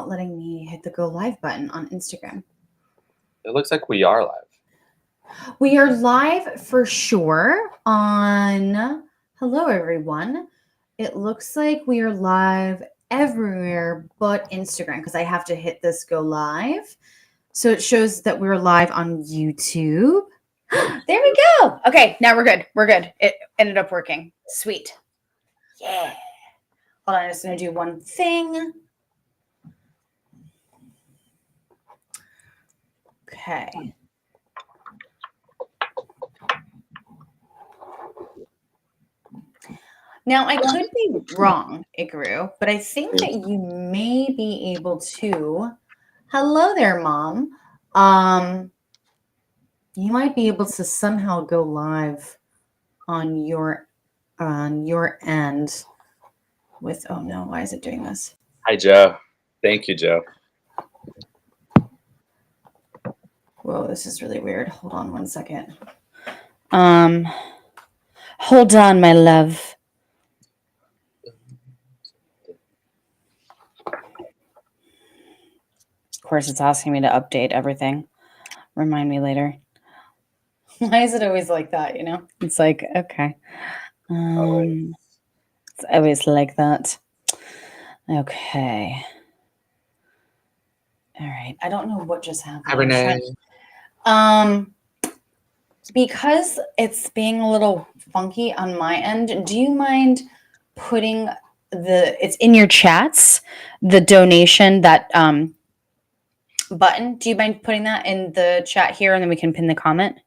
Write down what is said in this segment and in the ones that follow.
not letting me hit the go live button on Instagram. It looks like we are live. We are live for sure on, hello everyone. It looks like we are live everywhere but Instagram because I have to hit this go live. So it shows that we're live on YouTube. There we go. Okay, now we're good. We're good. It ended up working. Sweet. Yeah. Hold on, I'm just going to do one thing. Okay. Now, I could be wrong, Ikaru, but I think that you may be able to. Hello there, Mom. You might be able to somehow go live on your end with. Oh no, why is it doing this? Hi, Joe. Thank you, Joe. Whoa, this is really weird. Hold on one second. Hold on, my love. Of course, it's asking me to update everything. Remind me later. Why is it always like that, you know? It's like, okay. It's always like that. Okay. All right. I don't know what just happened. Hi, Renee. Because it's being a little funky on my end, do you mind putting it's in your chats, the donation, that button? Do you mind putting that in the chat here and then we can pin the comment?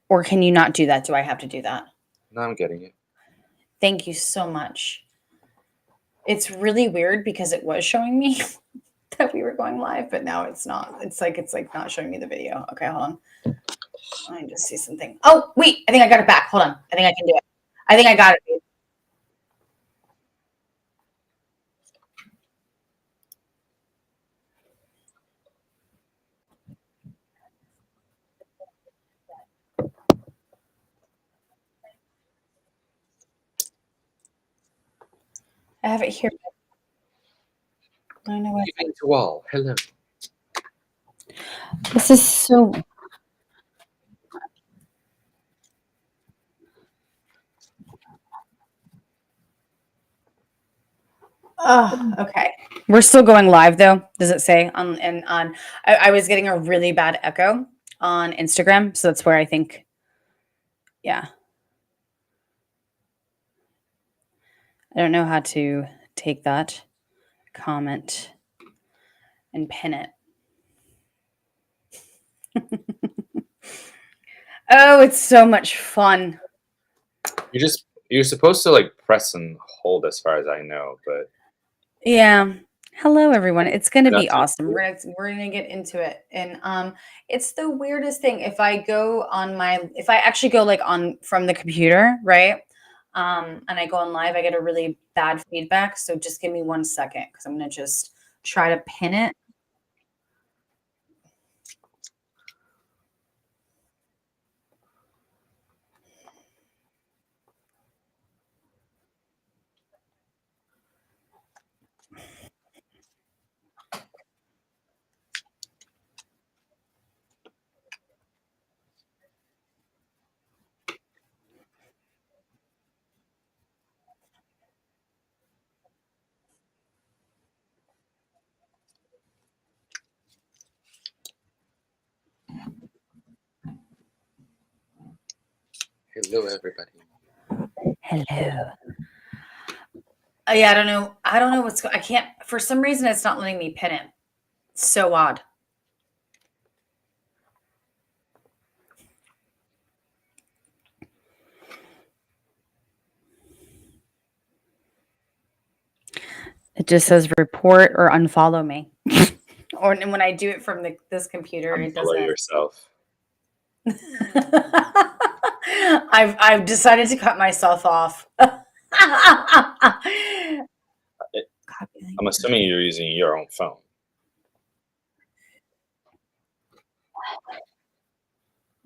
Or can you not do that? Do I have to do that? No, I'm getting it. Thank you so much. It's really weird because it was showing me that we were going live, but now it's not. It's like not showing me the video. Okay, hold on. I just see something. Oh, wait, I think I got it back. Hold on. I think I can do it. I think I got it. I have it here. I don't know what. Evening to all. Hello. This is so. Oh, okay. We're still going live though. Does it say on? I was getting a really bad echo on Instagram, so that's where I think. Yeah. I don't know how to take that comment and pin it. Oh, it's so much fun. You're supposed to like press and hold as far as I know, but yeah. Hello everyone. It's going to be awesome. We're going to get into it. And it's the weirdest thing if I actually go like on from the computer, right? And I go on live, I get a really bad feedback, so just give me 1 second cuz I'm going to just try to pin it. hello everybody. Hello. Yeah, I don't know what's I can't, for some reason it's not letting me pin it. It's so odd. It just says report or unfollow me. Or when I do it from this computer, it doesn't. Unfollow yourself. I've decided to cut myself off. I'm assuming you're using your own phone.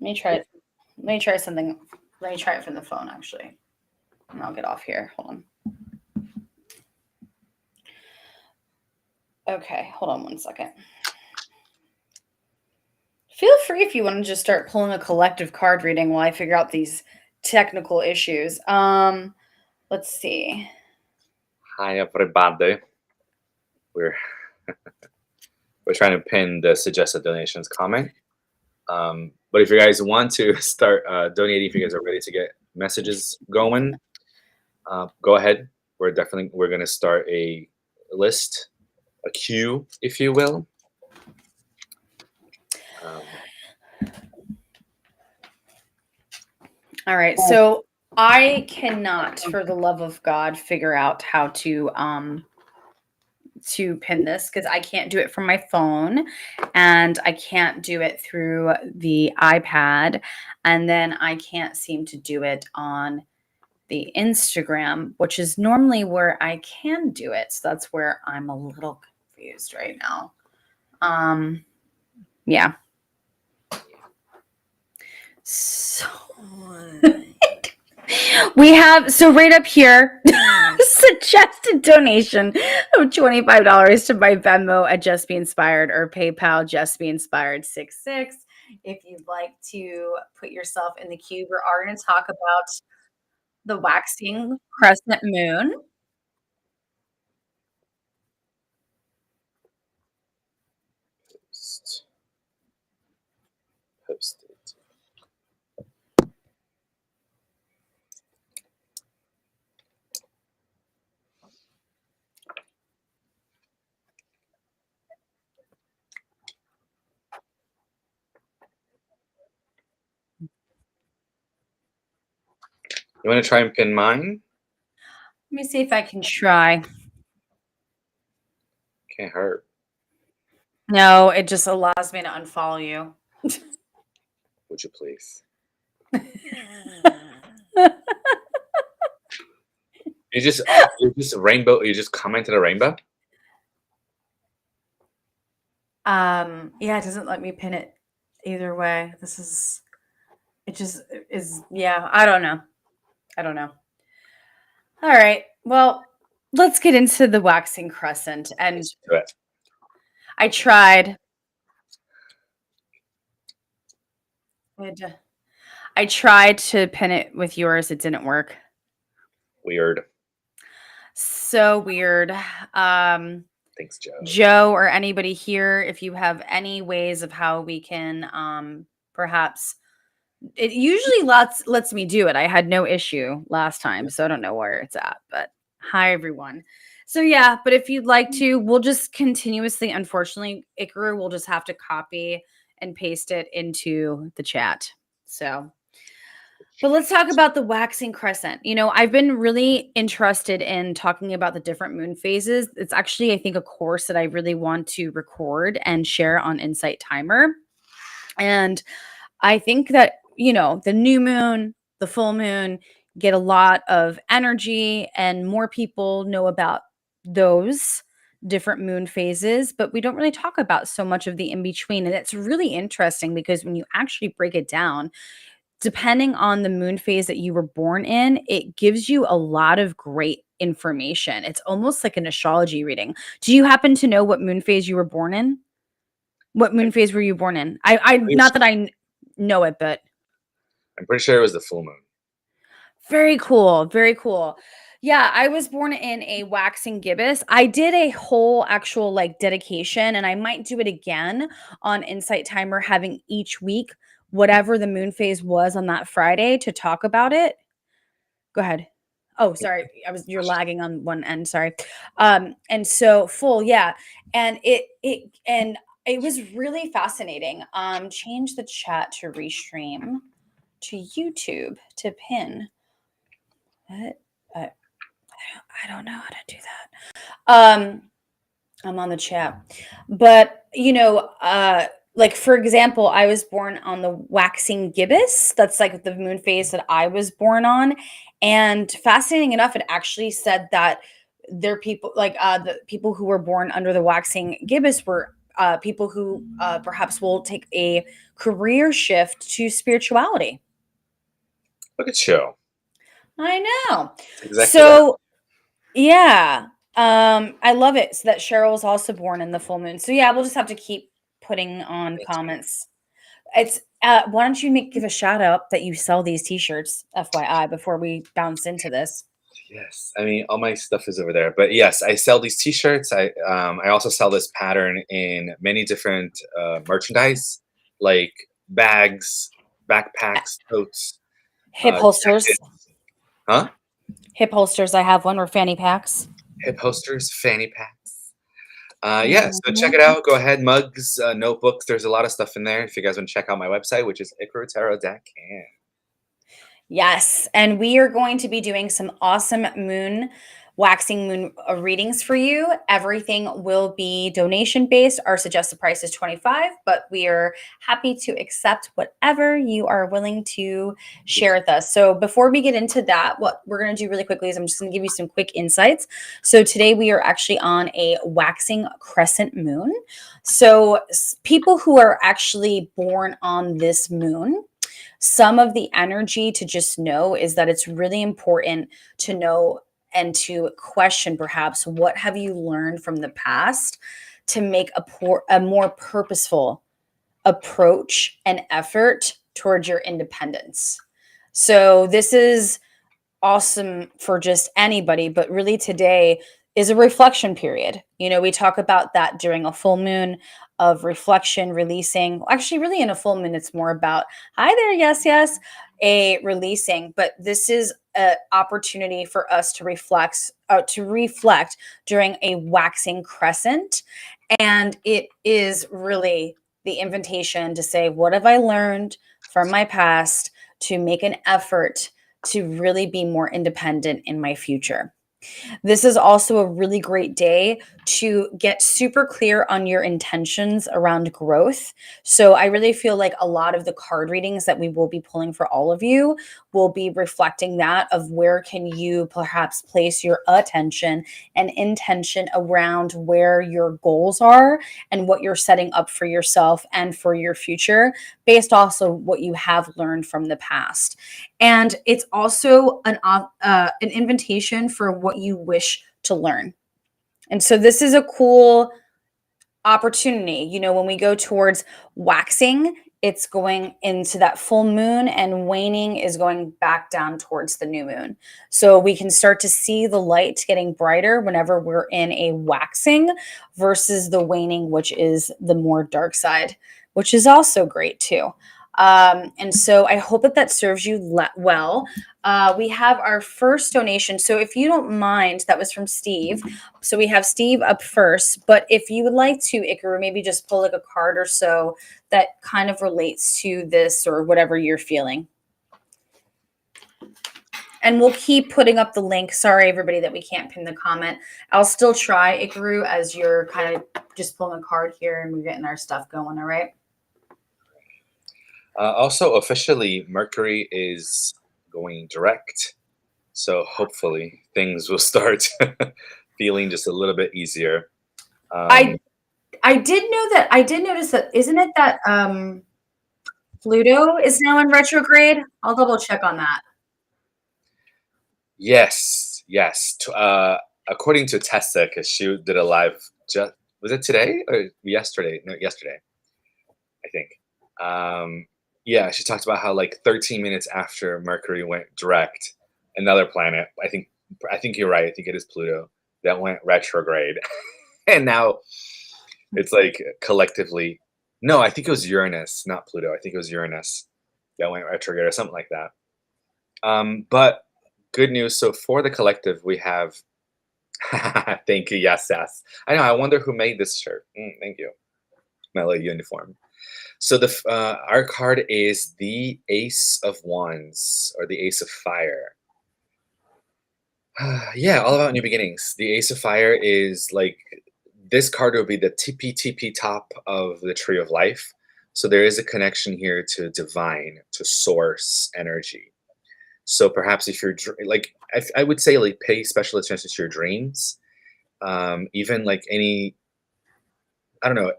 Let me try it. Let me try something. Let me try it from the phone, actually. And I'll get off here. Hold on. Okay, hold on one second. Feel free if you want to just start pulling a collective card reading while I figure out these technical issues. Let's see. Hi everybody. We're we're trying to pin the suggested donations comment. But if you guys want to start donating, if you guys are ready to get messages going, go ahead. We're gonna start a list, a queue, if you will. Um, All right, so I cannot, for the love of God, figure out how to pin this because I can't do it from my phone and I can't do it through the iPad, and then I can't seem to do it on the Instagram, which is normally where I can do it. So that's where I'm a little confused right now. Yeah. So we have, so right up here, suggested donation of $25 to my Venmo at Just Be Inspired or PayPal Just Be Inspired 66. If you'd like to put yourself in the queue, we are going to talk about the waxing crescent moon. post it. You want to try and pin mine? Let me see if I can try. Can't hurt. No, it just allows me to unfollow you. Would you please? You just rainbow. You just commented a rainbow. Yeah, it doesn't let me pin it either way. It just is, yeah, I don't know. All right. Well, let's get into the waxing crescent. And Let's do it. I tried. I tried to pin it with yours. It didn't work. Weird. So weird. Thanks, Joe. Joe or anybody here, if you have any ways of how we can perhaps, it usually lets me do it. I had no issue last time, so I don't know where it's at. But hi everyone. So yeah, but if you'd like to, we'll just continuously, unfortunately, Ikaru will just have to copy and paste it into the chat. So, but let's talk about the waxing crescent. You know, I've been really interested in talking about the different moon phases. It's actually, I think, a course that I really want to record and share on Insight Timer. And I think that, you know, the new moon, the full moon get a lot of energy and more people know about those different moon phases, but we don't really talk about so much of the in between. And it's really interesting because when you actually break it down, depending on the moon phase that you were born in, it gives you a lot of great information. It's almost like an astrology reading. Do you happen to know what moon phase you were born in? What moon phase were you born in? I not that know it, but I'm pretty sure it was the full moon. very cool, very cool. Yeah, I was born in a waxing gibbous. I did a whole actual like dedication, and I might do it again on Insight Timer, having each week whatever the moon phase was on that Friday to talk about it. Go ahead. Oh, sorry. You're lagging on one end, sorry. And so full, yeah. And it was really fascinating. Change the chat to restream to YouTube to pin. What? I don't know how to do that. I'm on the chat. But, you know, like for example, I was born on the waxing gibbous. That's like the moon phase that I was born on. And fascinating enough, it actually said that there are people like the people who were born under the waxing gibbous were people who perhaps will take a career shift to spirituality. Look at you. I know. Exactly. So, yeah. I love it. So that Cheryl was also born in the full moon. So yeah, we'll just have to keep putting on Me too. comments. It's why don't you give a shout out that you sell these t-shirts, FYI, before we bounce into this. Yes, I mean all my stuff is over there. But yes, I sell these T-shirts. I also sell this pattern in many different merchandise, like bags, backpacks, totes, Hip holsters. jackets. Huh? Hip holsters, I have one, or fanny packs. Hip posters, fanny packs. Yeah, so check Mhm. it out. Go ahead, mugs, notebooks. There's a lot of stuff in there. If you guys want to check out my website, which is icarotaro.com. Yes, and we are going to be doing some awesome waxing moon readings for you. Everything will be donation based. Our suggested price is 25, but we are happy to accept whatever you are willing to share with us. So before we get into that, what we're going to do really quickly is I'm just going to give you some quick insights. So today we are actually on a waxing crescent moon. So people who are actually born on this moon, some of the energy to just know is that it's really important to know and to question, perhaps, what have you learned from the past to make a more purposeful approach and effort towards your independence. So this is awesome for just anybody, but really today is a reflection period. We talk about that during a full moon, of reflection, releasing. Actually, really in a full moon, it's more about, hi there, yes, yes, a releasing. But this is an opportunity for us to reflect during a waxing crescent. And it is really the invitation to say, what have I learned from my past to make an effort to really be more independent in my future. This is also a really great day to get super clear on your intentions around growth. So, I really feel like a lot of the card readings that we will be pulling for all of you will be reflecting that of where can you perhaps place your attention and intention around where your goals are and what you're setting up for yourself and for your future based also what you have learned from the past. And it's also an invitation for what you wish to learn. And so this is a cool opportunity. When we go towards waxing, it's going into that full moon, and waning is going back down towards the new moon. So we can start to see the light getting brighter whenever we're in a waxing versus the waning, which is the more dark side, which is also great too. And so I hope that serves you well. We have our first donation. So if you don't mind, that was from Steve. So we have Steve up first, but if you would like to, Ikaru, maybe just pull like a card or so that kind of relates to this or whatever you're feeling. And we'll keep putting up the link. Sorry, everybody, that we can't pin the comment. I'll still try, Ikaru, as you're kind of just pulling a card here and we're getting our stuff going, all right? Also, officially, Mercury is going direct. So hopefully things will start feeling just a little bit easier. I Um, I did know that. I did notice that. Isn't it that Pluto is now in retrograde? I'll double check on that. yes, yes. According to Tessa, because she did a live, just was it today or yesterday? No, yesterday, I think. Yeah, she talked about how like 13 minutes after Mercury went direct, another planet. I think you're right. I think it is Pluto that went retrograde, and now it's like collectively. No, I think it was Uranus, not Pluto. I think it was Uranus that went retrograde or something like that. But good news. So for the collective, we have. Thank you. Yes, yes. I know. I wonder who made this shirt. Thank you. Mellow uniform. So our card is the Ace of Wands or the Ace of Fire. Yeah, all about new beginnings. The Ace of Fire is like this card will be the tippy top of the tree of life. So there is a connection here to divine, to source energy. So perhaps if you're like, I would say like pay special attention to your dreams. Even like any, I don't know.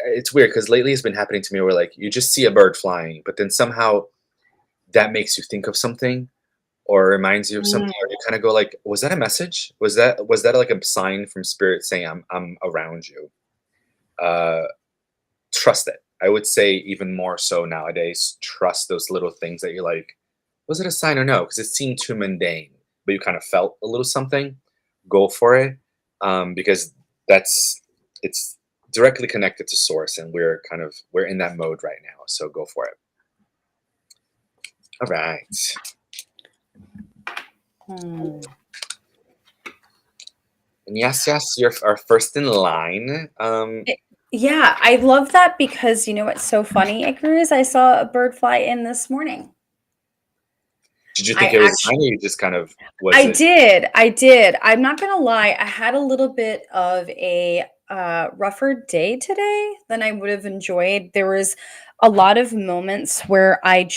It's weird because lately it's been happening to me where like you just see a bird flying, but then somehow that makes you think of something, or reminds you of something, Mm. or you kind of go like, was that a message? Was that like a sign from spirit saying I'm around you? Uh, Trust it. I would say even more so nowadays, trust those little things that you're like, was it a sign or no? Because it seemed too mundane, but you kind of felt a little something. Go for it, because that's it's directly connected to source, and we're in that mode right now. So go for it. All right. Hmm. And yes, you're our first in line. Yeah, I love that because you know what's so funny, Icarus? I saw a bird fly in this morning. Did you I think it was a sign, actually or you just kind of was I it? did. I did. I'm not gonna lie. I had a little bit of a rougher day today than I would have enjoyed. There was a lot of moments where I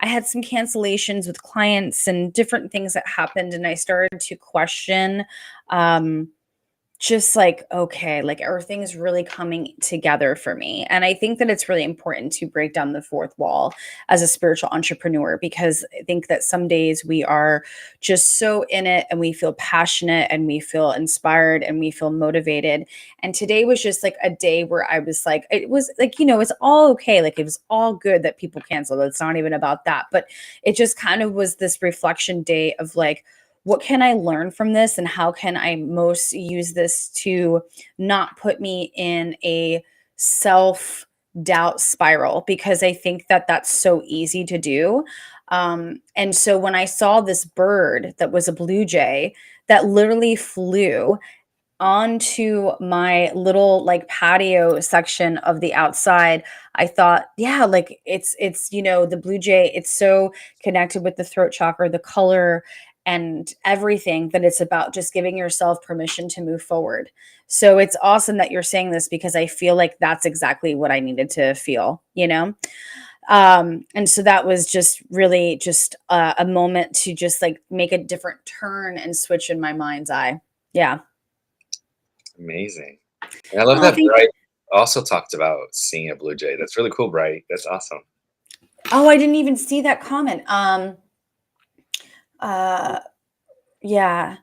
had some cancellations with clients and different things that happened, and I started to question um, just like, okay, like everything's really coming together for me. And I think that it's really important to break down the fourth wall as a spiritual entrepreneur because I think that some days we are just so in it and we feel passionate and we feel inspired and we feel motivated. And today was just like a day where I was like, it was like, it's all okay. Like it was all good that people canceled. It's not even about that. But it just kind of was this reflection day of like, what can I learn from this and how can I most use this to not put me in a self doubt spiral because I think that that's so easy to do. And so when I saw this bird that was a blue jay that literally flew onto my little like patio section of the outside, I thought, yeah, like it's the blue jay, it's so connected with the throat chakra, the color and everything that it's about just giving yourself permission to move forward. So it's awesome that you're saying this because I feel like that's exactly what I needed to feel. And so that was just really just a moment to just like make a different turn and switch in my mind's eye. Yeah. Amazing. And I love Oh, that thank you. Bright also talked about seeing a blue jay. That's really cool, Bright. That's awesome. Oh, I didn't even see that comment. Uh, yeah,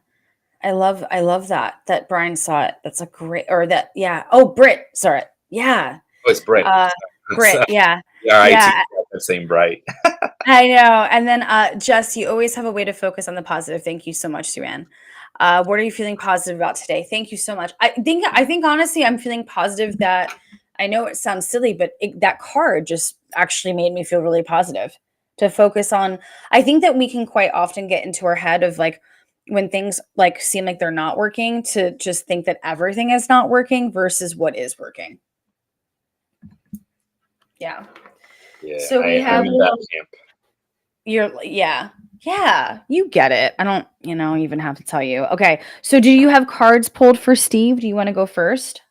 I love that Brian saw it. That's a great, or that, yeah. Oh, Brit saw it. Yeah. Oh, it's Brit. Uh, So, Brit. Yeah. yeah, our IT Yeah. the same Bright. I know. And then, Jess, you always have a way to focus on the positive. Thank you so much, Suanne. What are you feeling positive about today? Thank you so much. I think honestly, I'm feeling positive that I know it sounds silly, but that card just actually made me feel really positive to focus on. I think that we can quite often get into our head of like when things like seem like they're not working to just think that everything is not working versus what is working. Yeah. Yeah, So we I'm have in that camp. yeah, you get it. I don't, even have to tell you. Okay. So do you have cards pulled for Steve? Do you want to go first?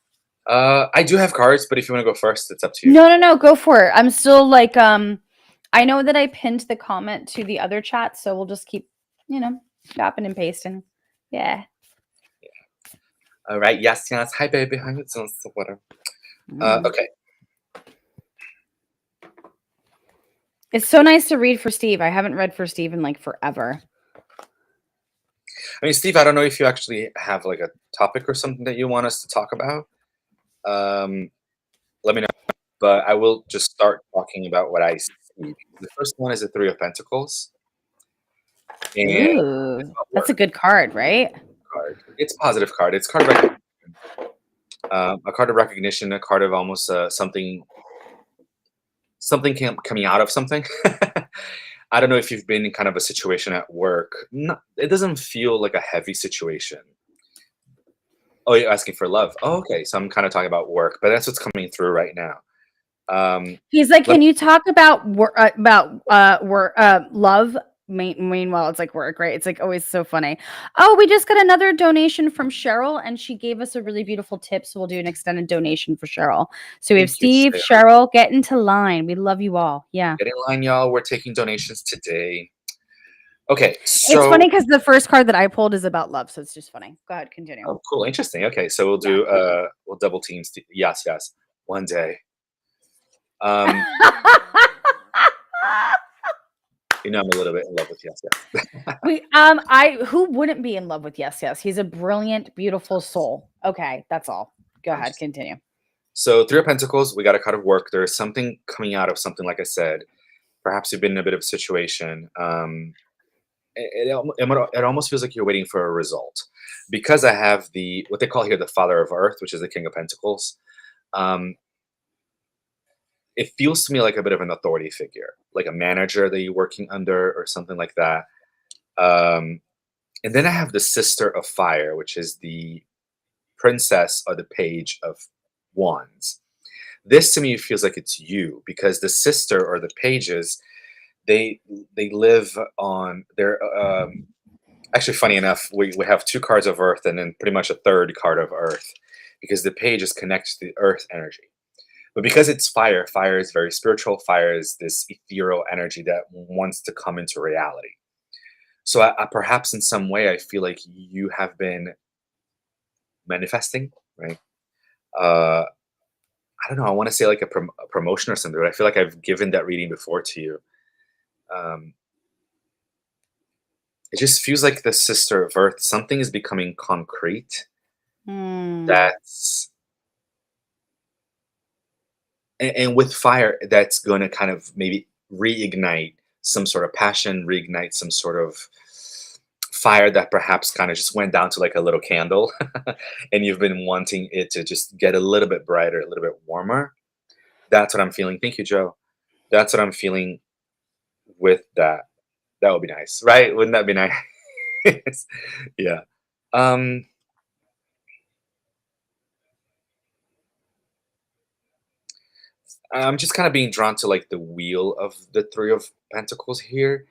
I do have cards, but if you want to go first, it's up to you. No, no, no, go for it. I'm still like I know that I pinned the comment to the other chat, so we'll just keep, chopping and pasting. Yeah. All right. Yes, yes. Hi, baby. Hi, it's whatever. Mm. Okay. It's so nice to read for Steve. I haven't read for Steve in like forever. I mean, Steve, I don't know if you actually have like a topic or something that you want us to talk about. Let me know. But I will just start talking about what I see. The first one is the Three of Pentacles, and it's Ooh, about that's a work good card, right? card. It's a positive card. It's card of recognition. A card of recognition, a card of almost something coming out of something. I don't know if you've been in kind of a situation at work. No, it doesn't feel like a heavy situation. Oh, you're asking for love. Oh, okay. So I'm kind of talking about work, but that's what's coming through right now. He's like, Let "Can you talk about work, love?" Meanwhile, it's like work, right? It's like always so funny. Oh, we just got another donation from Cheryl, and she gave us a really beautiful tip. So we'll do an extended donation for Cheryl. So we have Thank you, Steve, Sarah. Cheryl, get into line. We love you all. Yeah, Get in line, y'all. We're taking donations today. Okay, it's so funny because the first card that I pulled is about love, so it's just funny. Go ahead, continue. oh, cool, interesting. Okay, so we'll Yeah. do we'll double team. Yes, yes. One day. Um, I'm a little bit in love with Yes Yes. Who wouldn't be in love with Yes Yes? He's a brilliant, beautiful soul. Okay, that's all. Go ahead, continue. So Three of Pentacles, we got a card of work. There's something coming out of something, like I said. Perhaps you've been in a bit of a situation. It almost feels like you're waiting for a result. Because I have what they call here the Father of Earth, which is the King of Pentacles. Um, it feels to me like a bit of an authority figure, like a manager that you're working under or something like that. Um, and then I have the Sister of Fire, which is the Princess or the Page of Wands. This to me feels like it's you, because the sister or the pages, they live on they're actually, funny enough, we have two cards of earth and then pretty much a third card of earth, because the pages connect to the earth energy. But because it's fire, fire is very spiritual. Fire is this ethereal energy that wants to come into reality. So perhaps in some way, I feel like you have been manifesting, right? Uh, I don't know. I want to say like a promotion or something, but I feel like I've given that reading before to you. Um, it just feels like the Sister of Earth. Something is becoming concrete. Hmm. That's and with fire, that's going to kind of maybe reignite some sort of passion, reignite some sort of fire that perhaps kind of just went down to like a little candle, and you've been wanting it to just get a little bit brighter, a little bit warmer. That's what I'm feeling. Thank you, Joe. That's what I'm feeling with that. That would be nice, right? Wouldn't that be nice? Yeah. Um, I'm just kind of being drawn to like the wheel of the Three of Pentacles here,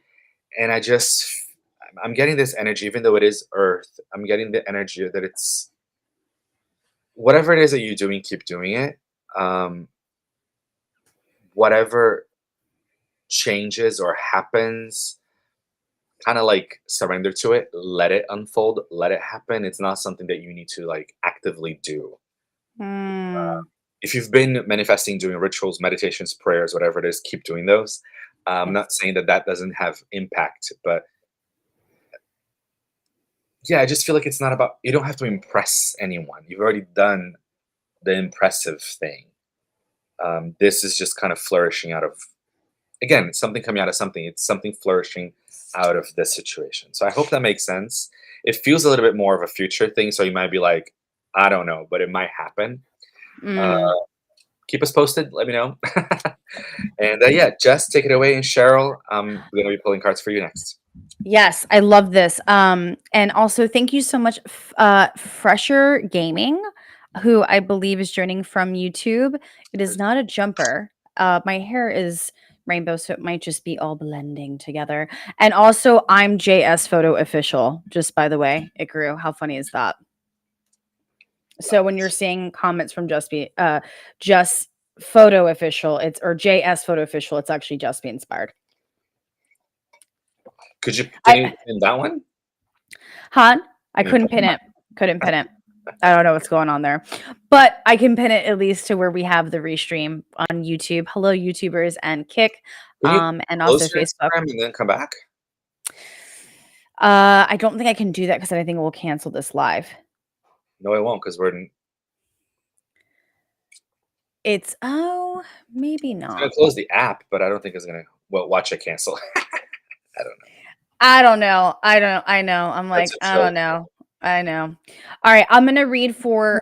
and I'm getting this energy, even though it is Earth. I'm getting the energy that it's whatever it is that you're doing, keep doing it. Um, whatever changes or happens, kind of like surrender to it, let it unfold, let it happen. It's not something that you need to like actively do. Hmm. If you've been manifesting, doing rituals, meditations, prayers, whatever it is, keep doing those. I'm Yes. not saying that that doesn't have impact, but yeah, I just feel like it's not about, you don't have to impress anyone. You've already done the impressive thing. This is just kind of flourishing out of, again, it's something coming out of something. It's something flourishing out of this situation. So I hope that makes sense. It feels a little bit more of a future thing. So you might be like, I don't know, but it might happen. Uh, Mm. keep us posted. Let me know. And yeah, Jess, take it away. And Cheryl, we're going to be pulling cards for you next. Yes, I love this. And also thank you so much, Fresher Gaming, who I believe is joining from YouTube. It is not a jumper. My hair is rainbow, so it might just be all blending together. And also, I'm JS Photo Official. Just by the way, it grew. How funny is that? So when you're seeing comments from just Photo Official, it's or JS Photo Official, it's actually Just Be Inspired. Can you pin that one? Han, I Can you couldn't pin pin that? it. Couldn't pin it. I don't know what's going on there. But I can pin it at least to where we have the restream on YouTube. Hello, YouTubers and Kick. Can you And also close your Facebook. Instagram and then come back? I don't think I can do that because I think we'll cancel this live. No, it won't, because It's maybe it's gonna not. close the app, but I don't think it's gonna, well, watch it cancel. I don't know. I don't know. I know. I'm That's like, a I joke. don't know. I know. All right. I'm gonna read for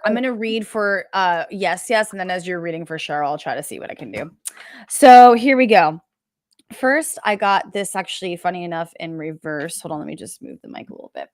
yes, yes, and then as you're reading for Cheryl, I'll try to see what I can do. So here we go. First, I got this actually funny enough in reverse. Hold on, let me just move the mic a little bit.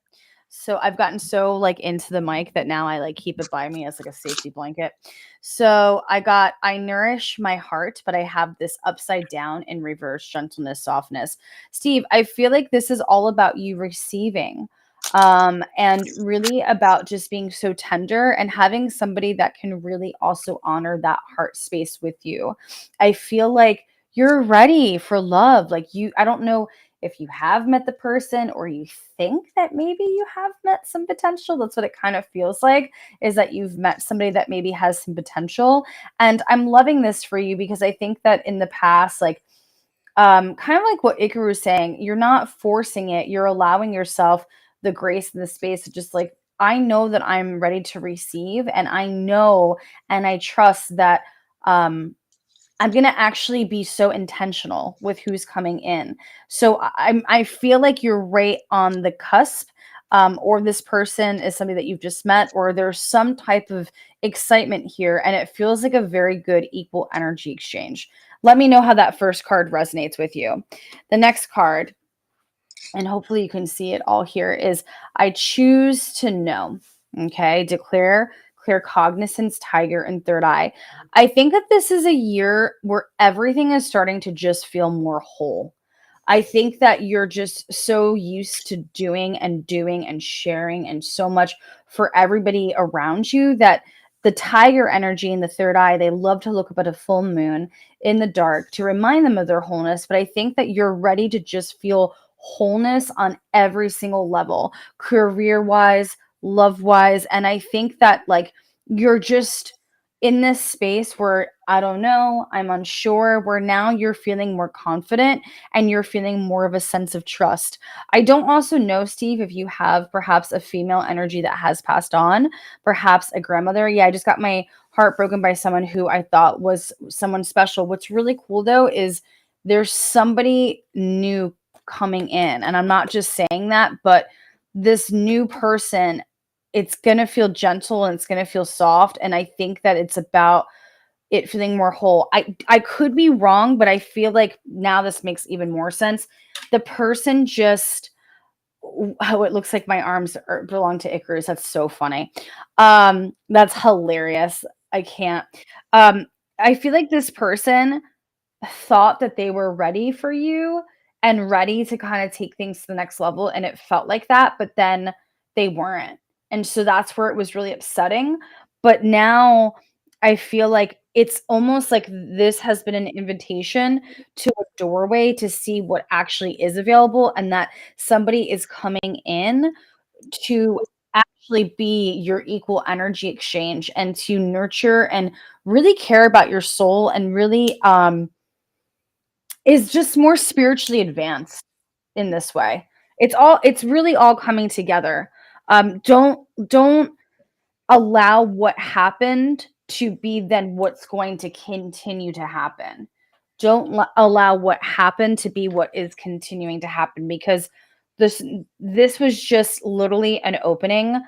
So I've gotten so like into the mic that now I like keep it by me as like a safety blanket. So I nourish my heart, but I have this upside down in reverse gentleness, softness. Steve, I feel like this is all about you receiving and really about just being so tender and having somebody that can really also honor that heart space with you. I feel like you're ready for love. Like I don't know if you have met the person or you think that maybe you have met some potential. That's what it kind of feels like, is that you've met somebody that maybe has some potential. And I'm loving this for you because I think that in the past, like, kind of like what Ikaru is saying, you're not forcing it, you're allowing yourself the grace and the space to just like, I know that I'm ready to receive, and I know and I trust that I'm gonna actually be so intentional with who's coming in. So I feel like you're right on the cusp, or this person is somebody that you've just met, or there's some type of excitement here, and it feels like a very good equal energy exchange. Let me know how that first card resonates with you. The next card, and hopefully you can see it all here, is I choose to know. Okay, declare, clear cognizance, tiger, and third eye. I think that this is a year where everything is starting to just feel more whole. I think that you're just so used to doing and sharing and so much for everybody around you that the tiger energy and the third eye, they love to look up at a full moon in the dark to remind them of their wholeness. But I think that you're ready to just feel wholeness on every single level, career wise, love wise. And I think that like you're just in this space where I don't know, I'm unsure, where now you're feeling more confident and you're feeling more of a sense of trust. I don't also know, Steve, if you have perhaps a female energy that has passed on, perhaps a grandmother. Yeah, I just got my heart broken by someone who I thought was someone special. What's really cool though is there's somebody new coming in. And I'm not just saying that, but this new person, it's going to feel gentle and it's going to feel soft. And I think that it's about it feeling more whole. I could be wrong, but I feel like now this makes even more sense. The person just how it looks like my arms belong to Icarus. That's so funny. That's hilarious. I can't. Um, I feel like this person thought that they were ready for you and ready to kind of take things to the next level, and it felt like that, but then they weren't. And so that's where it was really upsetting. But now I feel like it's almost like this has been an invitation to a doorway to see what actually is available, and that somebody is coming in to actually be your equal energy exchange and to nurture and really care about your soul and really is just more spiritually advanced in this way. It's really all coming together. Don't allow what happened to be then what's going to continue to happen. Don't allow what happened to be what is continuing to happen, because this this was just literally an opening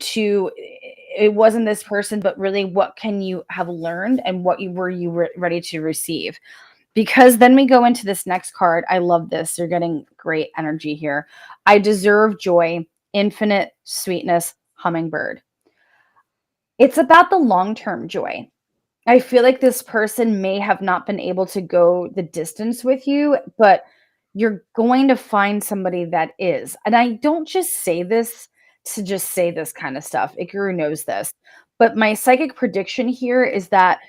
to, it wasn't this person, but really what can you have learned and what you were ready to receive. Because then we go into this next card. I love this. You're getting great energy here. I deserve joy, infinite sweetness, hummingbird. It's about the long-term joy. I feel like this person may have not been able to go the distance with you, but you're going to find somebody that is. And I don't just say this to just say this kind of stuff. Ikaru knows this. But my psychic prediction here is that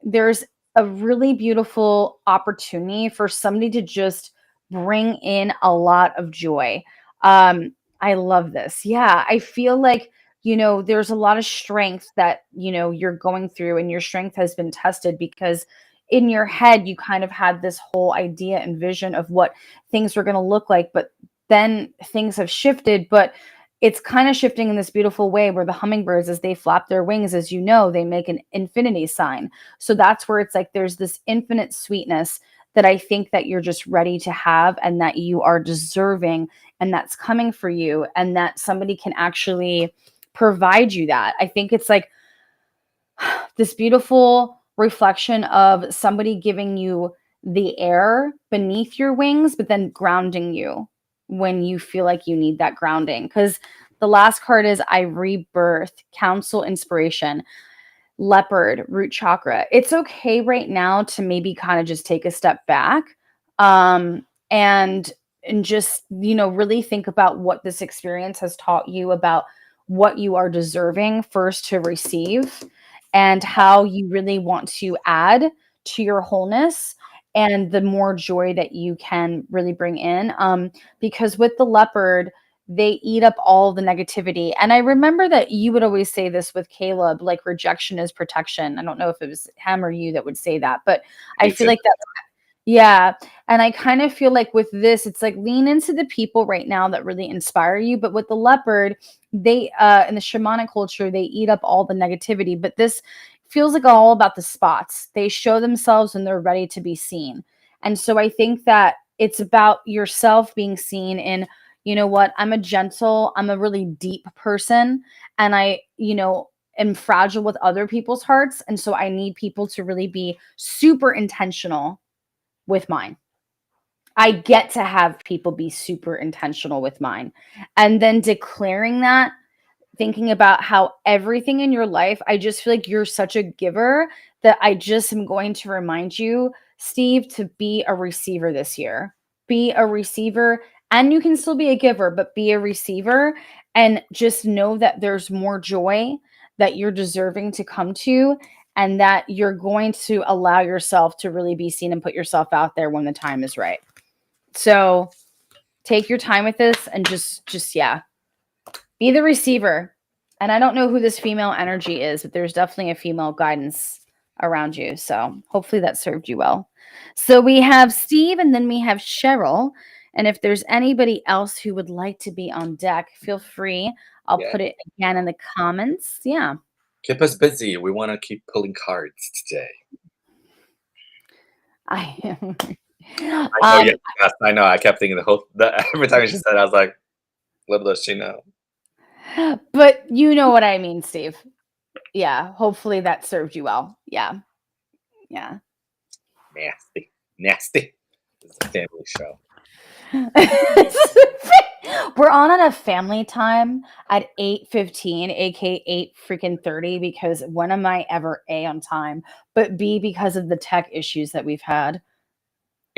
there's a really beautiful opportunity for somebody to just bring in a lot of joy. I love this. Yeah, I feel like there's a lot of strength that, you're going through, and your strength has been tested because in your head, you kind of had this whole idea and vision of what things were going to look like. But then things have shifted, but it's kind of shifting in this beautiful way where the hummingbirds, as they flap their wings, as they make an infinity sign. So that's where it's like there's this infinite sweetness that I think that you're just ready to have and that you are deserving, and that's coming for you, and that somebody can actually provide you that. I think it's like this beautiful reflection of somebody giving you the air beneath your wings, but then grounding you when you feel like you need that grounding. Because the last card is I rebirth, counsel, inspiration, leopard, root chakra. It's okay right now to maybe kind of just take a step back, and just really think about what this experience has taught you about what you are deserving first to receive, and how you really want to add to your wholeness and the more joy that you can really bring in. Because with the leopard, they eat up all the negativity. And I remember that you would always say this with Caleb, like rejection is protection. I don't know if it was him or you that would say that, but I Me feel too. like that Yeah. And I kind of feel like with this, it's like lean into the people right now that really inspire you. But with the leopard, they in the shamanic culture, they eat up all the negativity. But this feels like all about the spots. They show themselves when they're ready to be seen. And so I think that it's about yourself being seen in, you know what, I'm a really deep person, and am fragile with other people's hearts. And so I need people to really be super intentional with mine. I get to have people be super intentional with mine. And then declaring that, thinking about how everything in your life, I just feel like you're such a giver that I just am going to remind you, Steve, to be a receiver this year. Be a receiver, and you can still be a giver, but be a receiver, and just know that there's more joy that you're deserving to come to, and that you're going to allow yourself to really be seen and put yourself out there when the time is right. So take your time with this and just yeah, be the receiver. And I don't know who this female energy is, but there's definitely a female guidance around you. So hopefully that served you well. So we have Steve and then we have Cheryl. And if there's anybody else who would like to be on deck, feel free. I'll Yeah. put it again in the comments. Yeah. Keep us busy. We want to keep pulling cards today. I am. I know, yes, I know. I kept thinking every time she said it, I was like, little does she know. But you know what I mean, Steve. Yeah. Hopefully that served you well. Yeah. Yeah. Nasty. Nasty. This is a family show. We're on at a family time at 8:15, aka 8 freaking 30, because when am I ever A on time? But B, because of the tech issues that we've had.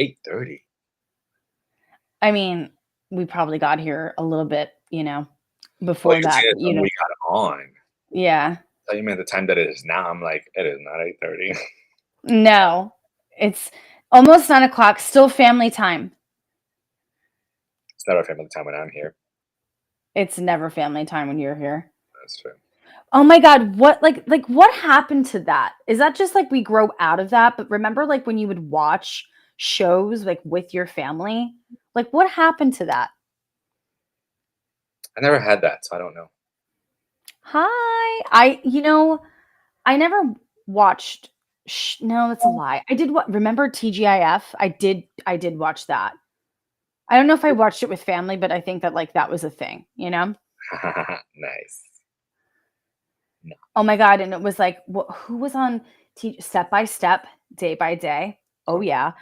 8:30. I mean, we probably got here a little bit, Well, before you're that. saying But, it's when we got on. yeah. I thought you meant the time that it is now. I'm like, it is not 8:30. No, it's almost 9 o'clock, still family time. It's not our family time when I'm here. It's never family time when you're here. That's true. Oh my God, what what happened to that? Is that just like we grow out of that? But remember like when you would watch shows like with your family? Like what happened to that? I never had that, so I don't know. Hi. I never watched no, that's a lie. I did what remember TGIF? I did watch that. I don't know if I watched it with family, but I think that like that was a thing, you know? Nice. No. Oh my God, and it was like who was on Step by Step, Day by Day? Oh yeah.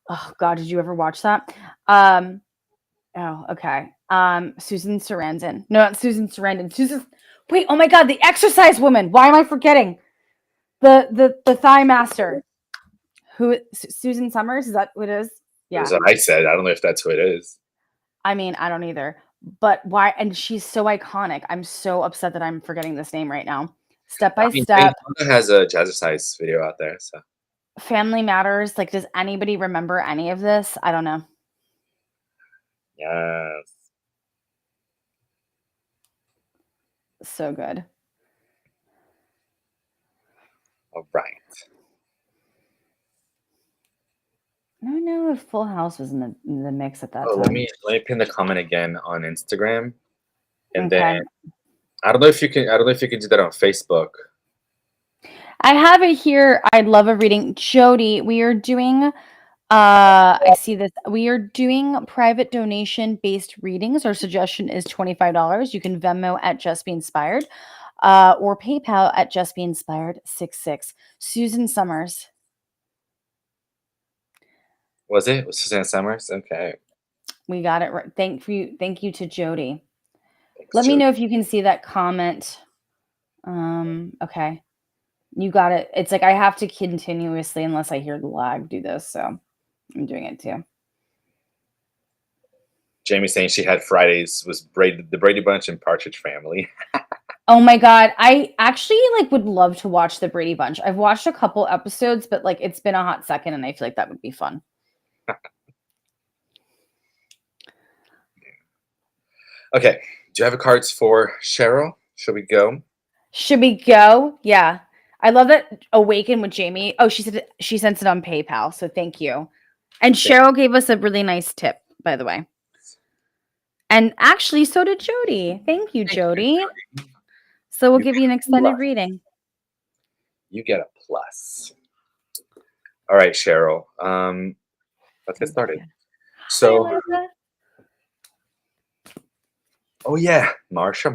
Oh God, did you ever watch that? Oh, okay. Susan Sarandon. No, not Susan Sarandon. Wait, oh my God, the exercise woman. Why am I forgetting? The thigh master. Susan Summers, is that what it is? Yeah. That's what I said. I don't know if that's who it is. I mean, I don't either. But why, and she's so iconic. I'm so upset that I'm forgetting this name right now. Step by Jane Step, Fonda has a jazzercise video out there, so Family Matters. Like, does anybody remember any of this? I don't know. yes. So good. All right. I don't know if Full House was in the mix at that Oh, time. let me pin the comment again on Instagram, and Okay. then I don't know if you can do that on Facebook. I have it here. I'd love a reading. Jody, we are doing I see this. We are doing private donation based readings. Our suggestion is $25. You can Venmo at Just Be Inspired, or PayPal at Just Be Inspired 66. Susan Summers. Was it Suzanne Summers? Okay. We got it right. Thank you to Jody. Thanks, Let me Jody. know if you can see that comment. Okay. You got it. It's like I have to continuously, unless I hear the lag, do this. So I'm doing it too. Jamie saying she had Fridays was the Brady Bunch and Partridge Family. Oh my God. I actually like would love to watch the Brady Bunch. I've watched a couple episodes, but like it's been a hot second and I feel like that would be fun. Okay. Do you have a cards for Cheryl? Should we go? Should we go? Yeah. I love that Awaken with Jamie. Oh, she said she sent it on PayPal. So thank you. And Cheryl gave us a really nice tip, by the way. And actually, so did Jody. Thank you, Jody. So we'll give you an extended reading. You get a plus. All right, Cheryl. Let's get started. So, Hi, oh yeah, Marsha.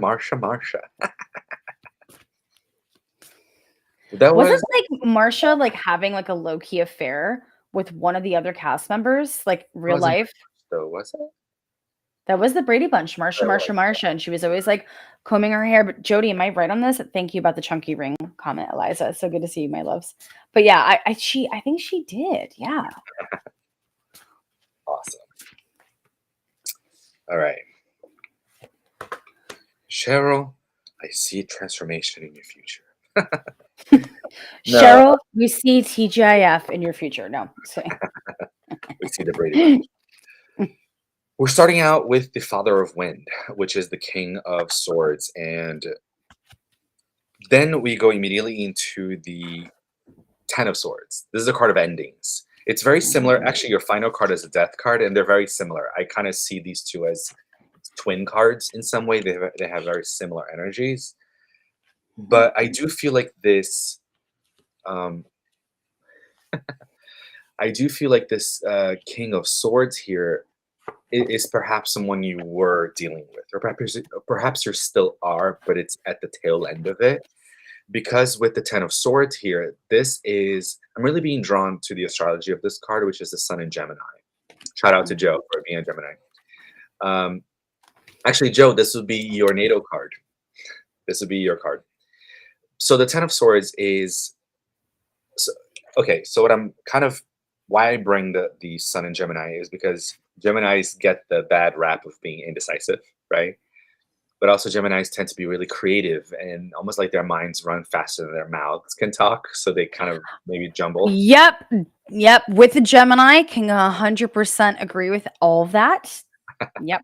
That Wasn't was like Marsha like having like a low key affair with one of the other cast members, like real wasn't life? though, was it? That was the Brady Bunch, That was. Marsha, and she was always like combing her hair. But Jody, am I right on this? Thank you about the chunky ring comment, Eliza. So good to see you, my loves. But yeah, I think she did. Yeah. Awesome. All right. Cheryl, I see transformation in your future. No. Cheryl, you see TGIF in your future. No. We see the Brady Bunch. We're starting out with the Father of Wind, which is the King of Swords, and then we go immediately into the Ten of Swords. This is a card of endings. It's very similar. Actually, your final card is a Death card, and they're very similar. I kind of see these two as twin cards in some way. They have very similar energies. But I do feel like this I do feel like this King of Swords here is perhaps someone you were dealing with, or perhaps you still are, but it's at the tail end of it. Because with the Ten of Swords here, I'm really being drawn to the astrology of this card, which is the Sun in Gemini. Shout out to Joe for being a Gemini. Actually, Joe, this would be your natal card. This would be your card. So the Ten of Swords is okay. So why I bring the Sun in Gemini is because Geminis get the bad rap of being indecisive, right? But also Geminis tend to be really creative and almost like their minds run faster than their mouths can talk, so they kind of maybe jumble. Yep. With the Gemini, can 100% agree with all of that. Yep.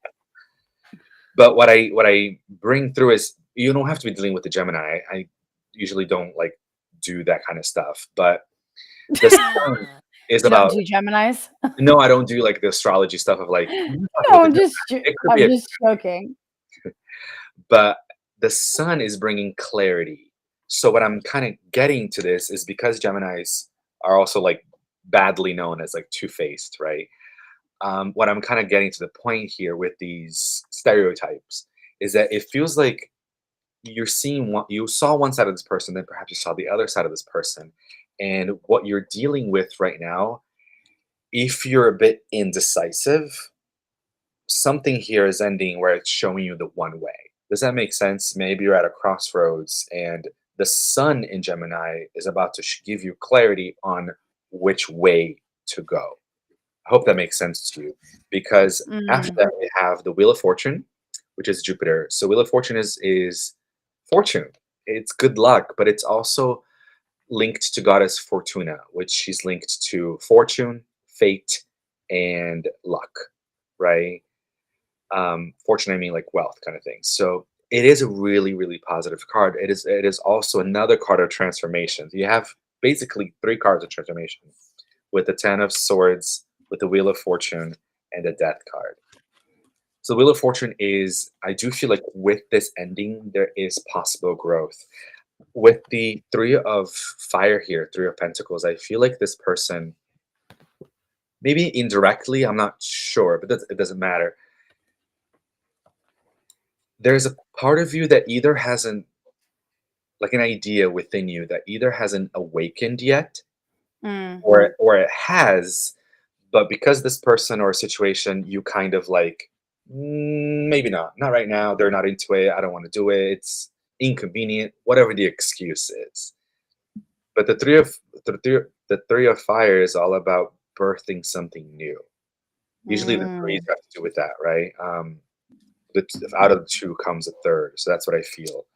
But what I bring through is you don't have to be dealing with the Gemini. I usually don't like do that kind of stuff, but the Sun is You don't about do Geminis? no, I don't do like the astrology stuff of like No, I'm just joking. but the Sun is bringing clarity. So what I'm kind of getting to this is because Geminis are also like badly known as like two-faced, right? What I'm kind of getting to the point here with these stereotypes is that it feels like you saw one side of this person, then perhaps you saw the other side of this person, and what you're dealing with right now, if you're a bit indecisive, something here is ending where it's showing you the one way. Does that make sense? Maybe you're at a crossroads and the Sun in Gemini is about to give you clarity on which way to go. I hope that makes sense to you because after that we have the Wheel of Fortune, which is Jupiter. So Wheel of Fortune is fortune. It's good luck, but it's also linked to goddess Fortuna, which she's linked to fortune, fate, and luck, right? Fortune, I mean like wealth kind of thing. So it is a really, really positive card. It is also another card of transformation. You have basically three cards of transformation with the Ten of Swords, with the Wheel of Fortune, and the Death card. So the Wheel of Fortune is, I do feel like with this ending, there is possible growth. With the Three of Fire here, Three of Pentacles, I feel like this person, maybe indirectly, I'm not sure, but it doesn't matter. There's a part of you that either hasn't, like an idea within you that either hasn't awakened yet, or it has, but because this person or situation, you kind of like, maybe not right now. They're not into it. I don't want to do it. It's inconvenient. Whatever the excuse is. But the three of fire is all about birthing something new. Usually the threes have to do with that, right? Out of the two comes a third, so that's what I feel.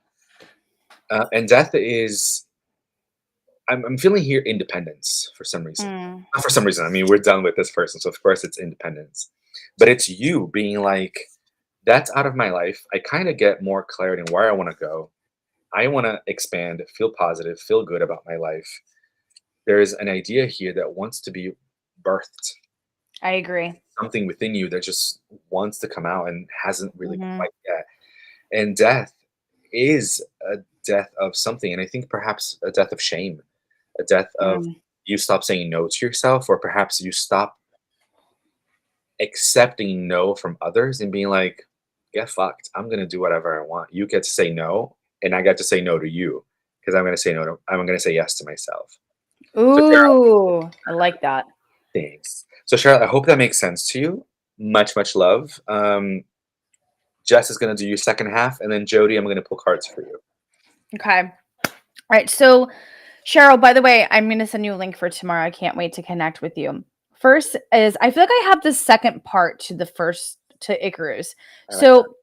And death is, I'm feeling here independence for some reason. Not for some reason. I mean, we're done with this person, so of course it's independence. But it's you being like, that's out of my life. I kind of get more clarity on where I want to go. I want to expand, feel positive, feel good about my life. There's an idea here that wants to be birthed. I agree. Something within you that just wants to come out and hasn't really Mhm. quite yet. And death is a death of something, and I think perhaps a death of shame, a death of Mm. you stop saying no to yourself, or perhaps you stop accepting no from others and being like, "Get fucked. I'm gonna do whatever I want. You get to say no, and I get to say no to you because I'm gonna say yes to myself." So Cheryl, Ooh, I like that. thanks. So Cheryl, I hope that makes sense to you. Much, much love. Jess is gonna do your second half, and then Jody, I'm gonna pull cards for you. Okay. All right. So, Cheryl, by the way, I'm going to send you a link for tomorrow. I can't wait to connect with you. First is I feel like I have the second part to the first to Icarus. I like that. So,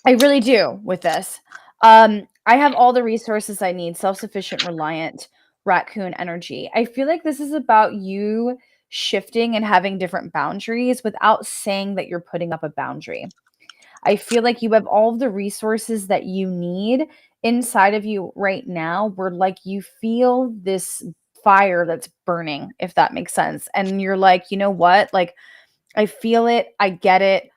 I really do with this. I have all the resources I need, self-sufficient, reliant, raccoon energy. I feel like this is about you shifting and having different boundaries without saying that you're putting up a boundary. I feel like you have all of the resources that you need inside of you right now, where like you feel this fire that's burning, if that makes sense. And you're like, you know what? Like, I feel it. I get it.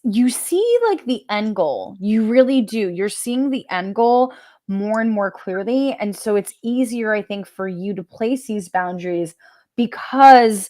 You see like the end goal. You really do. You're seeing the end goal more and more clearly. And so it's easier, I think, for you to place these boundaries because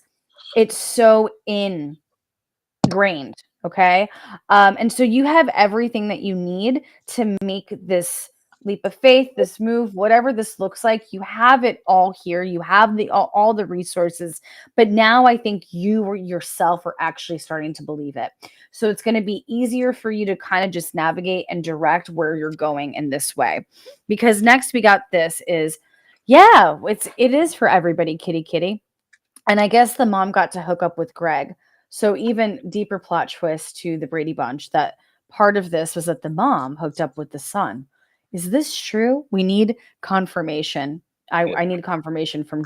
it's so ingrained. Okay. And so you have everything that you need to make this leap of faith, this move, whatever this looks like. You have it all here. You have all the resources. But now I think you or yourself are actually starting to believe it. So it's going to be easier for you to kind of just navigate and direct where you're going in this way. Because next we got this is, yeah, it is for everybody, kitty kitty. And I guess the mom got to hook up with Greg. So even deeper plot twist to the Brady Bunch that part of this was that the mom hooked up with the son. Is this true? We need confirmation. Yeah. I need confirmation from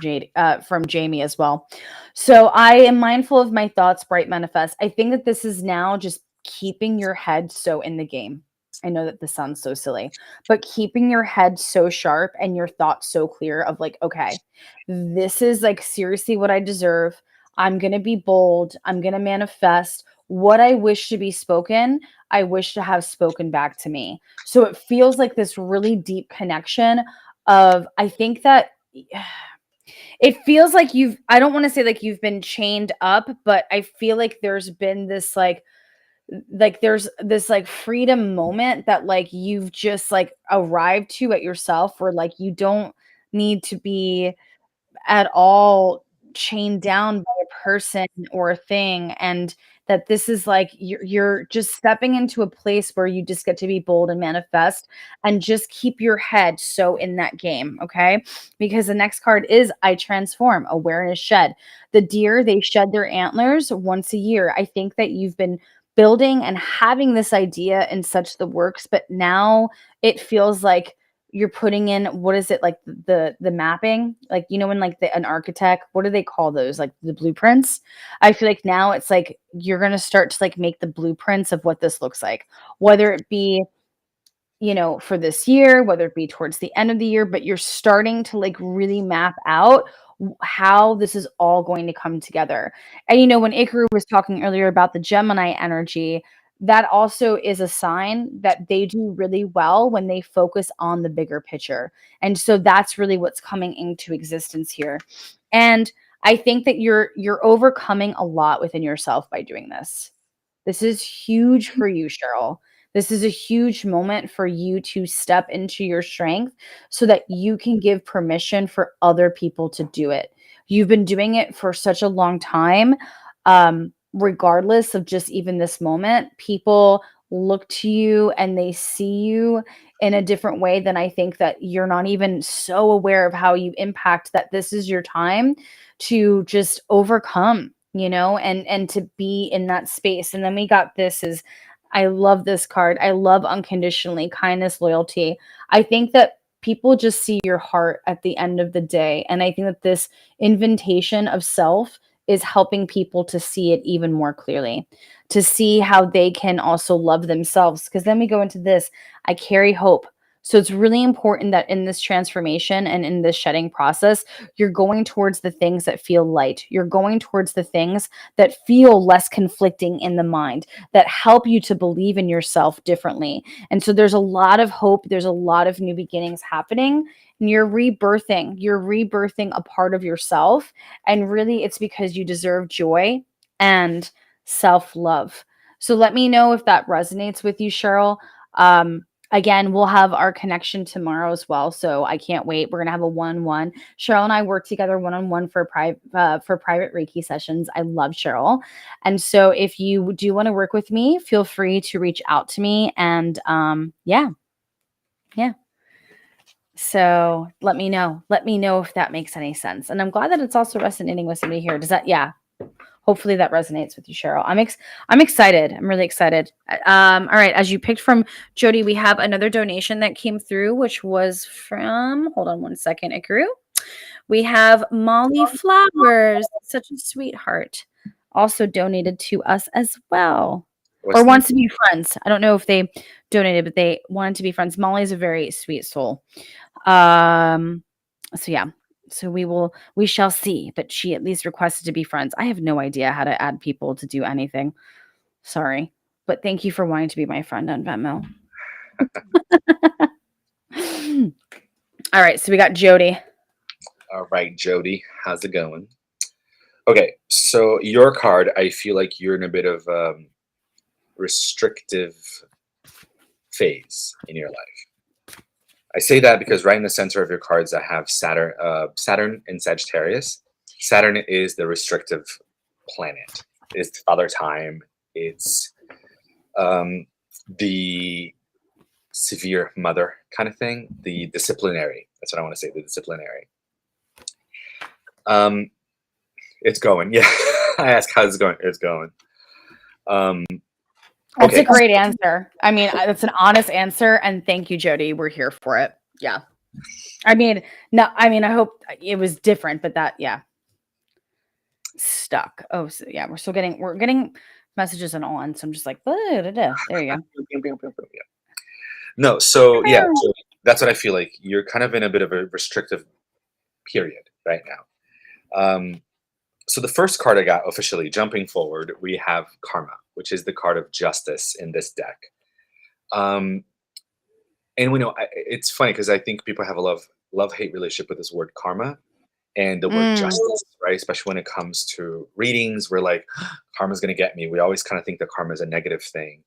from Jamie as well. So I am mindful of my thoughts, bright manifest. I think that this is now just keeping your head so in the game. I know that this sounds so silly, but keeping your head so sharp and your thoughts so clear of like, okay, this is like seriously what I deserve. I'm going to be bold. I'm going to manifest what I wish to be spoken. I wish to have spoken back to me. So it feels like this really deep connection of, I think that it feels like I don't want to say like you've been chained up, but I feel like there's been this like there's this like freedom moment that like you've just like arrived to at yourself where like you don't need to be at all chained down by a person or a thing, and that this is like you're just stepping into a place where you just get to be bold and manifest and just keep your head so in that game, okay? Because the next card is I transform, awareness shed. The deer, they shed their antlers once a year. I think that you've been building and having this idea in such the works, but now it feels like you're putting in what is it like the mapping, like you know when like an architect, what do they call those, like the blueprints? I feel like now it's like you're going to start to like make the blueprints of what this looks like, whether it be for this year, whether it be towards the end of the year, but you're starting to like really map out how this is all going to come together. And when Ikaru was talking earlier about the Gemini energy, that also is a sign that they do really well when they focus on the bigger picture. And so that's really what's coming into existence here. And I think that you're overcoming a lot within yourself by doing this. This is huge for you, Cheryl. This is a huge moment for you to step into your strength so that you can give permission for other people to do it. You've been doing it for such a long time. Regardless of just even this moment, people look to you and they see you in a different way than I think that you're not even so aware of how you impact that this is your time to just overcome, and to be in that space. And then we got this is I love this card. I love unconditionally kindness, loyalty. I think that people just see your heart at the end of the day. And I think that this invitation of self is helping people to see it even more clearly, to see how they can also love themselves. Because then we go into this I carry hope So it's really important that in this transformation and in this shedding process, you're going towards the things that feel light. You're going towards the things that feel less conflicting in the mind, that help you to believe in yourself differently. And so there's a lot of hope, there's a lot of new beginnings happening, and you're rebirthing a part of yourself. And really, it's because you deserve joy and self love. So let me know if that resonates with you, Cheryl. Again, we'll have our connection tomorrow as well. So I can't wait. We're gonna have a one-on-one. Cheryl and I work together one-on-one for private Reiki sessions. I love Cheryl, and so if you do want to work with me, feel free to reach out to me. And yeah. So let me know. Let me know if that makes any sense. And I'm glad that it's also resonating with somebody here. Does that? Yeah. Hopefully that resonates with you, Cheryl. I'm excited. I'm really excited. All right. As you picked from Jody, we have another donation that came through, which was from, hold on one second, Ikaru. We have Molly Flowers, such a sweetheart, also donated to us as well. What's Or the wants to be friends. I don't know if they donated, but they wanted to be friends. Molly's a very sweet soul. So yeah. So we shall see, but she at least requested to be friends. I have no idea how to add people to do anything. Sorry. But thank you for wanting to be my friend on Venmo. All right, so we got Jody. All right, Jody, how's it going? Okay, so your card, I feel like you're in a bit of restrictive phase in your life. I say that because right in the center of your cards, I have Saturn in Sagittarius. Saturn is the restrictive planet. It's Father Time. It's the severe mother kind of thing. The disciplinary. That's what I want to say. The disciplinary. It's going. Yeah. I ask how's it going. It's going. That's a Okay. great answer. I mean, that's an honest answer, and thank you, Jody. We're here for it. Yeah. I mean, no, I mean, I hope it was different, but that, yeah. Stuck. Oh, so yeah, we're getting messages and on. So I'm just like, there you go. No, so yeah, so that's what I feel like. You're kind of in a bit of a restrictive period right now. So the first card I got officially, jumping forward, we have Karma, which is the card of justice in this deck. And we know it's funny because I think people have a love-hate relationship with this word karma and the word justice, right? Especially when it comes to readings, we're like, karma's gonna get me. We always kind of think that karma is a negative thing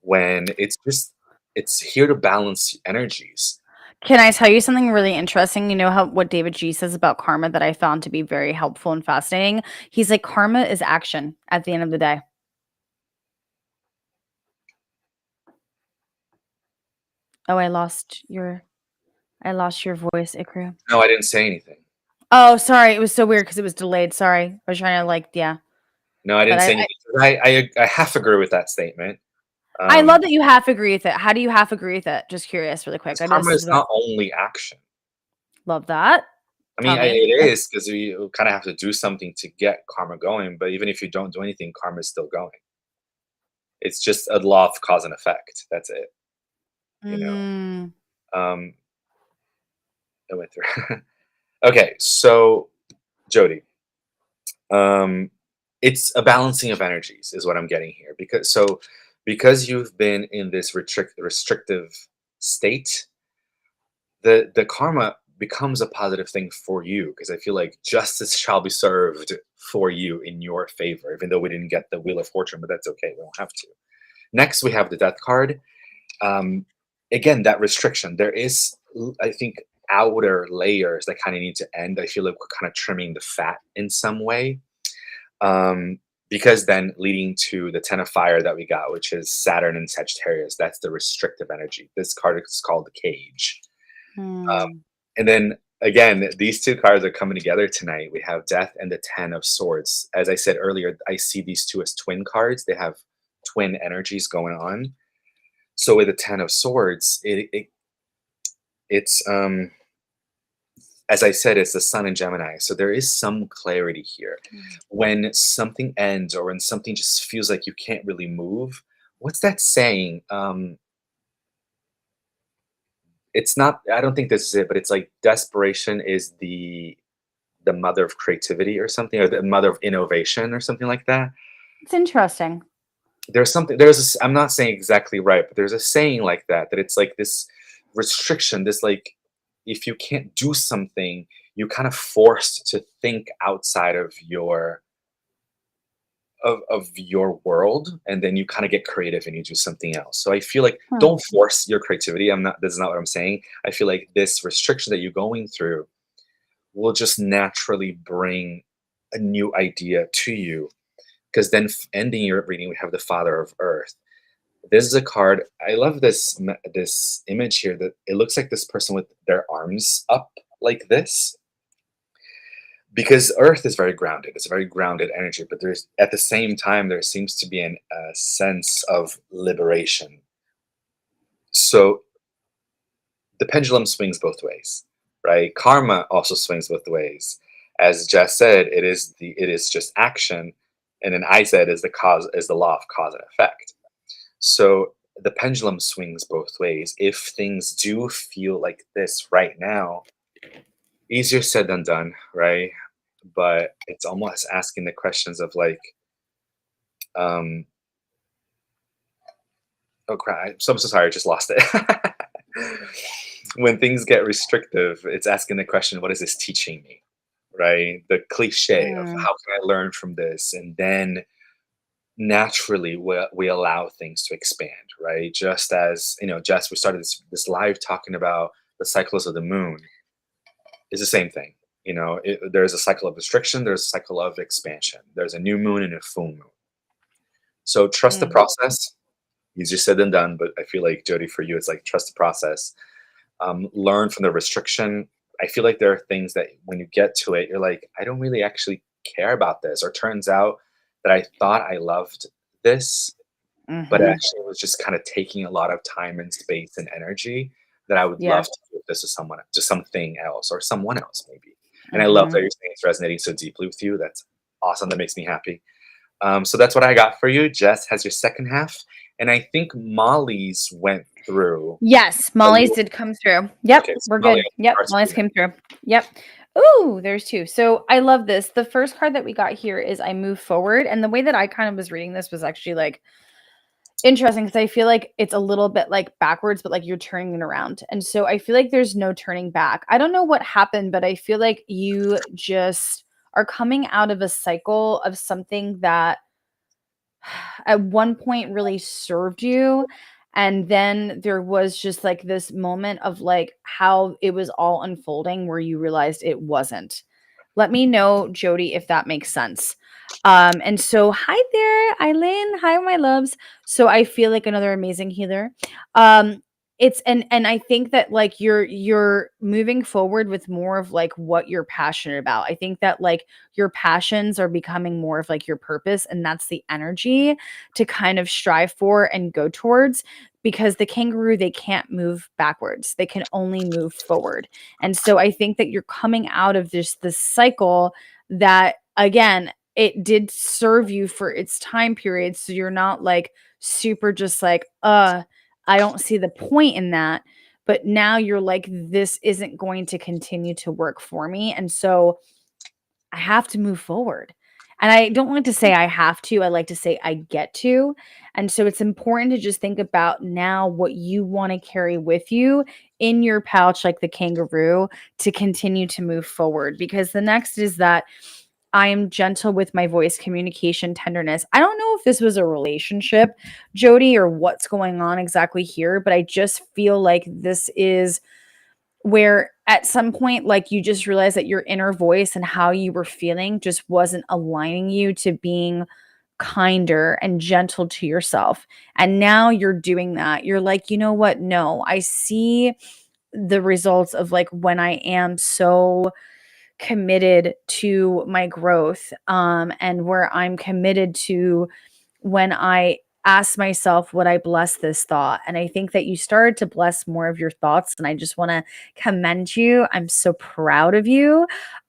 when it's here to balance energies. Can I tell you something really interesting? You know what David G says about karma that I found to be very helpful and fascinating? He's like, karma is action at the end of the day. Oh, I lost your voice, Ikru. No, I didn't say anything. Oh, sorry. It was so weird because it was delayed. Sorry. I was trying to yeah. No, I didn't say anything. I half agree with that statement. I love that you half agree with it. How do you half agree with it? Just curious, really quick. Karma is not only action. Love that. I mean, it is because you kind of have to do something to get karma going. But even if you don't do anything, karma is still going. It's just a law of cause and effect. That's it. You know. I went through. Okay, so Jody, it's a balancing of energies is what I'm getting here because you've been in this restrictive state, the karma becomes a positive thing for you because I feel like justice shall be served for you in your favor, even though we didn't get the Wheel of Fortune, but that's okay. We don't have to. Next, we have the Death card. Again, that restriction. There is, I think, outer layers that kind of need to end. I feel like we're kind of trimming the fat in some way. Because then leading to the Ten of Fire that we got, which is Saturn and Sagittarius. That's the restrictive energy. This card is called the Cage. And then again, these two cards are coming together tonight. We have Death and the Ten of Swords. As I said earlier, I see these two as twin cards. They have twin energies going on. So with the Ten of Swords, it's as I said, it's the Sun in Gemini. So there is some clarity here. When something ends or when something just feels like you can't really move, what's that saying? it's not, I don't think this is it, but it's like desperation is the mother of creativity or something, or the mother of innovation or something like that. It's interesting. There's something, there's I'm not saying exactly right, but there's a saying like that, that it's like this restriction, this like, if you can't do something, you kind of forced to think outside of your world, and then you kind of get creative and you do something else. So I feel like, Hmm. don't force your creativity. I'm not, this is not what I'm saying. I feel like this restriction that you're going through will just naturally bring a new idea to you, because then ending your reading, we have the Father of Earth. This is a card. I love this this image here, that it looks like this person with their arms up like this, because Earth is very grounded. It's a very grounded energy, but there's, at the same time, there seems to be a sense of liberation. So the pendulum swings both ways, right? Karma also swings both ways. As Jess said, it is just action, and then I said is the cause, is the law of cause and effect. So the pendulum swings both ways. If things do feel like this right now, easier said than done, right? But it's almost asking the questions of like, um, oh crap, I'm so sorry, I just lost it. When things get restrictive, it's asking the question, what is this teaching me? Right? The cliche of Mm. how can I learn from this? And then naturally we allow things to expand, right? Just as, Jess, we started this live talking about the cycles of the moon, is the same thing. There's a cycle of restriction, there's a cycle of expansion. There's a new moon and a full moon. So trust the Mm. process. Easier said than done, but I feel like, Jody, for you, it's like trust the process. Learn from the restriction. I feel like there are things that when you get to it, you're like, I don't really actually care about this. Or turns out that I thought I loved this, but Mhm. actually it was just kind of taking a lot of time and space and energy that I would Yeah. love to give this to someone, to something else or someone else maybe. And I love that Mhm. you're saying it's resonating so deeply with you. That's awesome. That makes me happy. So that's what I got for you. Jess has your second half. And I think Molly's went through Yes, a Molly's little. did come through. Yep, Okay, so we're Molly, good. Yep, cards for Molly's you now. came through. Yep. Ooh, there's two. So I love this. The first card that we got here is I move forward. And the way that I kind of was reading this was actually like interesting because I feel like it's a little bit like backwards, but like you're turning it around. And so I feel like there's no turning back. I don't know what happened, but I feel like you just are coming out of a cycle of something that at one point really served you, and then there was just like this moment of like how it was all unfolding where you realized it wasn't. Let me know, Jody, if that makes sense. And so hi there, Eileen. Hi, my loves. So I feel like another amazing healer. Um, it's and I think that like you're moving forward with more of like what you're passionate about. I think that like your passions are becoming more of like your purpose, and that's the energy to kind of strive for and go towards, because the kangaroo, they can't move backwards, they can only move forward. And so I think that you're coming out of this cycle that, again, it did serve you for its time period, so you're not like super just like I don't see the point in that. But now you're like, this isn't going to continue to work for me, and so I have to move forward. And I don't like to say I have to, I like to say I get to. And so it's important to just think about now what you want to carry with you in your pouch, like the kangaroo, to continue to move forward. Because the next is that I am gentle with my voice, communication, tenderness. I don't know if this was a relationship, Jody, or what's going on exactly here, but I just feel like this is where at some point like you just realize that your inner voice and how you were feeling just wasn't aligning you to being kinder and gentle to yourself. And now you're doing that. You're like, you know what? No, I see the results of like when I am so committed to my growth, and where I'm committed to when I ask myself, would I bless this thought? And I think that you started to bless more of your thoughts. And I just want to commend you. I'm so proud of you.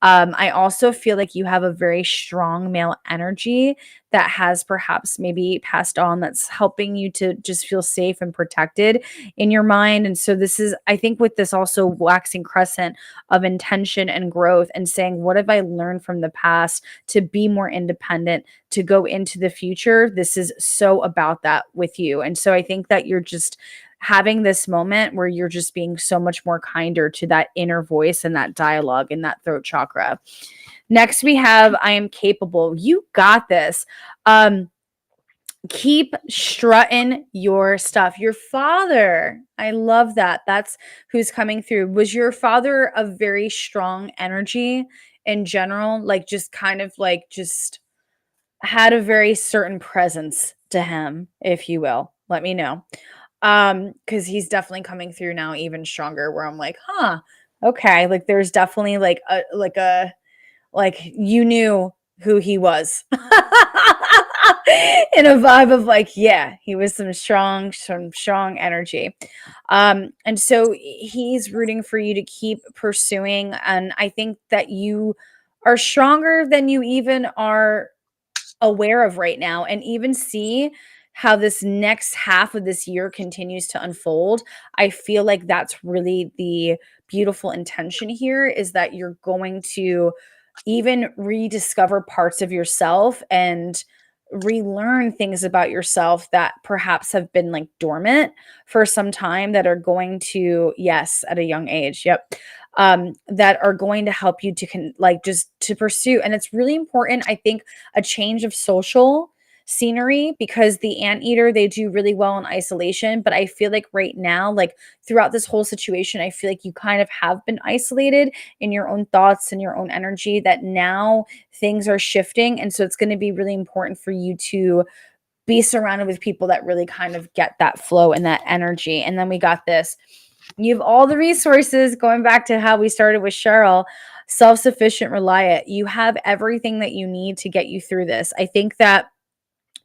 I also feel like you have a very strong male energy that has perhaps maybe passed on, that's helping you to just feel safe and protected in your mind. And so this is, I think, with this also waxing crescent of intention and growth and saying, what have I learned from the past to be more independent, to go into the future? This is so about that with you. And so I think that you're just having this moment where you're just being so much more kinder to that inner voice and that dialogue in that throat chakra. Next, we have I am capable. You got this. Keep strutting your stuff. Your father, I love that. That's who's coming through. Was your father a very strong energy in general? Like, just kind of like, just had a very certain presence to him, if you will. Let me know. Because he's definitely coming through now even stronger, where I'm like, huh, okay. Like, there's definitely like you knew who he was. In a vibe of like, yeah, he was some strong energy. And so he's rooting for you to keep pursuing. And I think that you are stronger than you even are aware of right now, and even see how this next half of this year continues to unfold. I feel like that's really the beautiful intention here, is that you're going to even rediscover parts of yourself and relearn things about yourself that perhaps have been like dormant for some time, that are going to, yes, at a young age, yep, that are going to help you to like just to pursue. And it's really important, I think, a change of social scenery, because the anteater, they do really well in isolation. But I feel like right now, like throughout this whole situation, I feel like you kind of have been isolated in your own thoughts and your own energy, that now things are shifting. And so it's going to be really important for you to be surrounded with people that really kind of get that flow and that energy. And then we got this. You have all the resources, going back to how we started with Cheryl, self-sufficient, reliant. You have everything that you need to get you through this. I think that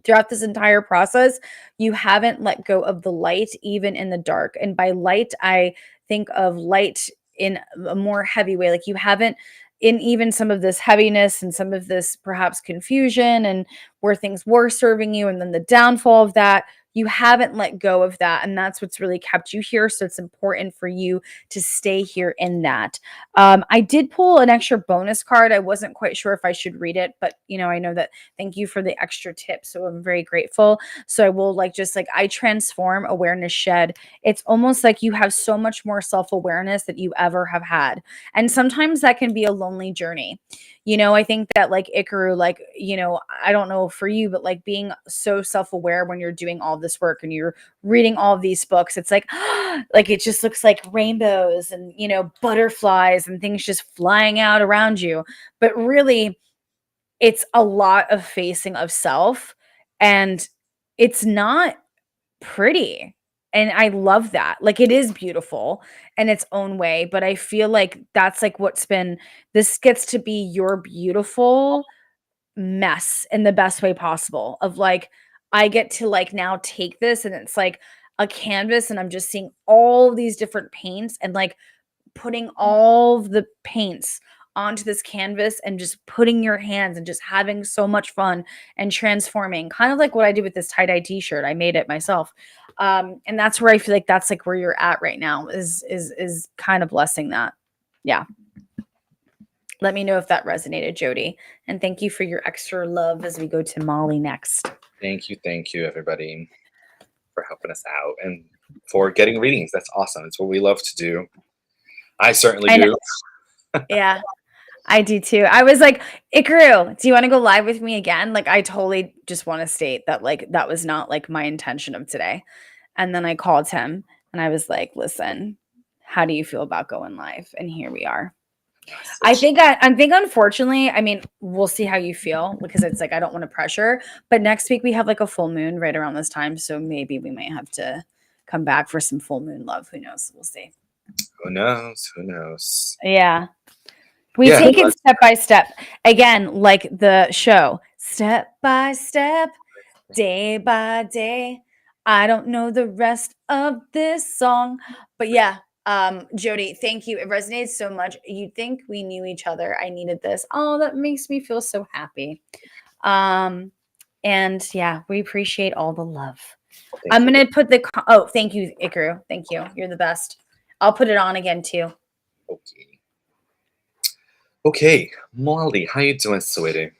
throughout this entire process, you haven't let go of the light, even in the dark. And by light, I think of light in a more heavy way. Like, you haven't, in even some of this heaviness and some of this perhaps confusion and where things were serving you, and then the downfall of that, you haven't let go of that. And that's what's really kept you here. So it's important for you to stay here in that. I did pull an extra bonus card. I wasn't quite sure if I should read it, but I know that. Thank you for the extra tip. So I'm very grateful. So I will I transform, awareness shed. It's almost like you have so much more self-awareness that you ever have had. And sometimes that can be a lonely journey. I think that like Ikaru, I don't know for you, but like being so self-aware when you're doing all this work and you're reading all of these books, it's like, like it just looks like rainbows and, butterflies and things just flying out around you. But really, it's a lot of facing of self, and it's not pretty. And I love that. Like, it is beautiful in its own way, but I feel like that's like this gets to be your beautiful mess in the best way possible, of like, I get to like now take this, and it's like a canvas, and I'm just seeing all these different paints, and like putting all of the paints onto this canvas and just putting your hands and just having so much fun and transforming, kind of like what I did with this tie-dye t-shirt. I made it myself. And that's where I feel like that's like where you're at right now, is kind of blessing that. Yeah. Let me know if that resonated, Jody. And thank you for your extra love as we go to Molly next. Thank you, everybody, for helping us out and for getting readings. That's awesome. It's what we love to do. I certainly do. Yeah, I do too. I was like, Ikaru, do you want to go live with me again? Like, I totally just want to state that like that was not like my intention of today. And then I called him and I was like, listen, how do you feel about going live? And here we are. I think unfortunately, I mean, we'll see how you feel, because it's like I don't want to pressure. But next week we have like a full moon right around this time. So maybe we might have to come back for some full moon love. Who knows? We'll see. Who knows? Who knows? Yeah. We take it step by step. Again, like the show, step by step, day by day. I don't know the rest of this song, but yeah, Jody, thank you. It resonates so much. You'd think we knew each other. I needed this. Oh, that makes me feel so happy. And yeah, we appreciate all the love. Thank I'm you. gonna put the oh, thank you, Ikaru. Thank you. You're the best. I'll put it on again too. Okay. Okay, Molly, how you doing, sweetie?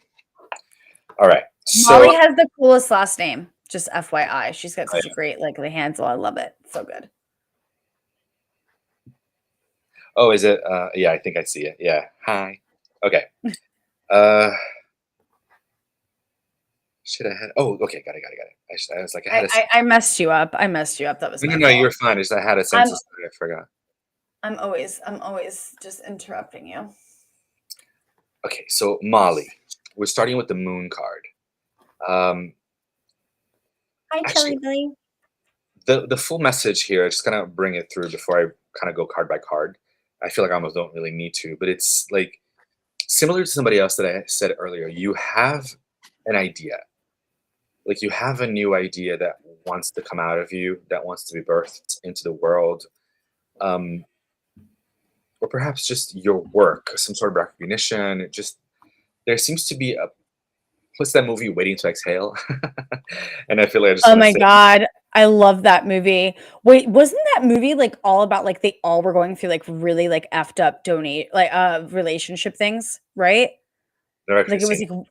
All right. So, Molly has the coolest last name. Just FYI. She's got such a great like the Hansel. I love it. So good. oh, is it? Yeah, I think I see it. Yeah. Hi. Okay. Uh, should I had? Oh, okay. Got it. I was like, I had a. I messed you up. I messed you up. That was No, my no, no. fault. You're fine. It's I had a I'm sentence that I forgot. I'm always just interrupting you. Okay, so Molly, we're starting with the moon card. Um, Hi, actually, Chili Billy. the full message here, just kind of bring it through before I kind of go card by card. I feel like I almost don't really need to, but it's like similar to somebody else that I said earlier. You have an idea, like you have a new idea that wants to come out of you, that wants to be birthed into the world, um, or perhaps just your work, some sort of recognition. It just there seems to be a what's that movie, Waiting to Exhale? And I feel like I just Oh want to my say, god. I love that movie. Wait, wasn't that movie like all about like they all were going through like really like effed up donate like relationship things, right? never actually Like it was seen like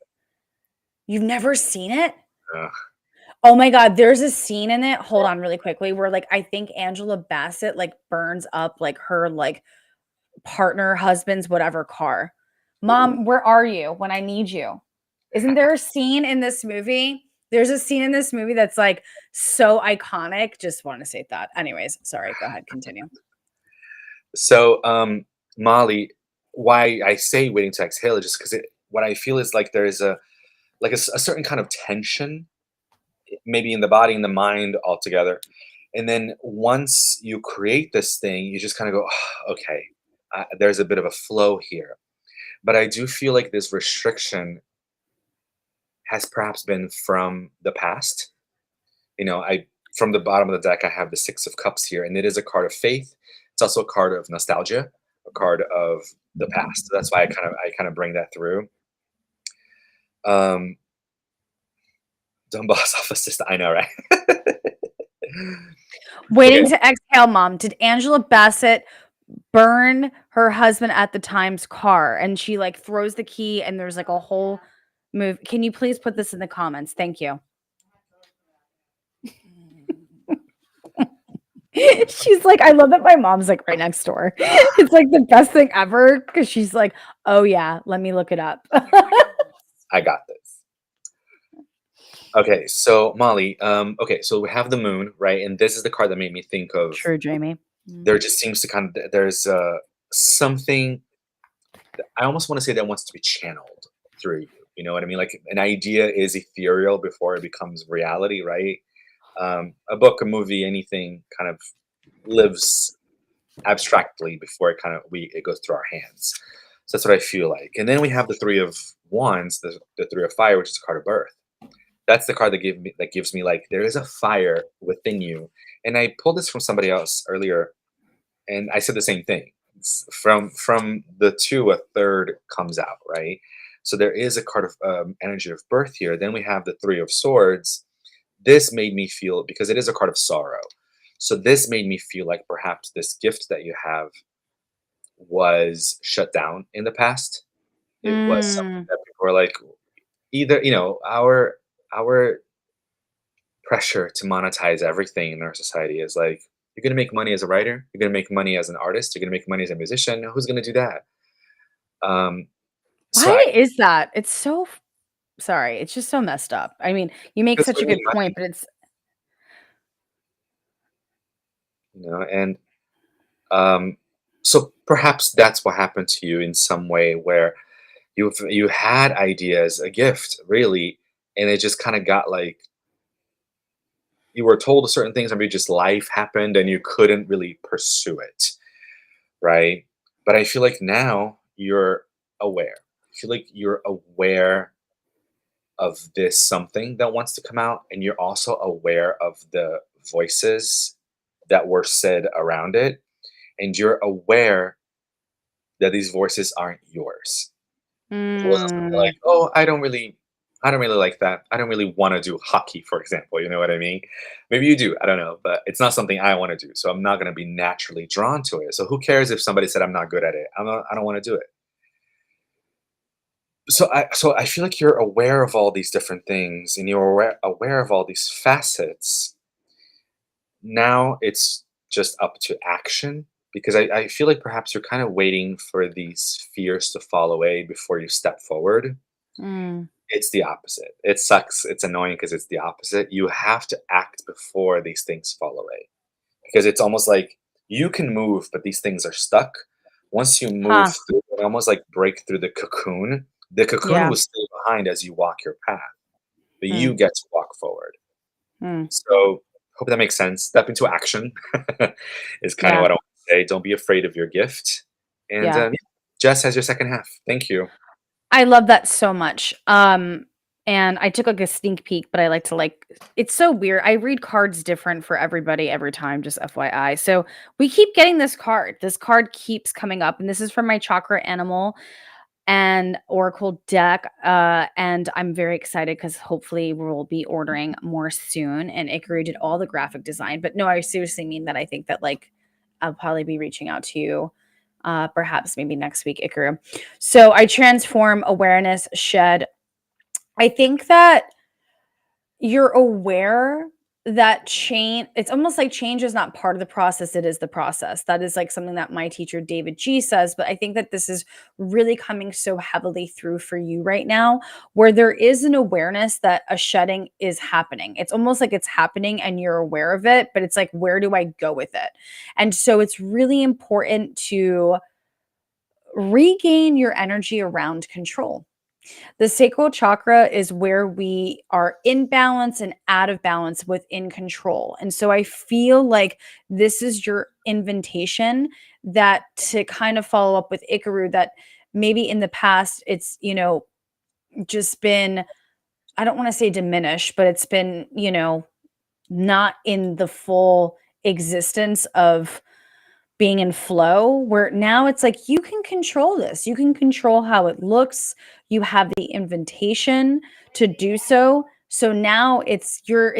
you've never seen it? it. Oh my god, there's a scene in it. Hold on really quickly where like I think Angela Bassett like burns up like her like partner, husband's whatever car. Mom, where are you when I need you? Isn't there a scene in this movie? There's a scene in this movie that's like so iconic. Just want to say that. Anyways, sorry. Go ahead. Continue. So, Molly, why I say Waiting to Exhale is just because what I feel is like there is a certain kind of tension, maybe in the body and the mind altogether. And then once you create this thing, you just kind of go, "Ah, okay, there's a bit of a flow here." But I do feel like this restriction has perhaps been from the past. I from the bottom of the deck, I have the Six of Cups here, and it is a card of faith. It's also a card of nostalgia, a card of the past. So that's why I kind of bring that through. Um, don't boss off assistant. I know, right? Waiting Okay. to exhale, mom. Did Angela Bassett burn her husband at the time's car? And she like throws the key and there's like a whole move. Can you please put this in the comments? Thank you. She's like, I love that my mom's like right next door. It's like the best thing ever because she's like, oh yeah, let me look it up. I got this. Okay, so Molly, okay, so we have the moon, right? And this is the card that made me think of True, Jamie. there just seems to there's something I almost want to say that wants to be channeled through you. You know what I mean? Like an idea is ethereal before it becomes reality, right? A book, a movie, anything kind of lives abstractly before it goes through our hands. So that's what I feel like. And then we have the Three of Wands, the Three of Fire, which is a card of birth. That's the card that gives me like there is a fire within you. And I pulled this from somebody else earlier, and I said the same thing. From the two, a third comes out, right? So there is a card of energy of birth here. Then we have the Three of Swords. This made me feel because it is a card of sorrow. So this made me feel like perhaps this gift that you have was shut down in the past. It was something Mm. that people were like, either our pressure to monetize everything in our society is like you're going to make money as a writer, you're going to make money as an artist, you're going to make money as a musician. Who's going to do that? um so I Why is that? It's so sorry. It's just so messed up. I mean, you make because such we a need good money, point, but it's and so perhaps that's what happened to you in some way where you had ideas, a gift really, and it just kind of got like you were told certain things, or maybe just life happened and you couldn't really pursue it, right? But I feel like now you're aware. I feel like you're aware of this something that wants to come out, and you're also aware of the voices that were said around it. and you're aware that these voices aren't yours. It wasn't something like, Mm, "Oh, I don't really like that. I don't really wanna do hockey," for example, you know what I mean? Maybe you do, I don't know, but it's not something I wanna do, so I'm not gonna be naturally drawn to it. So who cares if somebody said I'm not good at it? I don't wanna do it. So I feel like you're aware of all these different things, and you're aware of all these facets. Now it's just up to action, because I feel like perhaps you're kind of waiting for these fears to fall away before you step forward. mm, It's the opposite. It sucks. It's annoying because it's the opposite. You have to act before these things fall away, because it's almost like you can move, but these things are stuck. Once you move huh, through and almost like break through the cocoon yeah, will stay behind as you walk your path, but mm, you get to walk forward. mm, So hope that makes sense. Step into action is kind of yeah, what I want to say. Don't be afraid of your gift. And yeah. yeah, Jess has your second half. Thank you. I love that so much. And I took like a sneak peek, but I like to like it's so weird. I read cards different for everybody every time, just FYI. So we keep getting this card. This card keeps coming up, and this is from my chakra animal and oracle deck. And I'm very excited because hopefully we'll be ordering more soon. And Ikaru did all the graphic design. But no, I seriously mean that. I think that like I'll probably be reaching out to you perhaps maybe next week, Ikaru. So I transform awareness, shed. I think that you're aware that change, it's almost like change is not part of the process, it is the process. That is like something that my teacher David G says, but I think that this is really coming so heavily through for you right now, where there is an awareness that a shedding is happening. It's almost like it's happening and you're aware of it, but it's like, where do I go with it? And so it's really important to regain your energy around control. The sacral chakra is where we are in balance and out of balance within control. And so I feel like this is your invitation that to kind of follow up with Ikaru, that maybe in the past it's, just been, I don't want to say diminished, but it's been, not in the full existence of being in flow, where now it's like you can control this. You can control how it looks. You have the invitation to do so. So now it's your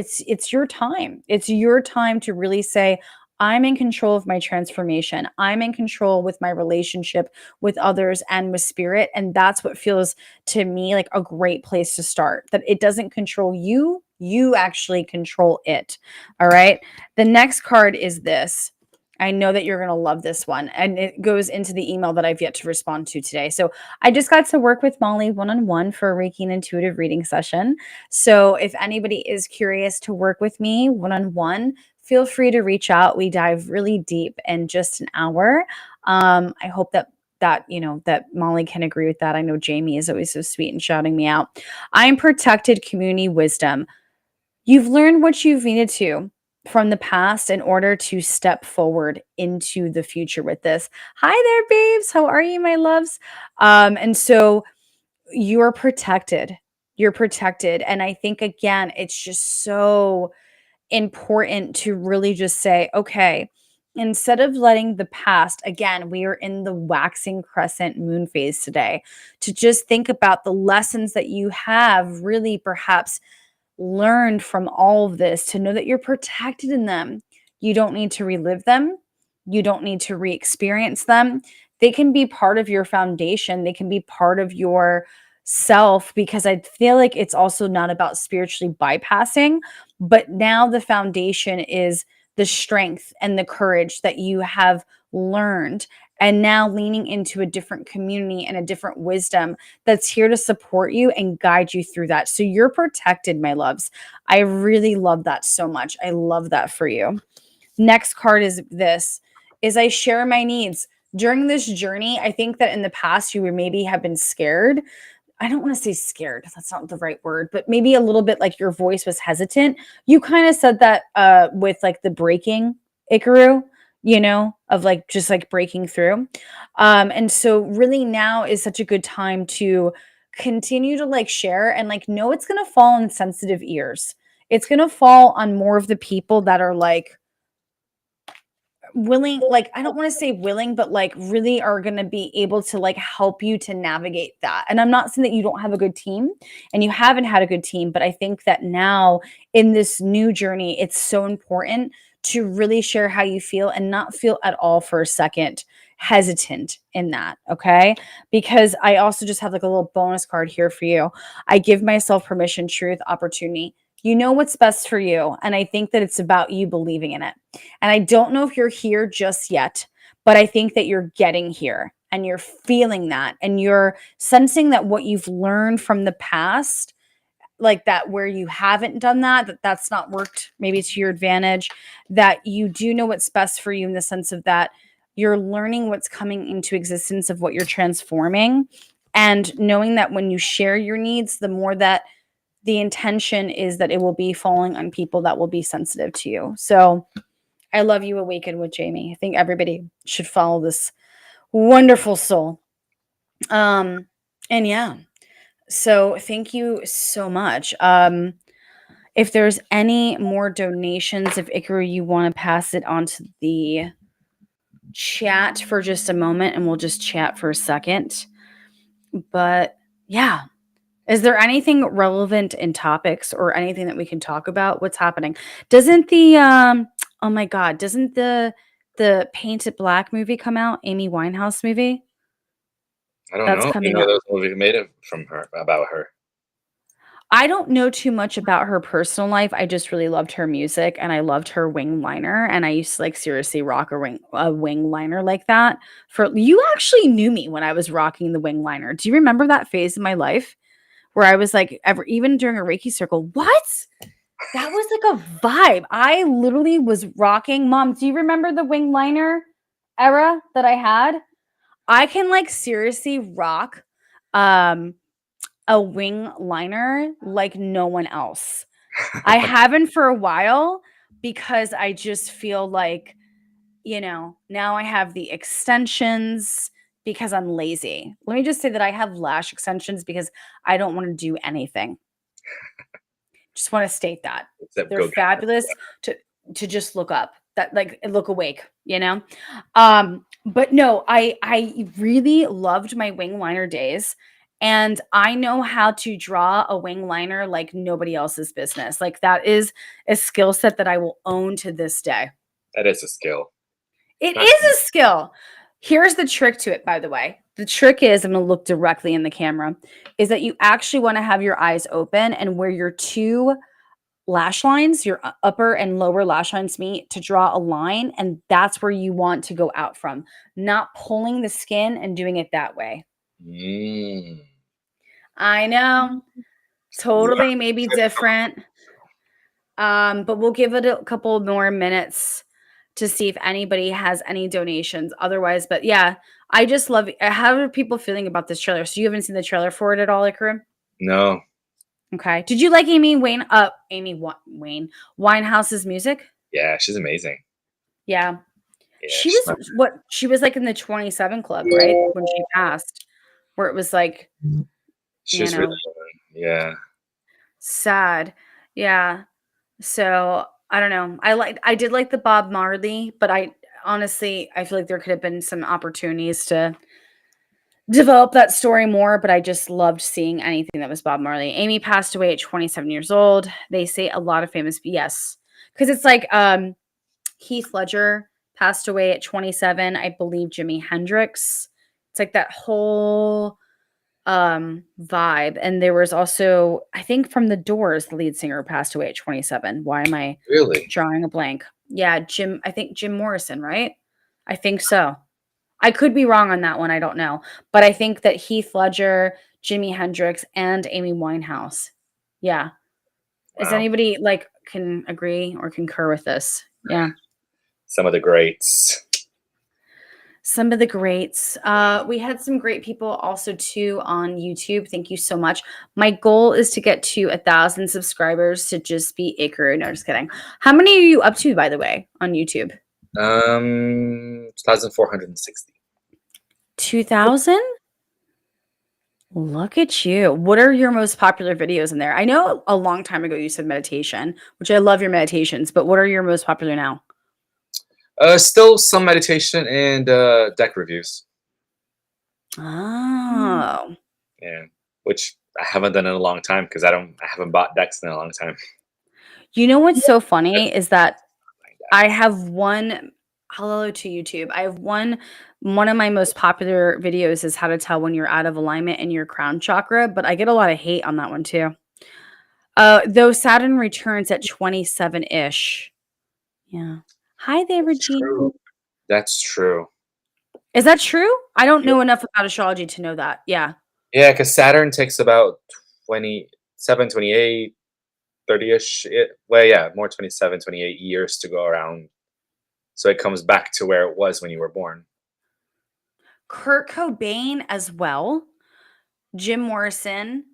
time. It's your time to really say, I'm in control of my transformation. I'm in control with my relationship with others and with spirit. And that's what feels to me like a great place to start. That it doesn't control you, you actually control it. All right. The next card is this. I know that you're going to love this one. And it goes into the email that I've yet to respond to today. So I just got to work with Molly one on one for a Reiki and intuitive reading session. So if anybody is curious to work with me one on one, feel free to reach out. We dive really deep in just an hour. I hope that Molly can agree with that. I know Jamie is always so sweet and shouting me out. I'm protected community wisdom. You've learned what you've needed to from the past in order to step forward into the future with this. Hi there, babes. How are you, my loves? And so you're protected. You're protected. And I think, again, it's just so important to really just say, okay, instead of letting the past, again, we are in the waxing crescent moon phase today, to just think about the lessons that you have really perhaps learned from all of this, to know that you're protected in them. You don't need to relive them. You don't need to re experience them. They can be part of your foundation, they can be part of your self, because I feel like it's also not about spiritually bypassing, but now the foundation is the strength and the courage that you have learned. And now leaning into a different community and a different wisdom that's here to support you and guide you through that. So you're protected, my loves. I really love that so much. I love that for you. Next card is this, is I share my needs. During this journey, I think that in the past you maybe have been scared. I don't want to say scared. That's not the right word, but maybe a little bit like your voice was hesitant. You kind of said that with like the breaking Ikaru, of like just like breaking through. And so really now is such a good time to continue to like share and like know it's going to fall on sensitive ears. It's going to fall on more of the people that are like willing, like, I don't want to say willing, but like really are going to be able to like help you to navigate that. And I'm not saying that you don't have a good team and you haven't had a good team, but I think that now in this new journey, it's so important to really share how you feel and not feel at all for a second hesitant in that. Okay. Because I also just have like a little bonus card here for you. I give myself permission, truth, opportunity. You know what's best for you. And I think that it's about you believing in it. And I don't know if you're here just yet, but I think that you're getting here and you're feeling that and you're sensing that what you've learned from the past, like that where you haven't done that's not worked maybe to your advantage, that you do know what's best for you in the sense of that you're learning what's coming into existence of what you're transforming and knowing that when you share your needs, the more that the intention is that it will be falling on people that will be sensitive to you. So I love you, Awaken with Jamie. I think everybody should follow this wonderful soul. And yeah, so thank you so much. If there's any more donations, if Ikaru, you want to pass it on to the chat for just a moment and we'll just chat for a second. But yeah, is there anything relevant in topics or anything that we can talk about? What's happening? Doesn't the oh my god, doesn't the Paint It Black movie come out? Amy Winehouse movie? I don't That's know. You coming know, out. those movies made it from her about her. I don't know too much about her personal life. I just really loved her music and I loved her wing liner. And I used to like seriously rock a wing liner like that. For you actually knew me when I was rocking the wing liner. Do you remember that phase in my life where I was like even during a Reiki circle? What? That was like a vibe. I literally was rocking. Mom, do you remember the wing liner era that I had? I can like seriously rock a wing liner like no one else. I haven't for a while because I just feel like, now I have the extensions because I'm lazy. Let me just say that I have lash extensions because I don't want to do anything. Just want to state that. Except They're go get fabulous to just look up. That like look awake, But no, I really loved my wing liner days. And I know how to draw a wing liner like nobody else's business. Like that is a skill set that I will own to this day. that is a skill. It Not is a skill. Here's the trick to it, by the way. The trick is, I'm going to look directly in the camera, is that you actually want to have your eyes open and where your two lash lines, your upper and lower lash lines meet to draw a line. And that's where you want to go out from, not pulling the skin and doing it that way. Mm. I know. Totally maybe different. But we'll give it a couple more minutes to see if anybody has any donations. Otherwise, but yeah, I just love it. How are people feeling about this trailer? So you haven't seen the trailer for it at all, Ikaru? No. Okay. Did you like Wayne Winehouse's music? Yeah, she's amazing. Yeah. Yeah, She was like in the 27 club, right? When she passed, where it was like, she's really yeah. sad. Yeah. So I don't know. I did like the Bob Marley, but I honestly I feel like there could have been some opportunities to develop that story more, but I just loved seeing anything that was Bob Marley. Amy passed away at 27 years old. They say a lot of famous yes. Because it's like Heath Ledger passed away at 27. I believe Jimi Hendrix. It's like that whole vibe. And there was also, I think from The Doors, the lead singer passed away at 27. Why am I Really? drawing a blank? Yeah, I think Jim Morrison, right? I think so. I could be wrong on that one. I don't know. But I think that Heath Ledger, Jimi Hendrix, and Amy Winehouse. Yeah. Wow. Is anybody like can agree or concur with this? Yeah. Some of the greats. Some of the greats. We had some great people also too on YouTube. Thank you so much. My goal is to get to 1,000 subscribers to just be Ikaru. No, just kidding. How many are you up to, by the way, on YouTube? 1,460. 2,000? Look at you. What are your most popular videos in there? I know a long time ago you said meditation, which I love your meditations, but what are your most popular now? Still some meditation and deck reviews. Oh. Yeah, which I haven't done in a long time because I haven't bought decks in a long time. You know what's so funny is that Like I have one hello to YouTube. I have one of my most popular videos is how to tell when you're out of alignment in your crown chakra, but I get a lot of hate on that one too. Though Saturn returns at 27-ish. Yeah. Hi there, That's Regina. true. That's true. Is that true? I don't Yeah, know enough about astrology to know that. Yeah. yeah, because Saturn takes about 27, 28, 30-ish. Well, yeah, more 27, 28 years to go around. So it comes back to where it was when you were born. Kurt Cobain as well. Jim Morrison.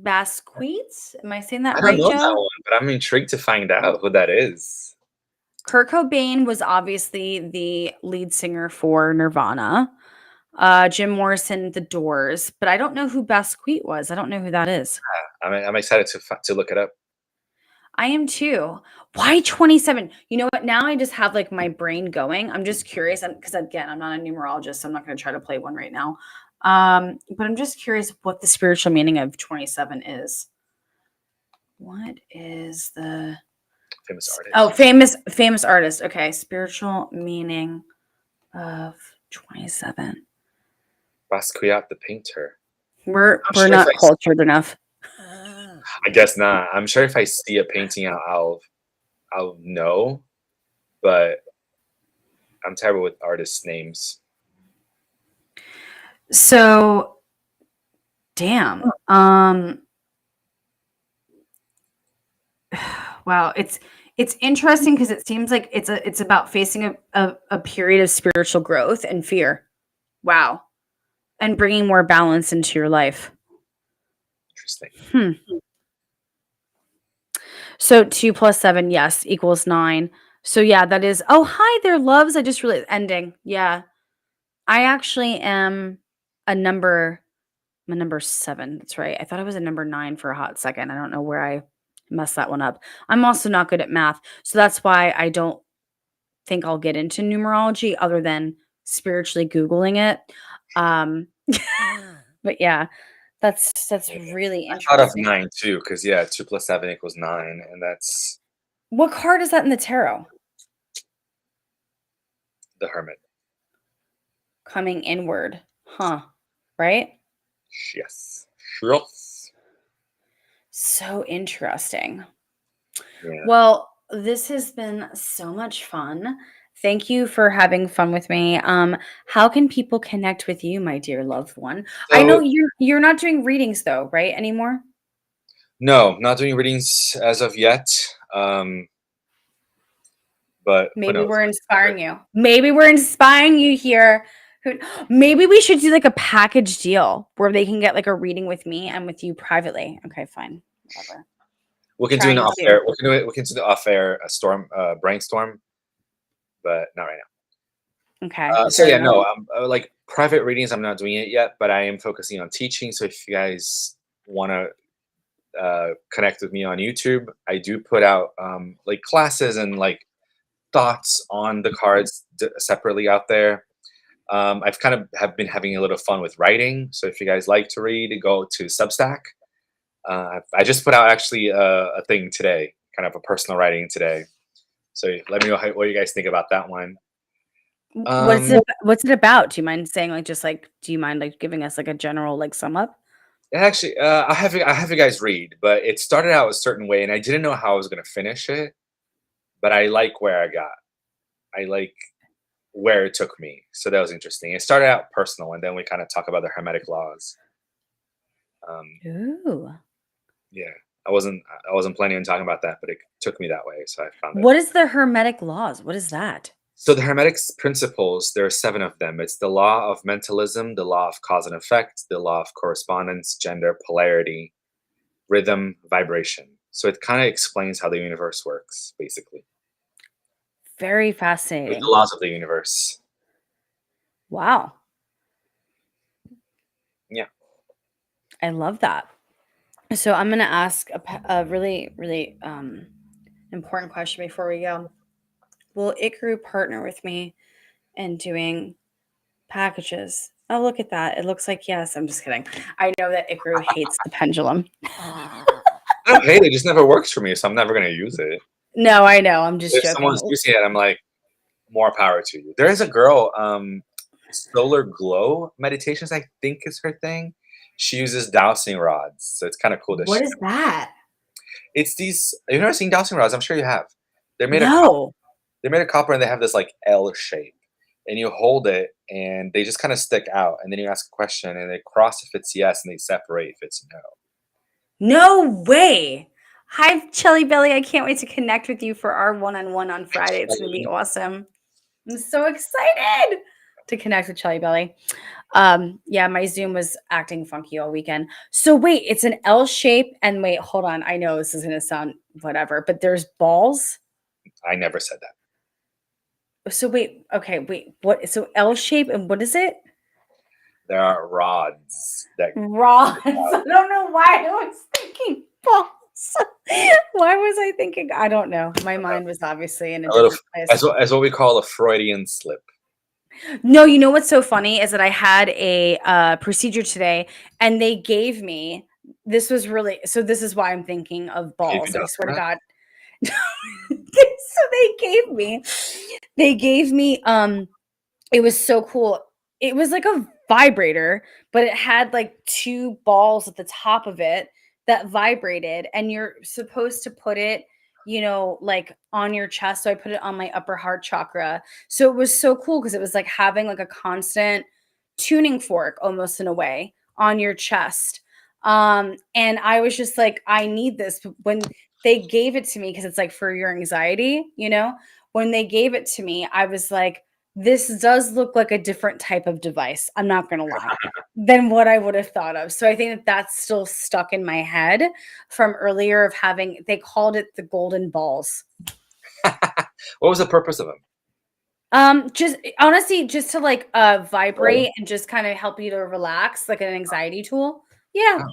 Basquiat? Am I saying that I don't right, know that Joe? one, but I'm intrigued to find out who that is. Kurt Cobain was obviously the lead singer for Nirvana. Jim Morrison, The Doors, but I don't know who Basquiat was. I don't know who that is. I'm excited to look it up. I am too. Why 27? You know what? Now I just have like my brain going. I'm just curious because again, I'm not a numerologist, so I'm not going to try to play one right now. But I'm just curious what the spiritual meaning of 27 is. What is the Famous Oh, artist. famous artist. Okay, spiritual meaning of 27. Basquiat the painter. We're I'm we're sure if not cultured enough. I guess not. I'm sure if I see a painting, I'll know, but I'm terrible with artists' names. So, damn. Wow, it's interesting because it seems like it's about facing a period of spiritual growth and fear. Wow. And bringing more balance into your life. Interesting. Hmm. So 2 plus 7, yes, equals 9. So yeah, that is. Oh, hi there, loves. I just really ending. Yeah. I actually am a number I'm a number 7. That's right. I thought I was a number 9 for a hot second. I don't know where I messed that one up. I'm also not good at math. So that's why I don't think I'll get into numerology other than spiritually Googling it. Um, but yeah, that's Yeah. really I thought of interesting. 9 too, because yeah, 2 plus 7 equals 9, and that's What card is that in the tarot? the Hermit. Coming inward. Huh. Right? Yes. Yes. So interesting. Yeah. Well, this has been so much fun. Thank you for having fun with me. How can people connect with you, my dear loved one? I know So you're not doing readings though, right? Anymore? no, not doing readings as of yet. Um, but who Maybe knows? we're inspiring you. Maybe we're inspiring you here. Maybe we should do like a package deal where they can get like a reading with me and with you privately. Okay, fine. Whatever. We can do an Trying off to. air. We can do it. We can do the off air storm brainstorm, but not right now. Okay, So fair yeah, enough. no, like private readings. I'm not doing it yet, but I am focusing on teaching. So if you guys want to connect with me on YouTube, I do put out like classes and like thoughts on the cards separately out there. I've kind of have been having a little fun with writing. So if you guys like to read, go to Substack. I just put out actually a thing today, kind of a personal writing today. So let me know what you guys think about that one. What's it about? Do you mind saying like just like do you mind like giving us like a general like sum up? Actually, I have you guys read, but it started out a certain way, and I didn't know how I was gonna finish it. But I like where I got. I like where it took me. So that was interesting. It started out personal, and then we kind of talk about the hermetic laws. Um, Ooh. yeah, I wasn't planning on talking about that, but it took me that way, so I found it. What is the hermetic laws? What is that? So the hermetic principles, there are 7 of them. It's the law of mentalism, the law of cause and effect, the law of correspondence, gender, polarity, rhythm, vibration. So it kind of explains how the universe works, basically. Very Like the fascinating. laws of the universe. Wow. Yeah. I love that. So I'm going to ask a really, really important question before we go. will Ikaru partner with me in doing packages? Oh, look at that. It looks like yes. I'm just kidding. I know that Ikaru hates the pendulum. I don't hate it. It just never works for me, so I'm never gonna use it. No, I know. I'm just If joking. someone's using it, I'm like, more power to you. There is a girl, Solar Glow Meditations, I think is her thing. She uses dowsing rods, so it's kind of cool that What is that? it's these. You've never seen dowsing rods? I'm sure you have. They're made of No. they're made of copper, and they have this like L shape. And you hold it, and they just kind of stick out. And then you ask a question, and they cross if it's yes, and they separate if it's no. No way. Hi, Chili Belly. I can't wait to connect with you for our one-on-one on Friday. It's going to be awesome. I'm so excited to connect with Chili Belly. Yeah, my Zoom was acting funky all weekend. So wait, it's an L shape. And wait, hold on. I know this is going to sound whatever, but there's balls. I never said that. So wait, okay, wait. What? So L shape and what is it? There are rods that Rods. I don't know why I was thinking balls. Why was I thinking? I don't know. My mind was obviously in a a little different place. as what we call a Freudian slip. No, you know what's so funny is that I had a procedure today, and they gave me. This was really so. This is why I'm thinking of balls. I swear to God. So they gave me it was so cool. It was like a vibrator, but it had like two balls at the top of it that vibrated, and you're supposed to put it, like on your chest. So I put it on my upper heart chakra. So it was so cool because it was like having like a constant tuning fork almost in a way on your chest. And I was just like, I need this. But when they gave it to me, because it's like for your anxiety, when they gave it to me, I was like, this does look like a different type of device. I'm not going to lie, than what I would have thought of. So I think that that's still stuck in my head from earlier of having, they called it the golden balls. What was the purpose of them? Just honestly, just to like vibrate and just kind of help you to relax, like an anxiety tool. Yeah. Oh.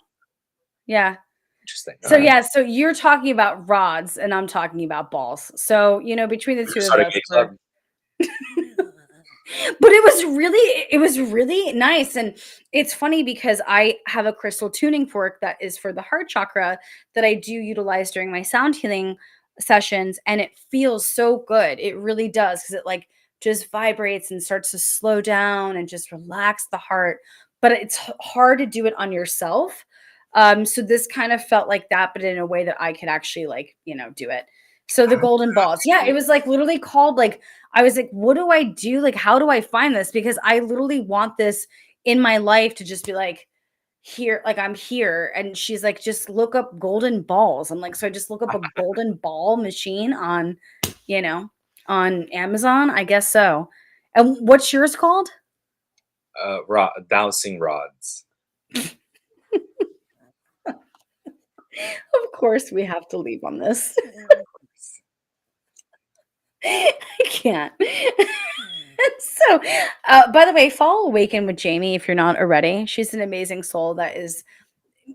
Yeah. Interesting. So yeah, so you're talking about rods and I'm talking about balls. So, between the two of us, but it was really nice. And it's funny because I have a crystal tuning fork that is for the heart chakra that I do utilize during my sound healing sessions, and it feels so good. It really does, because it like just vibrates and starts to slow down and just relax the heart. But it's hard to do it on yourself. So this kind of felt like that, but in a way that I could actually do it. So the golden balls. Yeah, it was like literally called like, I was like, what do I do? Like, how do I find this? Because I literally want this in my life to just be like, here, like I'm here. And she's like, just look up golden balls. I'm like, so I just look up a golden ball machine on, on Amazon. I guess so. And what's yours called? Dowsing rods. Of course, we have to leave on this. I can't. So, by the way, follow Awaken with Jamie if you're not already. She's an amazing soul that is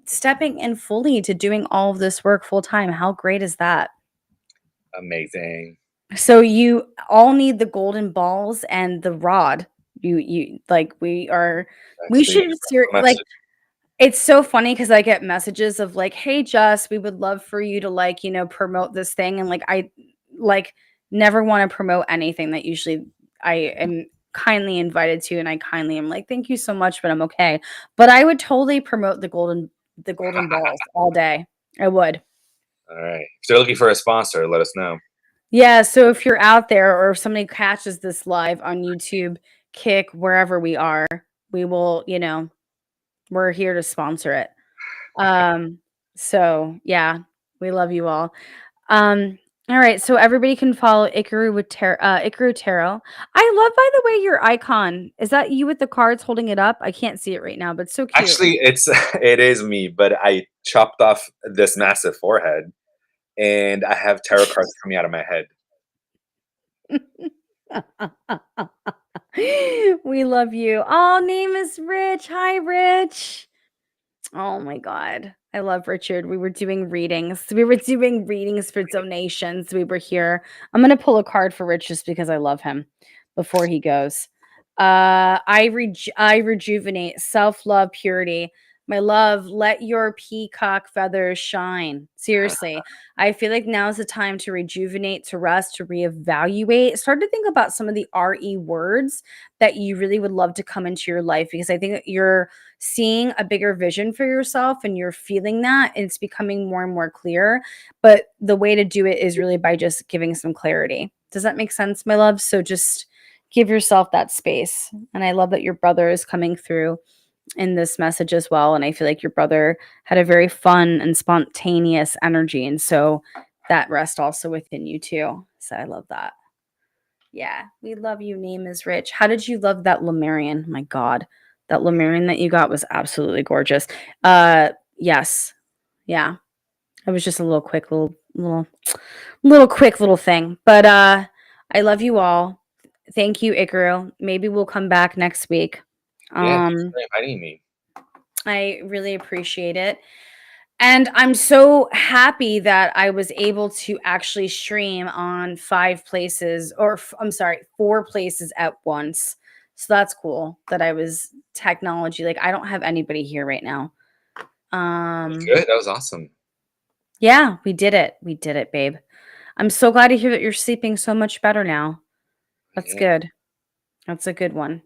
stepping in fully to doing all of this work full time. How great is that? Amazing. So you all need the golden balls and the rod. You like we should like, it's so funny because I get messages of like, hey Jess, we would love for you to like, promote this thing. And like I like never want to promote anything that usually I am kindly invited to, and I kindly am like, thank you so much, but I'm okay. But I would totally promote the golden balls all day. I would. All right. If they're looking for a sponsor, let us know. Yeah, so if you're out there or if somebody catches this live on YouTube, Kick, wherever we are, we will, we're here to sponsor it. So yeah, we love you all. All right, so everybody can follow Ikaru with Ikaru Tarot. I love, by the way, your icon. Is that you with the cards holding it up? I can't see it right now, but it's so cute. Actually, it is me, but I chopped off this massive forehead, and I have tarot cards coming out of my head. We love you. Oh, name is Rich. Hi, Rich. Oh my God. I love Richard. We were doing readings. We were doing readings for donations. We were here. I'm going to pull a card for Rich just because I love him before he goes. I rejuvenate, self-love, purity. My love, let your peacock feathers shine. Seriously, I feel like now's the time to rejuvenate, to rest, to reevaluate. Start to think about some of the RE words that you really would love to come into your life, because I think you're seeing a bigger vision for yourself and you're feeling that, and it's becoming more and more clear. But the way to do it is really by just giving some clarity. Does that make sense, my love? So just give yourself that space. And I love that your brother is coming through in this message as well. And I feel like your brother had a very fun and spontaneous energy. And so that rests also within you too. So I love that. Yeah, we love you. Name is Rich. How did you love that Lemurian? My God, that Lemurian that you got was absolutely gorgeous. Yes, yeah. It was just a little quick, little quick little thing. But I love you all. Thank you, Ikaru. Maybe we'll come back next week. Yeah, thanks for inviting me. I really appreciate it. And I'm so happy that I was able to actually stream on 5 places, or I'm sorry, 4 places at once. So that's cool that I was technology. Like, I don't have anybody here right now. Good. That was awesome. Yeah, we did it. We did it, babe. I'm so glad to hear that you're sleeping so much better now. That's Yeah. good. That's a good one.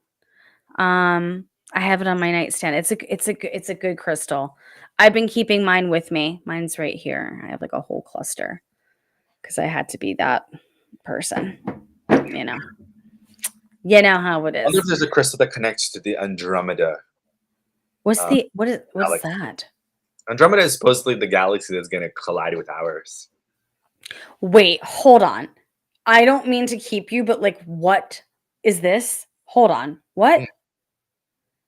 I have it on my nightstand. It's a good crystal. I've been keeping mine with me. Mine's right here. I have like a whole cluster because I had to be that person. You know. You know how it I wonder is. if there's a crystal that connects to the Andromeda. What's Um, what is galaxy. that? Andromeda is supposedly the galaxy that's going to collide with ours. Wait, hold on. I don't mean to keep you, but like, what is this? Hold on. What? Yeah.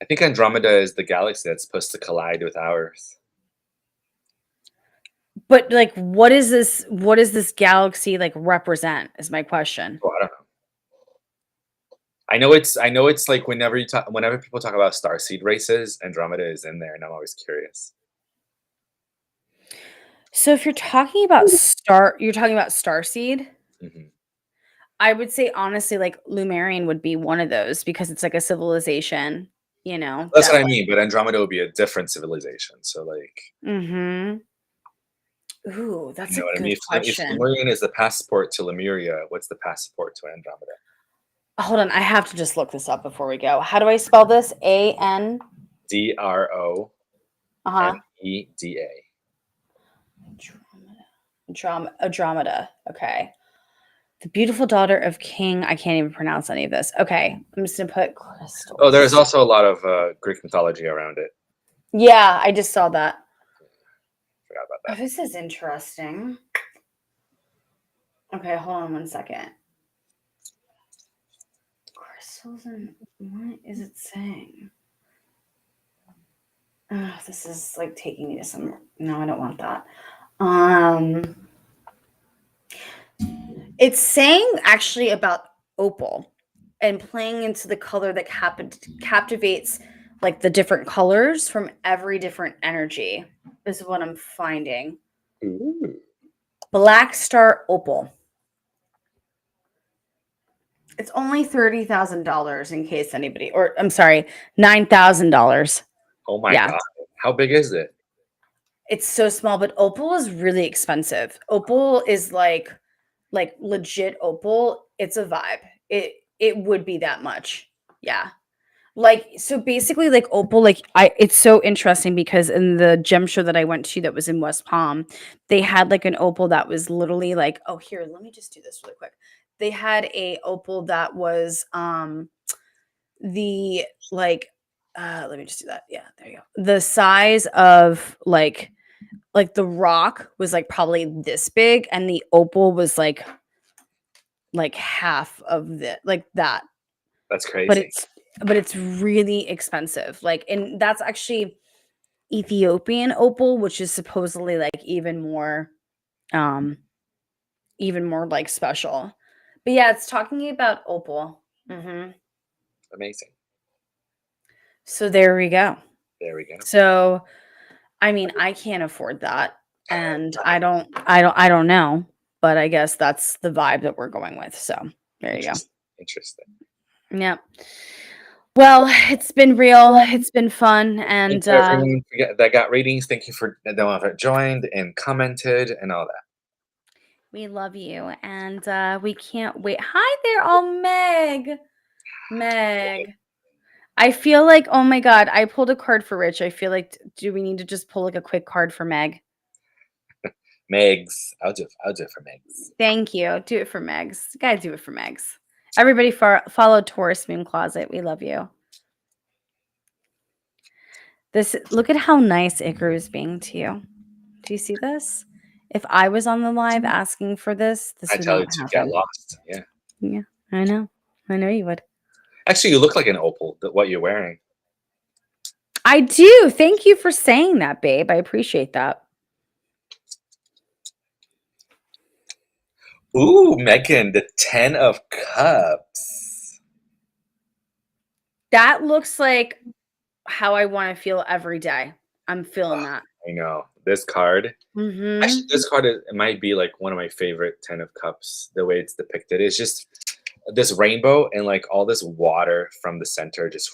I think Andromeda is the galaxy that's supposed to collide with ours. But like, what is this? What does this galaxy like represent? Is my question. Oh, I don't know. I know it's like whenever people talk about starseed races, Andromeda is in there, and I'm always curious. So if you're talking about you're talking about starseed. Hmm. I would say honestly, like Lumerian would be one of those because it's like a civilization, you know, That's that what I mean, but Andromeda would be a different civilization. So, like, mm-hmm. Ooh, you that's know a what I good mean? If question. Lemurian is the passport to Lemuria, what's the passport to Andromeda? Hold on, I have to just look this up before we go. How do I spell this? A-N? Dromeda. Uh-huh. Andromeda. Okay. The beautiful daughter of King. I can't even pronounce any of this. Okay. I'm just gonna put Oh, there's crystals. also a lot of Greek mythology around it. Yeah, I just saw that. Forgot about Oh, that. this is interesting. Okay, hold on one second. Crystals and what is it saying? Oh, this is like taking me to some. No, I don't want that. It's saying actually about opal and playing into the color that captivates like the different colors from every different energy is what I'm finding. Ooh. Black star opal. It's only $30,000 in case anybody, or I'm sorry, $9,000. Oh my Yeah, god. How big is it? it's so small, but opal is really expensive. Opal is like legit opal. It's a vibe. It would be that much. Yeah. Like, so basically like opal, like it's so interesting because in the gem show that I went to that was in West Palm, they had like an opal that was literally like, oh, here, let me just do this really quick. They had a opal that was the like let me just do that. Yeah, there you go. The size of like the rock was like probably this big and the opal was like half of the like that. That's But crazy. it's really expensive. Like, and that's actually Ethiopian opal, which is supposedly like um even more like special. But yeah, it's talking about opal. Amazing. So there we go. There we go. So I mean, I can't afford that, and I don't know, but I guess that's the vibe that we're going with. So there you go. Interesting. Yeah. Well, it's been real. It's been fun, Thank and you everyone that got ratings. Thank you for the one that joined and commented and all that. we love you, and we can't wait. Hi there, oh Meg. Meg. I feel like, oh my God, I pulled a card for Rich. I feel like, do we need to just pull like a quick card for Meg? Megs, I'll do it for Megs. Thank you. Do it for Megs. You gotta do it for Megs. Everybody follow Taurus Moon Closet. We love you. Look at how nice Icar is being to you. Do you see this? If I was on the live asking for this I would tell not you to get happen. lost. Yeah. Yeah, I know. I know you would. Actually, you look like an opal. What you're wearing. I do. Thank you for saying that, babe. I appreciate that. Ooh, Megan, the 10 of Cups. That looks like how I want to feel every day. I'm feeling that. I know this card. Mm-hmm. Actually, this card it might be like one of my favorite 10 of Cups. The way it's depicted, it's just this rainbow and like all this water from the center. Just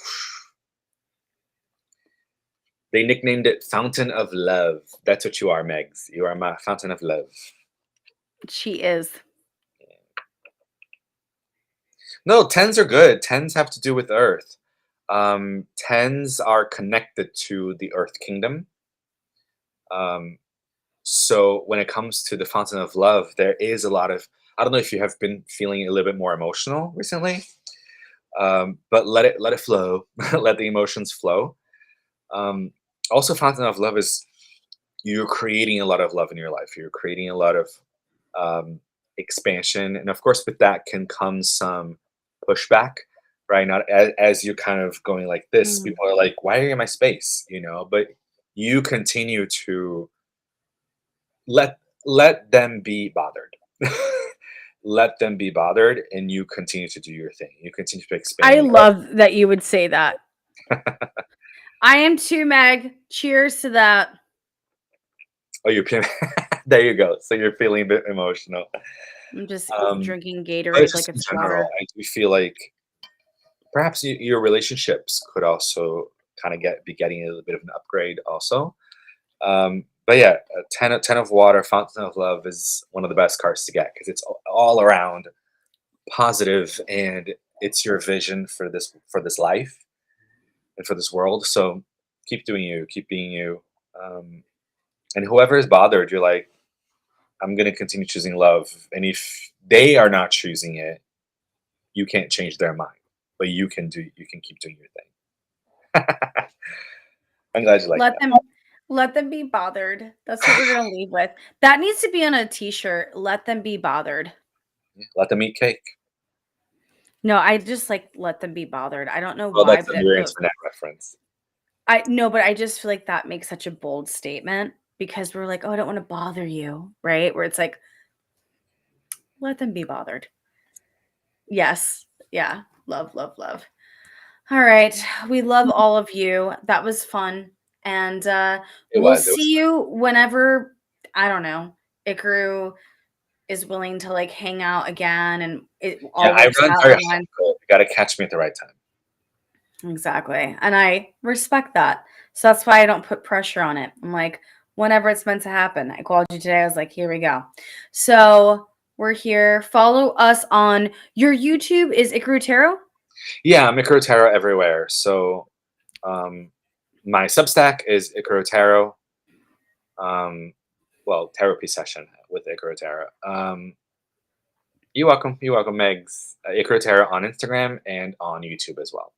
they nicknamed it Fountain of Love. That's what you are, Megs. You are my fountain of love. She is. No, tens are good. Tens have to do with Earth. Tens are connected to the Earth Kingdom. So when it comes to the Fountain of Love, there is a lot of. I don't know if you have been feeling a little bit more emotional recently, but let it flow. Let the emotions flow. Also, Fountain of Love is you're creating a lot of love in your life. You're creating a lot of expansion, and of course, with that can come some pushback, right? Not as you're kind of going like this. Mm. People are like, "Why are you in my space?" But you continue to let them be bothered. Let them be bothered, and you continue to do your thing. You continue to expand. I love that you would say that. I am too, Meg. Cheers to that. Oh, you're there. You go. So you're feeling a bit emotional. I'm just Um, drinking but Gatorade it's like just in it's general, water. I do feel like perhaps your relationships could also kind of be getting a little bit of an upgrade also. But yeah, a 10 of water, Fountain of Love is one of the best cards to get because it's all around positive and it's your vision for this life and for this world. So keep doing you, keep being you. And whoever is bothered, you're like, I'm gonna continue choosing love. And if they are not choosing it, you can't change their mind. But you can keep doing your thing. I'm glad you like Let that. them be bothered. That's what we're gonna leave with. That needs to be on a t-shirt. Let them be bothered. Let them eat cake. No, I just like let them be bothered. I don't know Well, why, that's but a new internet reference. I no, but I just feel like that makes such a bold statement because we're like, oh, I don't want to bother you, right? Where it's like, let them be bothered. Yes. Yeah. Love, love, love. All right. We love all of you. That was fun. And we'll It was see you whenever, I don't know, Ikaru is willing to like hang out again and it yeah, all I works run out very and hot. You gotta catch me at the right time. exactly. And I respect that. So that's why I don't put pressure on it. I'm like, whenever it's meant to happen. I called you today. I was like, here we go. So we're here. Follow us on your YouTube is Ikaru Tarot. Yeah, I'm Ikaro Tarot everywhere. So my Substack is Ikaro Tarot. Well, therapy session with Ikaro Tarot. You're welcome. You're welcome, Megs. Ikaro Tarot on Instagram and on YouTube as well.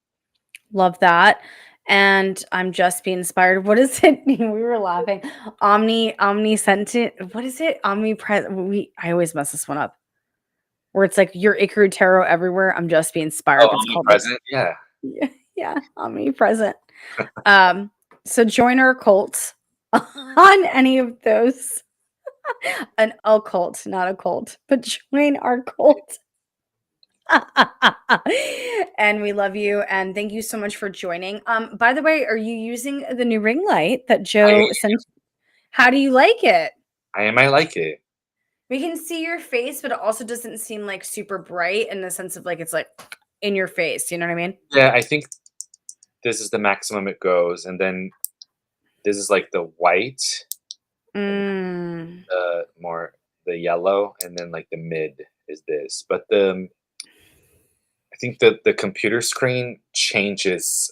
Love that. And I'm just being inspired. What is it? We were laughing. Omniscient. What is it? Omnipresent. I always mess this one up. Where it's like your Ikaru Tarot everywhere. I'm just being inspired. Oh, But it's called like omnipresent. Yeah. yeah, omnipresent. So join our cult on any of those. An occult, not a cult, but join our cult And we love you and thank you so much for joining. By the way, are you using the new ring light that Joe sent? How do you like it? I might like it. We can see your face, but it also doesn't seem like super bright in the sense of like it's like in your face. You know what I mean? Yeah, I think this is the maximum it goes, and then this is like the white, and Mm. the yellow, and then like the mid is this. But I think the computer screen changes.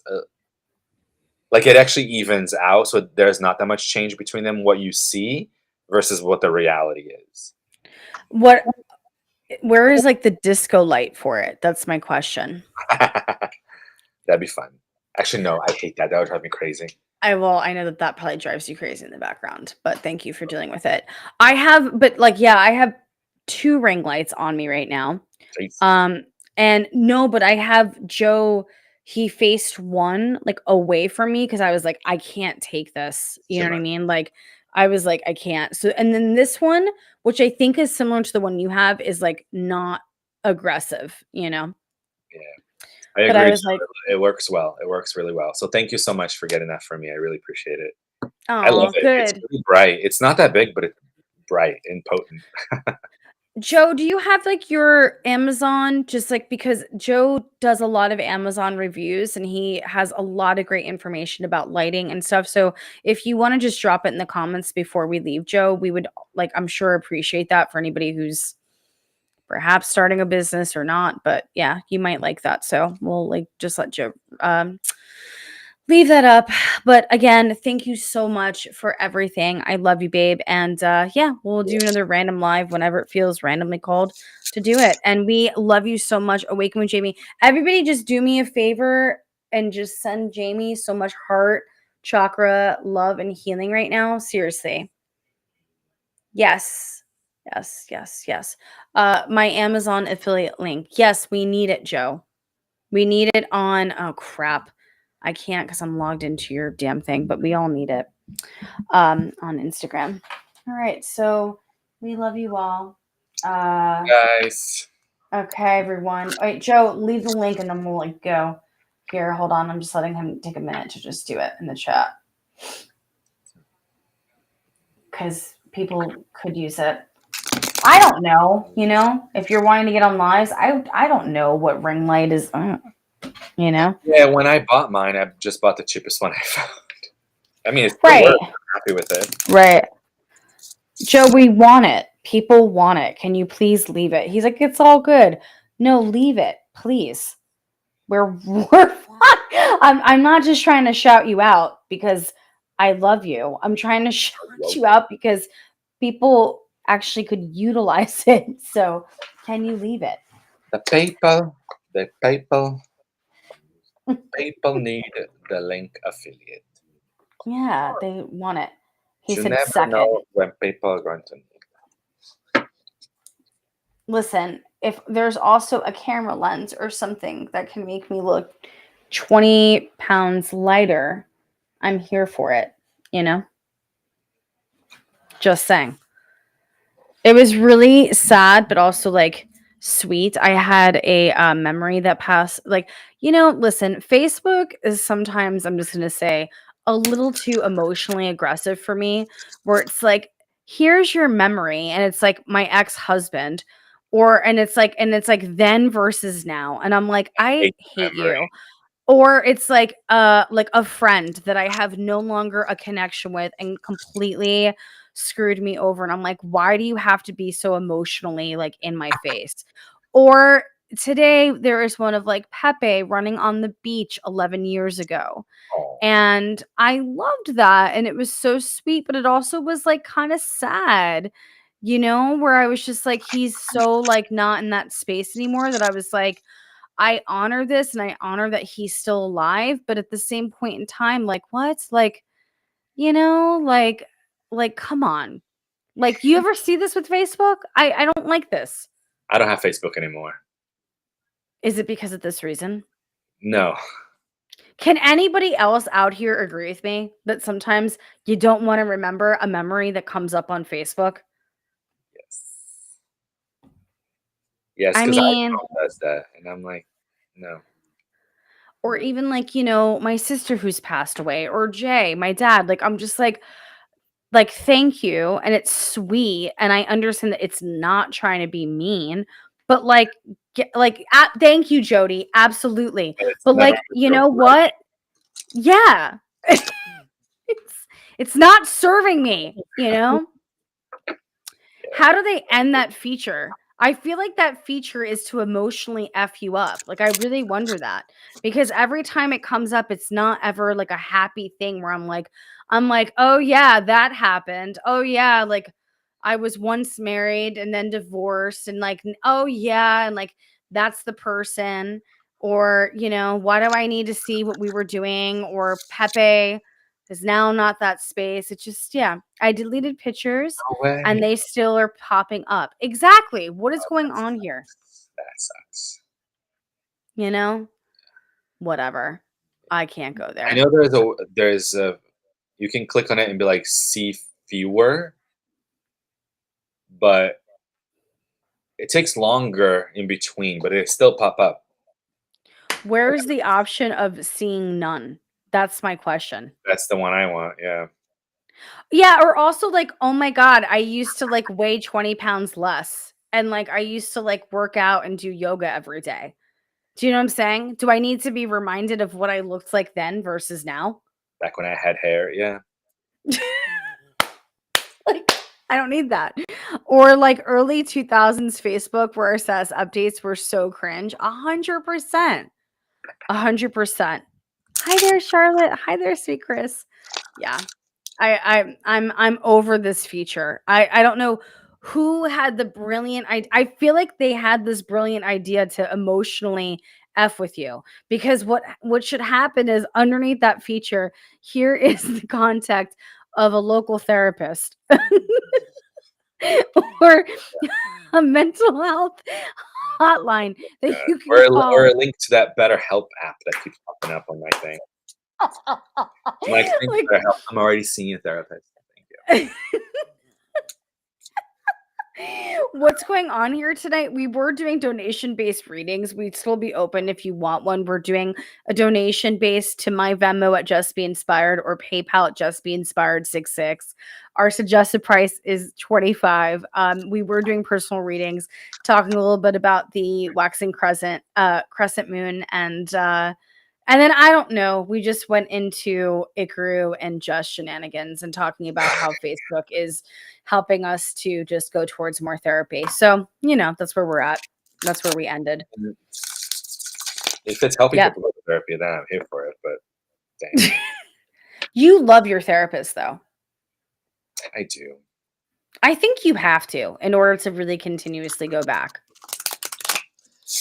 Like it actually evens out, so there's not that much change between them. What you see versus what the reality is. What? Where is like the disco light for it? That's my question. That'd be fun. Actually, no, I hate that. That would drive me crazy. I know that probably drives you crazy in the background, but thank you for dealing with it. I have, but like, yeah, I have 2 ring lights on me right now. Crazy. And no, but I have Joe, he faced one like away from me because I was like, I can't take this. You know what I mean? Like, I was like, I can't. So, and then this one, which I think is similar to the one you have, is like not aggressive, you know? Yeah, I But I agree. was like, It works well. It works really well. So thank you so much for getting that for me. I really appreciate it. I love oh, it. It's good. really bright. It's not that big, but it's bright and potent. Joe, do you have like your Amazon? Just like because Joe does a lot of Amazon reviews and he has a lot of great information about lighting and stuff. So if you want to just drop it in the comments before we leave, Joe, we would like, I'm sure appreciate that for anybody who's perhaps starting a business or not. But yeah, you might like that. So we'll like just let Joe leave that up. But again, thank you so much for everything. I love you, babe. And yeah, we'll do another random live whenever it feels randomly called to do it. And we love you so much. Awaken with Jamie. Everybody just do me a favor and just send Jamie so much heart, chakra, love, and healing right now. Seriously. Yes. Yes, yes, yes. My Amazon affiliate link. Yes, we need it, Joe. We need it on, oh crap. I can't because I'm logged into your damn thing, but we all need it on Instagram. All right, so we love you all. Guys, Okay, everyone. Wait, Joe, leave the link and then we'll like go. Here, hold on. I'm just letting him take a minute to just do it in the chat because people could use it. I don't know, you know, if you're wanting to get on lives, I don't know what ring light is, you know. yeah, when I bought mine, I just bought the cheapest one I found. I mean, it's still Right. works. I'm happy with it. Right. Joe, we want it. People want it. Can you please leave it? He's like, it's all good. No, leave it, please. We're I'm not just trying to shout you out because I love you. I'm trying to shout you out because people actually could utilize it. So can you leave it? The people need the link affiliate. Yeah, they want it. He You said never second. know when people are going to need that. Listen, if there's also a camera lens or something that can make me look 20 pounds lighter, I'm here for it, you know? Just saying. It was really sad, but also like sweet. I had a memory that passed. Like, you know, listen, Facebook is sometimes, I'm just going to say, a little too emotionally aggressive for me, where it's like, here's your memory. And it's like my ex husband. And it's like then versus now. And I'm like, I hate Memory. you. Or it's like a friend that I have no longer a connection with and completely screwed me over. And I'm like, why do you have to be so emotionally like in my face? Or today there is one of like Pepe running on the beach 11 years ago. Oh, And I loved that. And it was so sweet, but it also was like kind of sad, you know, where I was just like, he's so like not in that space anymore that I was like, I honor this and I honor that he's still alive, but at the same point in time, like what? Like, you know, like come on. Like you ever see this with Facebook? I don't like this. I don't have Facebook anymore. Is it because of this reason? No. Can anybody else out here agree with me that sometimes you don't want to remember a memory that comes up on Facebook? Yes. Yes, I because I mean, does that, and I'm like, no. or even like, my sister who's passed away, or Jay, my dad, like I'm just like thank you, and it's sweet, and I understand that it's not trying to be mean, but like thank you, Jody, absolutely. And it's But never like, for you your know pleasure. what? Yeah. it's it's not serving me, you know? Yeah, How do they end that feature? I feel like that feature is to emotionally F you up. Like, I really wonder that because every time it comes up, it's not ever like a happy thing where I'm like, oh yeah, that happened. Oh yeah, like I was once married and then divorced, and like, oh yeah, and like that's the person. Or, why do I need to see what we were doing? Or Pepe is now not that space. It's just, yeah, I deleted pictures no and way. they still are popping up. Exactly. What is Oh, going that on here? sucks. That sucks. You know? Whatever. I can't go I there. know there's a you can click on it and be like, "See fewer," but it takes longer in between, but it still pop up. Where's the option of seeing none? That's my question. That's the one I want, yeah. Yeah, or also like, oh my God, I used to like weigh 20 pounds less. And like I used to like work out and do yoga every day. Do you know what I'm saying? Do I need to be reminded of what I looked like then versus now? Back when I had hair, yeah. Like, I don't need that. Or like early 2000s Facebook where it says updates were so cringe. 100%. 100%. Hi there, Charlotte. Hi there, sweet Chris. Yeah. I'm over this feature. I don't know who had the brilliant I feel like they had this brilliant idea to emotionally F with you, because what should happen is underneath that feature, here is the contact of a local therapist or a mental health hotline that Yeah. you can Or call. a link to that BetterHelp app that keeps popping up on my thing. I'm like, "Thank you, Like BetterHelp. I'm already seeing a therapist. Thank you." what's going on here tonight? We were doing donation-based readings. We'd still be open if you want one. We're doing a donation based to my Venmo at Just Be Inspired or PayPal at Just Be Inspired 66. Our suggested price is 25. We were doing personal readings, talking a little bit about the waxing crescent moon, and then I don't know, we just went into Ikaru and just shenanigans and talking about how Facebook is helping us to just go towards more therapy. So, that's where we're at. That's where we ended. And if it's helping Yeah. people go to therapy, then I'm here for it, but dang, You love your therapist though. I do. I think you have to in order to really continuously go back.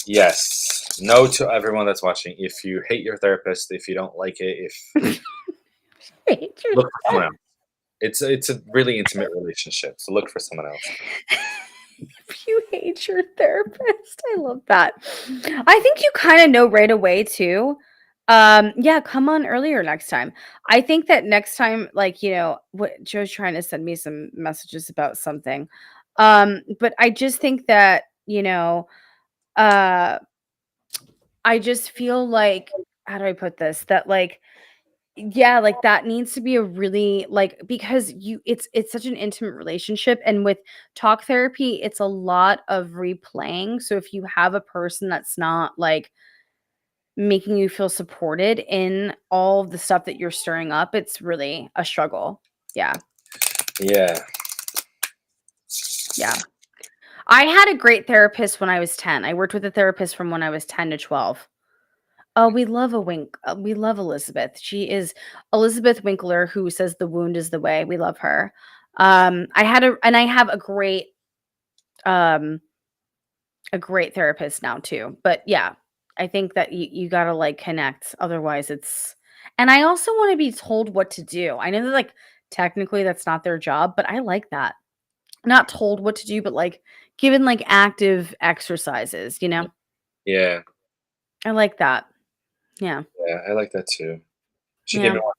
Yes. No to everyone that's watching. If you hate your therapist, if you don't like it, if look for someone else. It's a really intimate relationship, so look for someone else. If you hate your therapist, I love that. I think you kind of know right away too. Yeah, come on earlier next time. I think that next time, like, what Joe's trying to send me some messages about something. But I just think that, uh I just feel like, how do I put this? That like, yeah, like that needs to be a really like, because it's such an intimate relationship, and with talk therapy it's a lot of replaying. So if you have a person that's not like making you feel supported in all of the stuff that you're stirring up, it's really a struggle. Yeah. Yeah. Yeah. I had a great therapist when I was 10. I worked with a therapist from when I was 10 to 12. Oh, we love a wink. We love Elizabeth. She is Elizabeth Winkler, who says the wound is the way. We love her. I have um, a great therapist now too. But yeah, I think that you gotta like connect. Otherwise, and I also want to be told what to do. I know that like technically that's not their job, but I like that. Not told what to do, but like given like active exercises. Yeah. I like that. Yeah. Yeah. I like that too. She gave Yeah. me one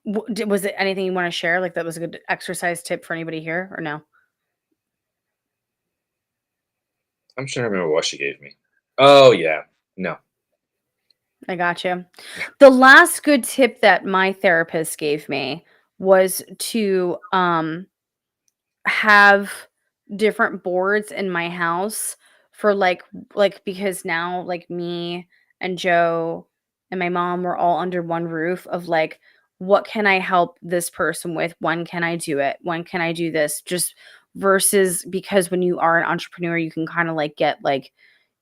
today. Was it anything you want to share? Like that was a good exercise tip for anybody here or no? I'm trying to remember what she gave me. Oh yeah, no. I got you. The last good tip that my therapist gave me was to have different boards in my house for because now like me and Joe and my mom were all under one roof of like what can I help this person with? When can I do it? When can I do this? Just versus because when you are an entrepreneur, you can kind of like get like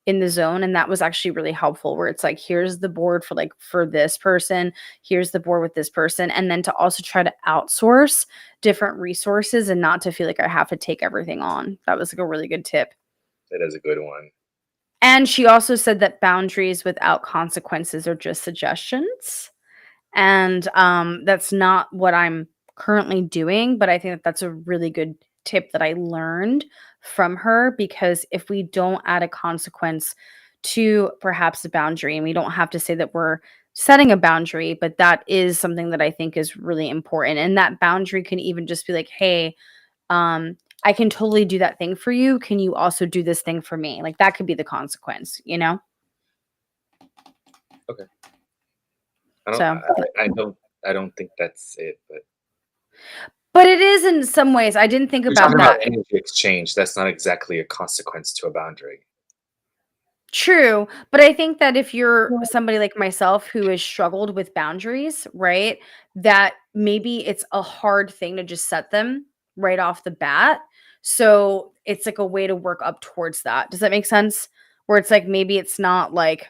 in the zone, and that was actually really helpful where it's like here's the board for like for this person, here's the board with this person, and then to also try to outsource different resources and not to feel like I have to take everything on. That was like a really good tip. That is a good one. And she also said that boundaries without consequences are just suggestions. And that's not what I'm currently doing, but I think that that's a really good tip that I learned from her, because if we don't add a consequence to perhaps a boundary, and we don't have to say that we're setting a boundary, but that is something that I think is really important. And that boundary can even just be like, hey, I can totally do that thing for you. Can you also do this thing for me? Like that could be the consequence, you know? Okay. I don't. So I don't think that's it. but it is in some ways. I didn't think We're about talking about that. energy exchange. That's not exactly a consequence to a boundary. True, but I think that if you're somebody like myself who has struggled with boundaries, right? That maybe it's a hard thing to just set them right off the bat. So it's like a way to work up towards that. Does that make sense? Where it's like maybe it's not like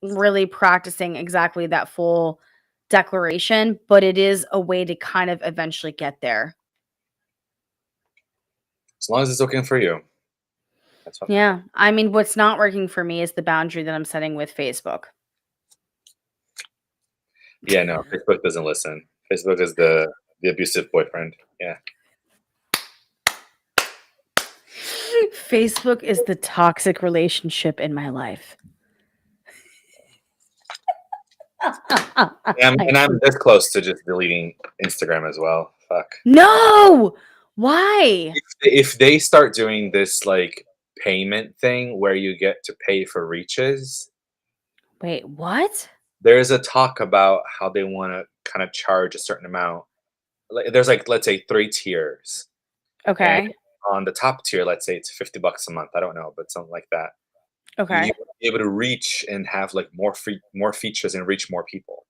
really practicing exactly that full declaration, but it is a way to kind of eventually get there. As long as it's working for you, that's what matters. Yeah. I mean, what's not working for me is the boundary that I'm setting with Facebook. Yeah, no, Facebook doesn't listen. Facebook is the abusive boyfriend. Yeah. Facebook is the toxic relationship in my life. And I'm this close to just deleting Instagram as well. Fuck. No! Why? If they start doing this like payment thing where you get to pay for reaches, Wait, what? there's a talk about how they want to kind of charge a certain amount. Like, there's like let's say 3 tiers, and Okay. on the top tier, let's say it's $50 a month. I don't know, but something like that. You Okay. will be able to reach and have like more features and reach more people.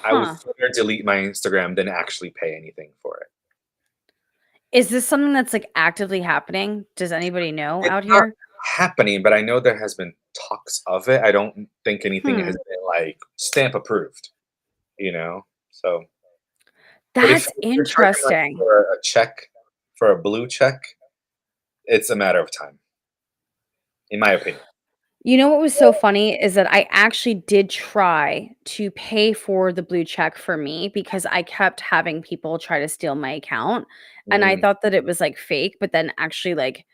I would Huh. sooner delete my Instagram than actually pay anything for it. Is this something that's like actively happening? Does anybody know It's out not here? happening, but I know there has been talks of it. I don't think anything Hmm. has been like stamp approved, you know? So, but if That's you're charging like interesting. for a check, for a blue check, it's a matter of time, in my opinion. You know what was so funny is that I actually did try to pay for the blue check for me because I kept having people try to steal my account, and I Mm, thought that it was like fake, but then actually like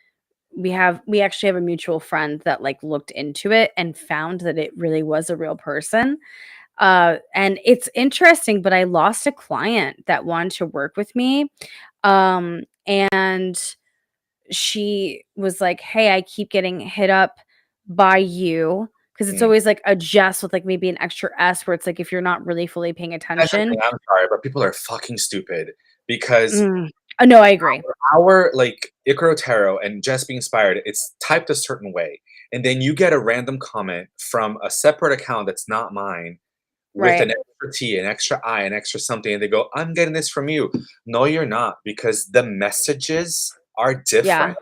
we actually have a mutual friend that like looked into it and found that it really was a real person. And it's interesting, but I lost a client that wanted to work with me. And she was like, "Hey, I keep getting hit up by you." Because it's mm. always like a Jess with like maybe an extra S where it's like if you're not really fully paying That's the thing, attention. I'm sorry, but people are fucking stupid because Mm. No, I agree. our like Icaro Tarot and just being inspired, it's typed a certain way. And then you get a random comment from a separate account that's not mine with Right. an extra T, an extra I, an extra something, and they go, I'm getting this from you. No, you're not, because the messages are Yeah. different.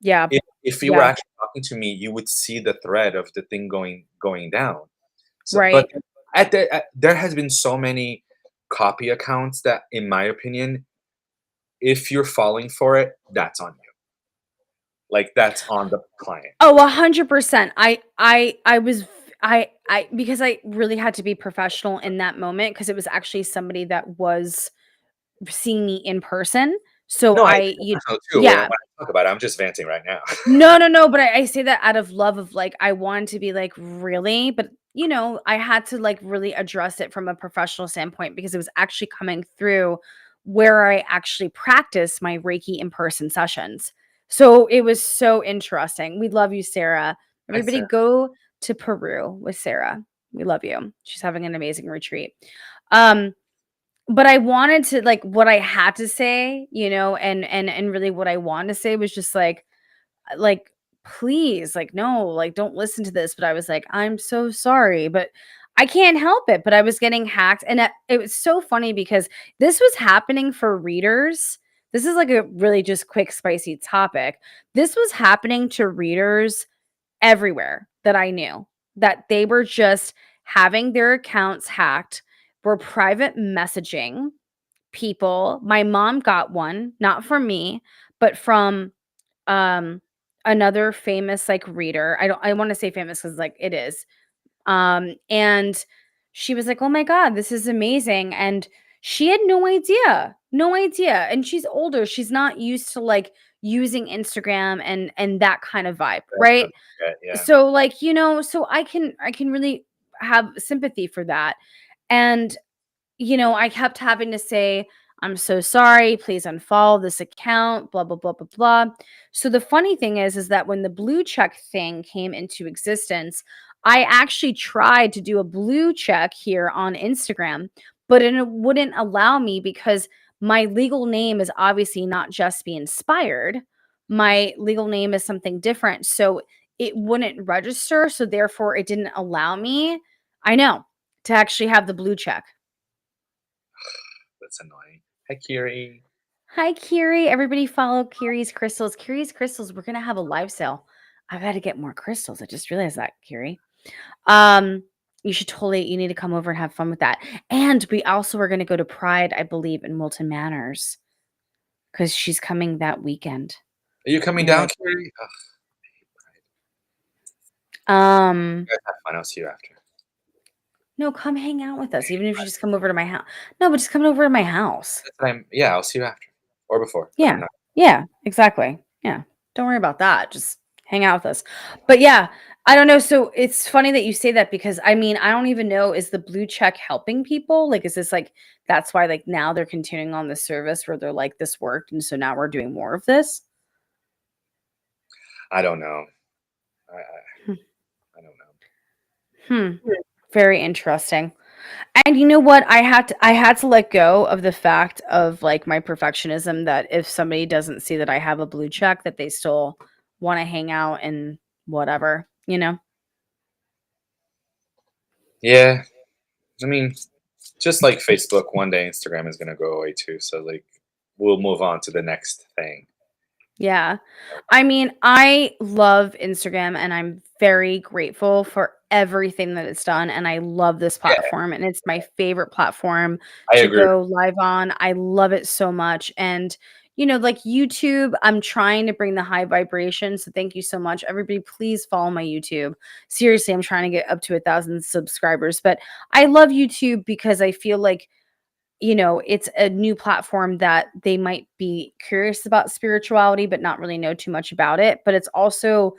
Yeah. If you were Yeah. actually talking to me, you would see the thread of the thing going down. So, but Right. there has been so many copy accounts that, in my opinion, if you're falling for it, that's on you. Like that's on the client. Oh, 100%. I was I because I really had to be professional in that moment because it was actually somebody that was seeing me in person. So No, I I take it you personal too. When yeah. I talk about it, I'm just venting right now. No, no, no, but I say that out of love of like I wanted to be like really, but I had to like really address it from a professional standpoint because it was actually coming through where I actually practice my Reiki in-person sessions. So it was so interesting. We love you, Sarah. Hi, Everybody Sarah. go to Peru with Sarah. We love you. She's having an amazing retreat. Um, but I wanted to like what I had to say, and really what I wanted to say was just like please, like no, like don't listen to this. But I was like, I'm so sorry, but I can't help it. But I was getting hacked, and it was so funny because this was happening for readers. This is like a really just quick, spicy topic. This was happening to readers everywhere that I knew, that they were just having their accounts hacked, were private messaging people. My mom got one, not from me, but from um another famous like reader. I want to say famous cuz like it is. And she was like, "Oh my god, this is amazing." And she had no idea. No idea. And she's older. She's not used to like using Instagram and that kind of vibe, right? Yeah. So like, so I can really have sympathy for that. And I kept having to say, "I'm so sorry, please unfollow this account, blah blah blah blah blah." So the funny thing is that when the blue check thing came into existence, I actually tried to do a blue check here on Instagram, but it wouldn't allow me because my legal name is obviously not just be inspired. My legal name is something different. So it wouldn't register. So therefore it didn't allow me, I know, to actually have the blue check. That's annoying. Hi, Kiri. Hi, Kiri. Everybody follow Kiri's Crystals. Kiri's Crystals, we're gonna have a live sale. I gotta get more crystals. I just realized that, Kiri. Um, you need to come over and have fun with that. And we also are gonna go to Pride, I believe, in Milton Manors because she's coming that weekend. Are you coming We're down, like, Kiri? Ugh, um, you guys have fun. I'll see you after. no, come hang out with us, even if you just come over to my house. No, but just come over to my house. That's what yeah, I'll see you after or before. Yeah. Doesn't matter. Yeah, exactly. Yeah. Don't worry about that. Just hang out with us. But yeah, I don't know. So it's funny that you say that because I mean, I don't even know, is the blue check helping people? Like, is this like that's why like now they're continuing on the service where they're like, this worked, and so now we're doing more of this? I don't know. I Hmm. I don't know. Hmm. Very interesting. And you know what? I had to let go of the fact of like my perfectionism that if somebody doesn't see that I have a blue check, that they still want to hang out and whatever, you know? Yeah, I mean, just like Facebook, one day Instagram is gonna go away too. So like, we'll move on to the next thing. Yeah. I mean, I love Instagram and I'm very grateful for everything that it's done. And I love this Yeah, platform and it's my favorite platform I to agree. go live on. I love it so much. And, like YouTube, I'm trying to bring the high vibration. So thank you so much. Everybody, please follow my YouTube. Seriously, I'm trying to get up to 1,000 subscribers. But I love YouTube because I feel like it's a new platform that they might be curious about spirituality, but not really know too much about it. But it's also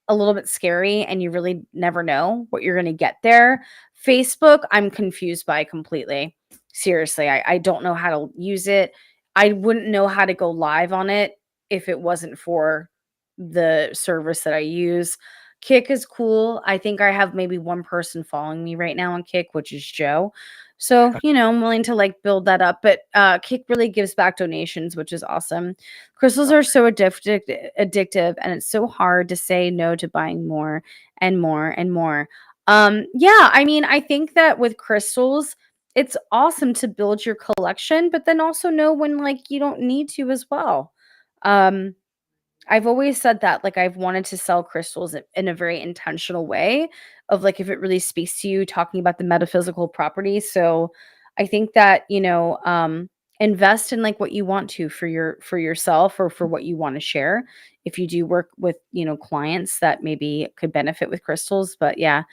a little bit scary, and you really never know what you're going to get there. Facebook, I'm confused by completely. Seriously, I don't know how to use it. I wouldn't know how to go live on it if it wasn't for the service that I use. Kick is cool. I think I have maybe one person following me right now on Kick, which is Joe. So, I'm willing to like build that up, but Kick really gives back donations, which is awesome. Crystals are so addictive, and it's so hard to say no to buying more and more and more. Yeah, I mean, I think that with crystals, it's awesome to build your collection, but then also know when like you don't need to as well. Um, I've always said that, like, I've wanted to sell crystals in a very intentional way of like if it really speaks to you, talking about the metaphysical properties. So I think that, invest in like what you want to for yourself or for what you want to share. If you do work with, clients that maybe could benefit with crystals. But yeah,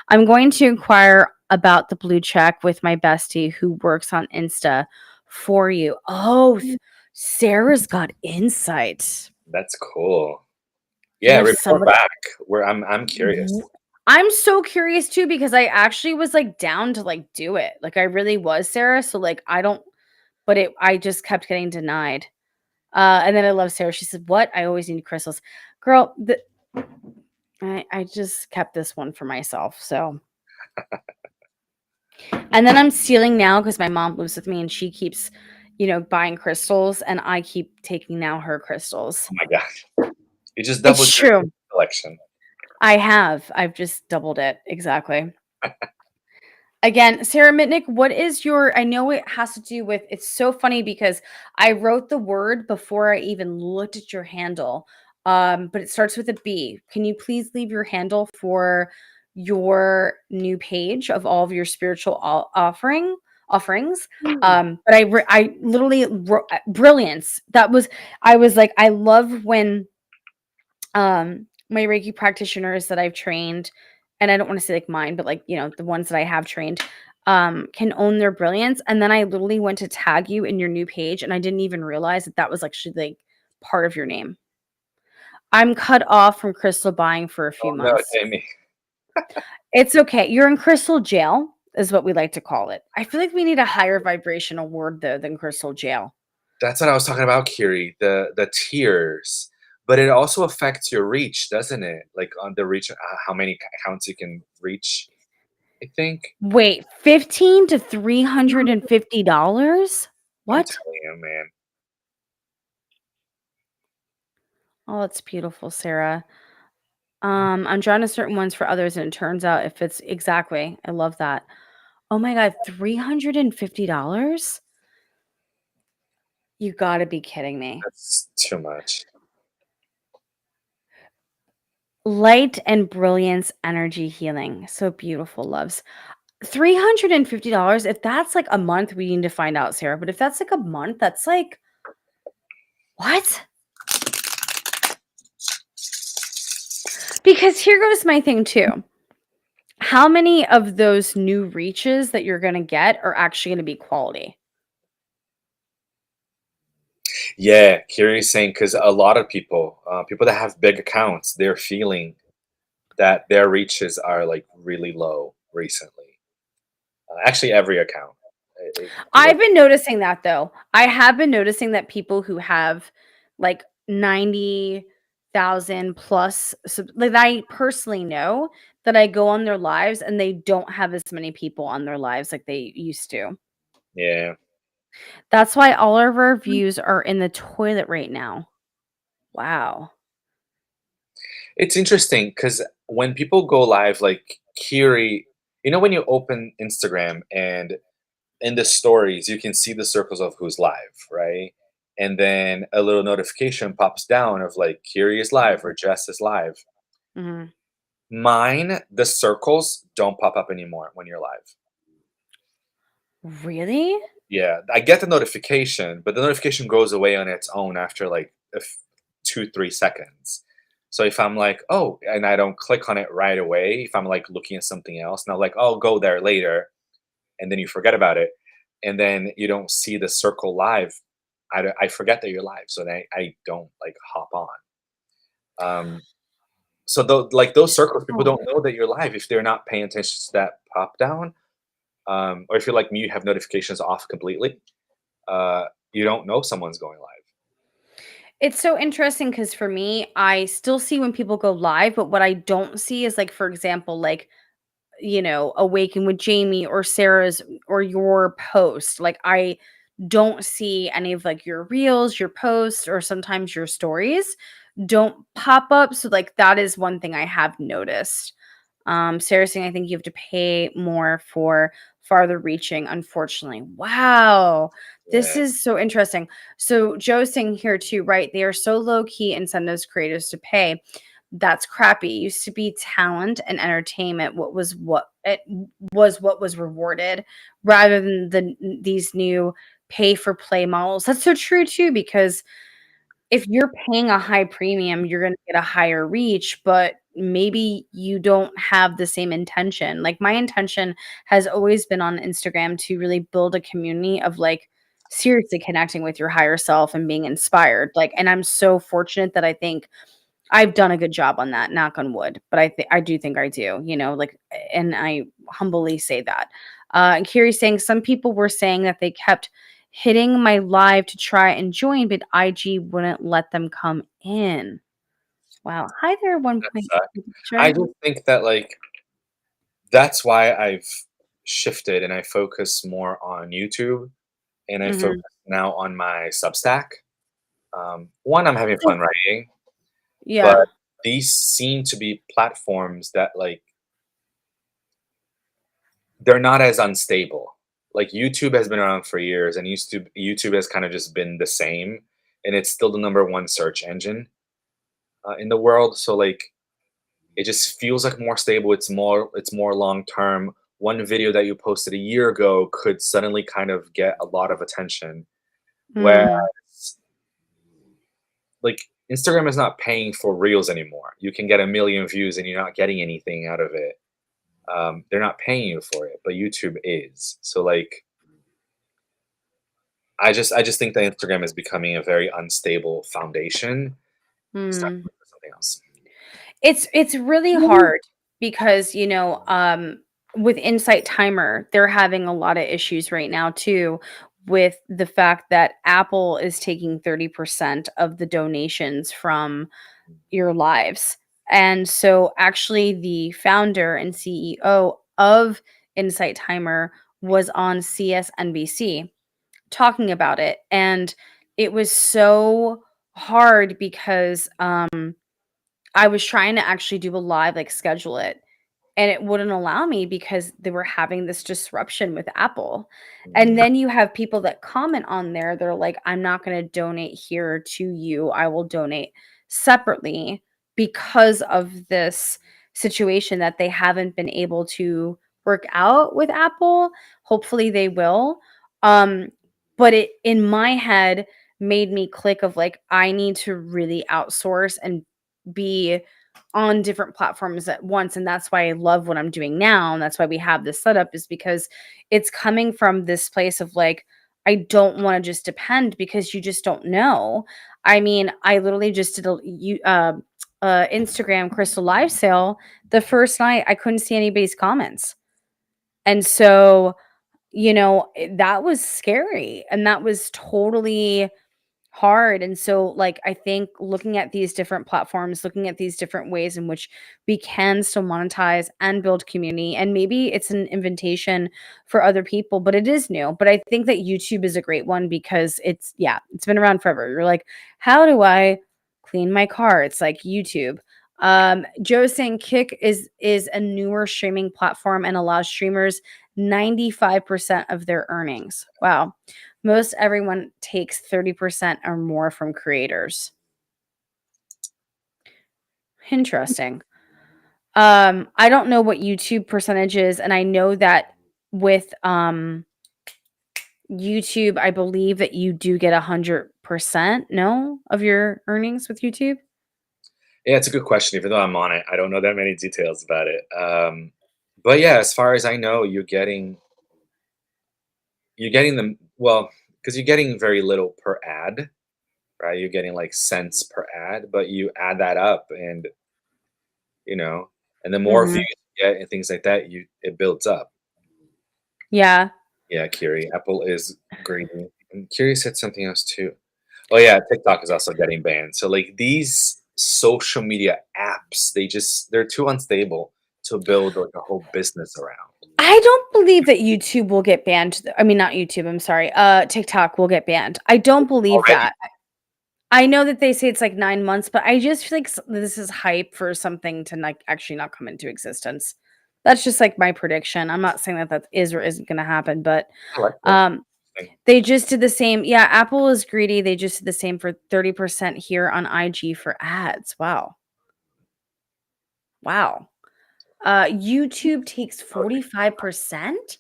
I'm going to inquire about the blue check with my bestie who works on Insta for you. Oh, Sarah's got insight. That's cool. We Yeah, have report somebody. back. Where I'm curious. I'm so curious too because I actually was like down to like do it. Like I really was, Sarah. So like I don't, but I just kept getting denied. And then I love Sarah. She said, "What? I always need crystals." Girl, I just kept this one for myself. So, and then I'm stealing now because my mom lives with me and she keeps, buying crystals, and I keep taking now her crystals. Oh my god. You just doubled It's your true. collection. I have. I've just doubled it. Exactly. Again, Sarah Mitnick, what is your, I know it has to do with, it's so funny because I wrote the word before I even looked at your handle. But it starts with a B. Can you please leave your handle for your new page of all of your spiritual offerings? But I literally brilliance. That was, I was like, I love when my Reiki practitioners that I've trained, and I don't want to say like mine, but like, the ones that I have trained, can own their brilliance. And then I literally went to tag you in your new page, and I didn't even realize that that was actually like part of your name. I'm cut off from crystal buying for a few Oh no, months. Jamie. It's okay. You're in crystal jail, is what we like to call it. I feel like we need a higher vibrational word though than crystal jail. That's what I was talking about, Kiri. The tiers, but it also affects your reach, doesn't it? Like on the reach, how many accounts you can reach. I think. Wait, 15 to $350? I'm What? telling you, man. Oh, that's beautiful, Sarah. I'm drawing to certain ones for others, and it turns out if it's exactly, I love that. Oh my God, $350? You gotta be kidding me. That's too much. Light and brilliance energy healing. So beautiful, loves. $350. If that's like a month, we need to find out, Sarah. But if that's like a month, that's like, what? Because here goes my thing too. How many of those new reaches that you're gonna get are actually gonna be quality? Yeah, Kiri's saying because a lot of people, people that have big accounts, they're feeling that their reaches are like really low recently. Actually, every account. If you I've look, been noticing that though. I have been noticing that people who have like 90,000 plus, like I personally know that I go on their lives and they don't have as many people on their lives like they used to. yeah, That's why all of our views are in the toilet right now. Wow. it's interesting because when people go live, like Kiri, when you open Instagram and in the stories, you can see the circles of who's live, right? And then a little notification pops down of like Kiri is live or Jess is live. Mhm. Mine, the circles don't pop up anymore when you're live. Really? Yeah, I get the notification, but the notification goes away on its own after like 2, 3 seconds. So if I'm like, oh, and I don't click on it right away, if I'm like looking at something else, and I'm like, oh, I'll go there later, and then you forget about it, and then you don't see the circle live, I forget that you're live, so then I don't like hop on. So like those circles, people Oh. don't know that you're live if they're not paying attention to that pop down, or if you're like me, you have notifications off completely. You don't know someone's going live. It's so interesting because for me, I still see when people go live, but what I don't see is like, for example, like, Awaken with Jamie or Sarah's or your post. Like I don't see any of like your reels, your posts, or sometimes your stories don't pop up. So like that is one thing I have noticed. Sarah saying I think you have to pay more for farther reaching, unfortunately. Wow. This Yeah, is so interesting. So Joe's saying here too, right? They are so low key incentives creators to pay. That's crappy. It used to be talent and entertainment. What was rewarded rather than these new pay for play models. That's so true too, because if you're paying a high premium, you're gonna get a higher reach, but maybe you don't have the same intention. Like, my intention has always been on Instagram to really build a community of, like, seriously connecting with your higher self and being inspired, like, and I'm so fortunate that I think I've done a good job on that, knock on wood, but I do think I do, like, and I humbly say that. And Kiri's saying some people were saying that they kept hitting my live to try and join, but IG wouldn't let them come in. Wow. Hi there, That 1 point sucks. I picture. just think that, like, that's why I've shifted and I focus more on YouTube and I focus Mhm. now on my Substack. One, I'm having So fun writing, but yeah. these seem to be platforms that, like, they're not as unstable. Like, YouTube has been around for years, and YouTube has kind of just been the same, and it's still the number one search engine in the world. So, like, it just feels like more stable. It's more long term. One video that you posted a year ago could suddenly kind of get a lot of attention. Whereas, Mm, like, Instagram is not paying for reels anymore. You can get a million views and you're not getting anything out of it. They're not paying you for it, but YouTube is. So, like, I just think that Instagram is becoming a very unstable foundation. It's time to mm. look for something else. It's really hard because, with Insight Timer, they're having a lot of issues right now too with the fact that Apple is taking 30% of the donations from your lives. And so actually the founder and CEO of Insight Timer was on CSNBC talking about it, and it was so hard because I was trying to actually do a live, like, schedule it, and it wouldn't allow me because they were having this disruption with Apple. And Mm, then you have people that comment on there, they're like, "I'm not gonna donate here to you, I will donate separately," because of this situation that they haven't been able to work out with Apple. Hopefully, they will. Um, but it in my head made me click of, like, I need to really outsource and be on different platforms at once, and that's why I love what I'm doing now, and that's why we have this setup, is because it's coming from this place of, like, I don't wanna just depend because you just don't know. I mean, I literally just did Instagram crystal live sale. The first night, I couldn't see anybody's comments, and so, that was scary, and that was totally hard. And so, like, I think looking at these different platforms, looking at these different ways in which we can still monetize and build community, and maybe it's an invitation for other people, but it is new. But I think that YouTube is a great one because it's been around forever. You're like, how do I clean my car? It's like YouTube. Joe's saying Kick is a newer streaming platform and allows streamers 95% of their earnings. Wow. Most everyone takes 30% or more from creators. Interesting. I don't know what YouTube percentage is, and I know that with YouTube, I believe that you do get 100%, no, of your earnings with YouTube. yeah, it's a good question. Even though I'm on it, I don't know that many details about it. But yeah, as far as I know, you're getting them well because you're getting very little per ad, right? You're getting like cents per ad, but you add that up, and you know, and the more Mhm. views you get and things like that, it builds up. Yeah. Yeah, Kiri. Apple is greedy. And Kiri said something else too. Oh yeah, TikTok is also getting banned. So, like, these social media apps, they're too unstable to build like a whole business around. I don't believe that YouTube will get banned. I mean, not YouTube, I'm sorry. TikTok will get banned. I don't believe Already? that. I know that they say it's like 9 months, but I just feel like this is hype for something to, like, actually not come into existence. That's just, like, my prediction. I'm not saying that that is or isn't gonna happen, but, I like that um, thing. they just did the same. Yeah, Apple is greedy. They just did the same for 30% here on IG for ads. Wow. Wow. YouTube takes Okay. 45%?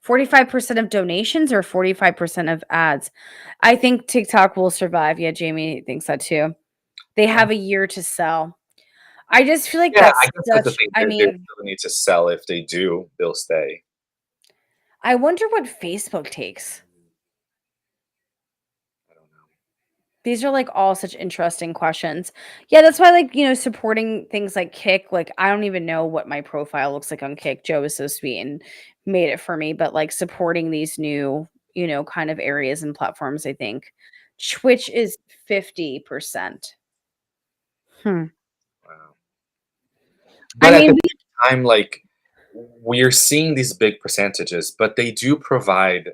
45% of donations or 45% of ads? I think TikTok will survive. Yeah, Jamie thinks that too. They Uh, have a year to sell. I just feel like yeah, I that's guess that's the such thing. I They mean, still need to sell. If they do, they'll stay. I wonder what Facebook takes. I don't know. These are, like, all such interesting questions. Yeah, that's why, like, supporting things like Kick, like, I don't even know what my profile looks like on Kick. Joe is so sweet and made it for me, but, like, supporting these new kind of areas and platforms, I think. Twitch is 50%. Hmm. Wow. I But at the mean, same time, like we're seeing these big percentages, but they do provide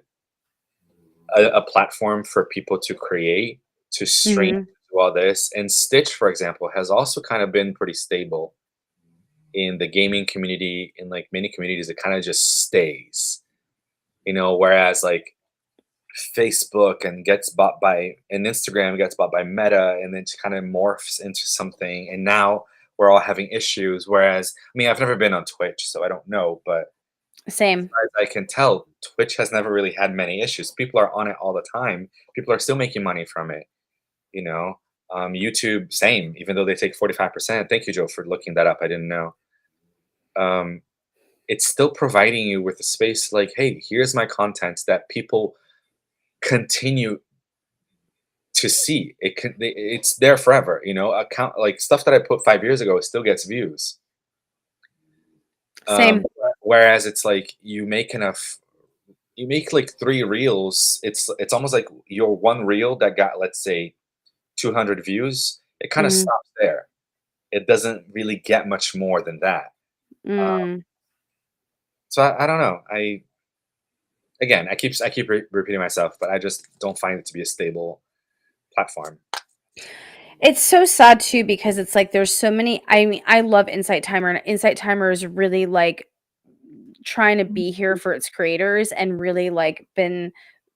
a platform for people to create, to stream, mhm. do all this. And Stitch, for example, has also kind of been pretty stable in the gaming community. In like many communities, it kind of just stays, whereas like Facebook and gets bought by and Instagram gets bought by Meta and then kind of morphs into something. And now we're all having issues. Whereas, I mean, I've never been on Twitch, so I don't know, but Same. as I can tell, Twitch has never really had many issues. People are on it all the time. People are still making money from it, you know. YouTube, same, even though they take 45%. Thank you, Joe, for looking that up. I didn't know. Um, it's still providing you with a space like, hey, here's my content that people continue to see. It's there forever, account like stuff that I put 5 years ago still gets views. Same. Whereas it's like you make like three reels. It's almost like your one reel that got, let's say, 200 views. It kind of Mhm. stops there. It doesn't really get much more than that. Mm. So I don't know. I keep repeating myself, but I just don't find it to be a stable platform. It's so sad too because it's like there's so many. I mean, I love Insight Timer, and Insight Timer is really like trying to be here for its creators and really like been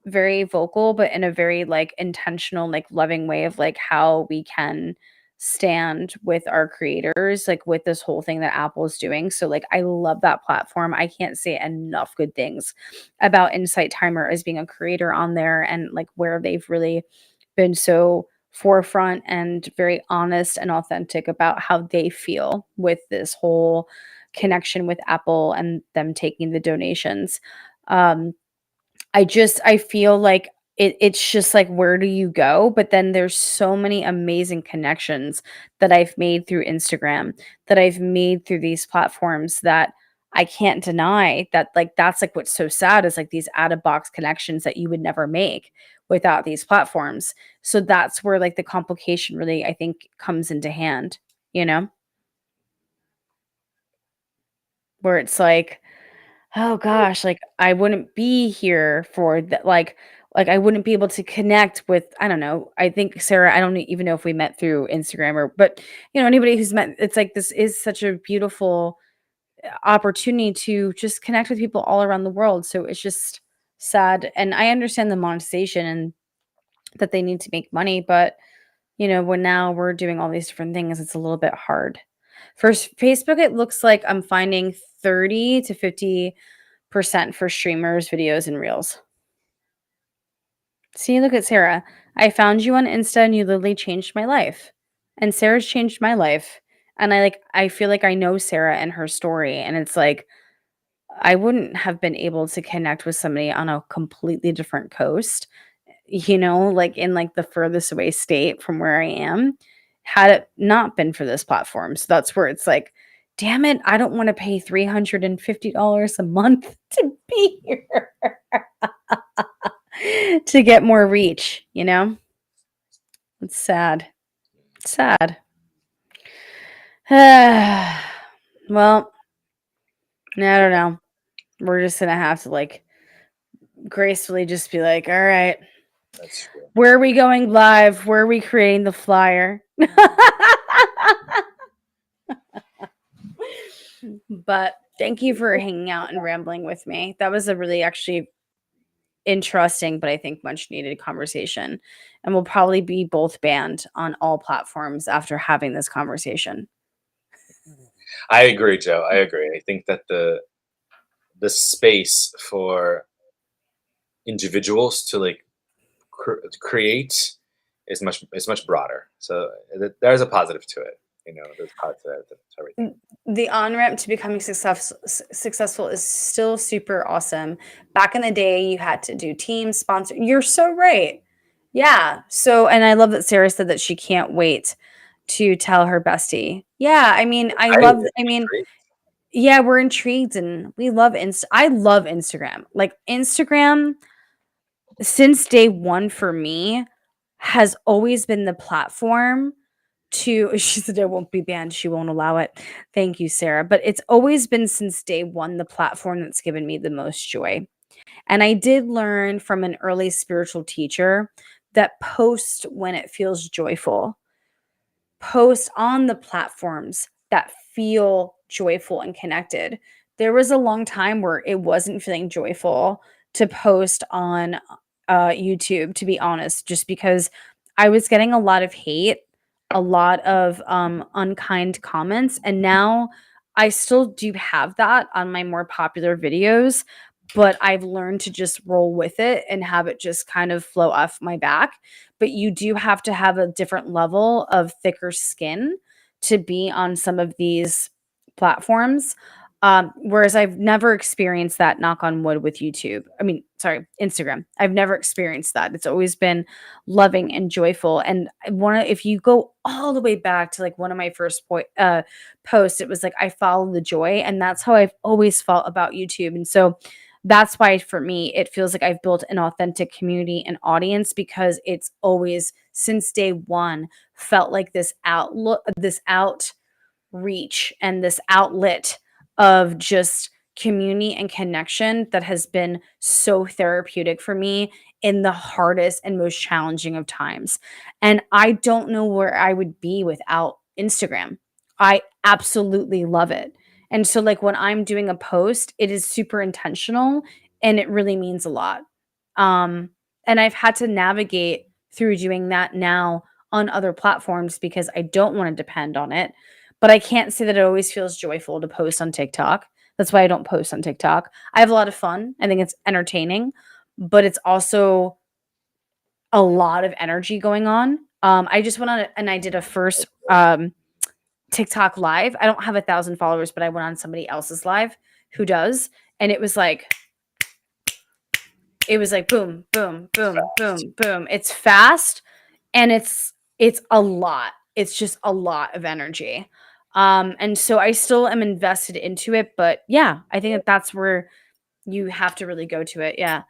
very vocal, but in a very like intentional, like loving way of like how we can stand with our creators, like with this whole thing that Apple is doing. So like I love that platform. I can't say enough good things about Insight Timer as being a creator on there and like where they've really been so forefront and very honest and authentic about how they feel with this whole connection with Apple and them taking the donations. Um, I feel like it's just like where do you go? But then there's so many amazing connections that I've made through Instagram, that I've made through these platforms that I can't deny that like that's like what's so sad is like these out of box connections that you would never make without these platforms. So that's where like the complication really I think comes into hand, you know? Where it's like oh gosh, like, I wouldn't be here for that like, I wouldn't be able to connect with I don't know, I think Sarah I don't even know if we met through Instagram or but, anybody who's met it's like this is such a beautiful, opportunity to just connect with people all around the world, so it's just sad, and I understand the monetization and that they need to make money, but, when now we're doing all these different things, it's a little bit hard. For Facebook, it looks like I'm finding 30 to 50% for streamers, videos, and reels. See, look at Sarah. I found you on Insta and you literally changed my life. And Sarah's changed my life. And I feel like I know Sarah and her story. And it's like I wouldn't have been able to connect with somebody on a completely different coast, like in like the furthest away state from where I am, had it not been for this platform. So that's where it's like, damn it, I don't want to pay $350 a month to be here. To get more reach, It's sad. It's sad. Well, I don't know. We're just gonna have to like gracefully just be like, all right, That's true. where are we going live? Where are we creating the flyer? But thank you for hanging out and rambling with me. That was a really actually interesting, but I think much needed conversation. And we'll probably be both banned on all platforms after having this conversation. I agree, Joe. I agree. I think that the space for individuals to like create is much broader. So there's a positive to it. There's positive to everything. The on ramp to becoming successful is still super awesome. Back in the day, you had to do team sponsor. You're so right. Yeah. So, and I love that Sarah said that she can't wait to tell her bestie. Yeah. I mean, I mean, Agree. yeah, we're intrigued and we love I love Instagram. Like Instagram since day one for me has always been the platform to she said it won't be banned, she won't allow it. Thank you, Sarah. But it's always been since day one the platform that's given me the most joy. And I did learn from an early spiritual teacher that post when it feels joyful. Post on the platforms that feel joyful and connected. There was a long time where it wasn't feeling joyful to post on YouTube, to be honest, just because I was getting a lot of hate, a lot of unkind comments. And now I still do have that on my more popular videos, but I've learned to just roll with it and have it just kind of flow off my back. But you do have to have a different level of thicker skin to be on some of these platforms. Whereas I've never experienced that, knock on wood, with YouTube. I mean, sorry, Instagram. I've never experienced that. It's always been loving and joyful. And if you go all the way back to like one of my first posts, it was like, I follow the joy. And that's how I've always felt about YouTube. And so that's why for me, it feels like I've built an authentic community and audience, because it's always since day one felt like this outreach and this outlet of just community and connection that has been so therapeutic for me in the hardest and most challenging of times. And I don't know where I would be without Instagram. I absolutely love it. And so, like, when I'm doing a post, it is super intentional and it really means a lot. Um, and I've had to navigate through doing that now on other platforms because I don't want to depend on it. But I can't say that it always feels joyful to post on TikTok. That's why I don't post on TikTok. I have a lot of fun. I think it's entertaining, but it's also a lot of energy going on. I just went on and I did a first TikTok live. I don't have 1,000 followers, but I went on somebody else's live who does, and it was like boom, boom, boom, boom, boom. It's fast and it's a lot. It's just a lot of energy. And so I still am invested into it, but yeah, I think that that's where you have to really go to it. Yeah.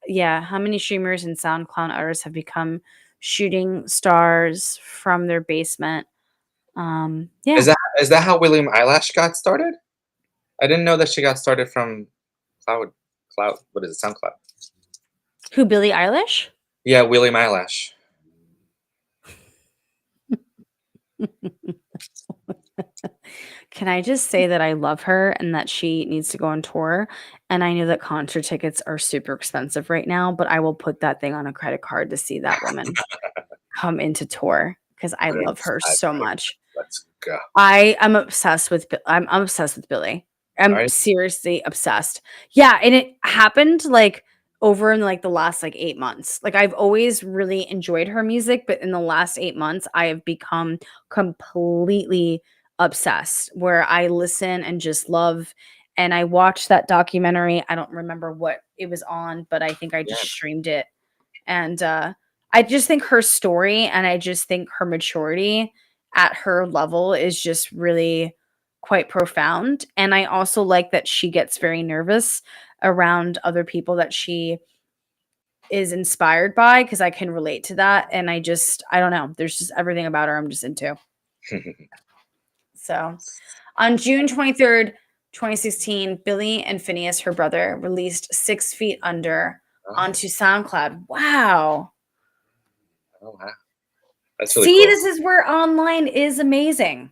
Yeah. How many streamers and SoundCloud artists have become shooting stars from their basement? Yeah. Is that how William Eyelash got started? I didn't know that she got started from Cloud Cloud. What is it? SoundCloud. Who, Billie Eilish? Yeah, William Eyelash. Can I just say that I love her and that she needs to go on tour? And I know that concert tickets are super expensive right now, but I will put that thing on a credit card to see that woman come into tour because I love her so much. Let's go. I'm obsessed with I'm obsessed with Billie. I'm Alright. seriously obsessed. Yeah, and it happened like over in like the last like 8 months. Like I've always really enjoyed her music, but in the last 8 months I have become completely obsessed where I listen and just love. And I watched that documentary. I don't remember what it was on, but I think I just Yeah. streamed it. And I just think her story and I just think her maturity at her level is just really quite profound. And I also like that she gets very nervous around other people that she is inspired by because I can relate to that. And I don't know. There's just everything about her I'm just into. So on June 23rd, 2016, Billy and Phineas, her brother, released 6 Feet Under onto SoundCloud. Wow. Oh wow, that's really See, cool. this is where online is amazing.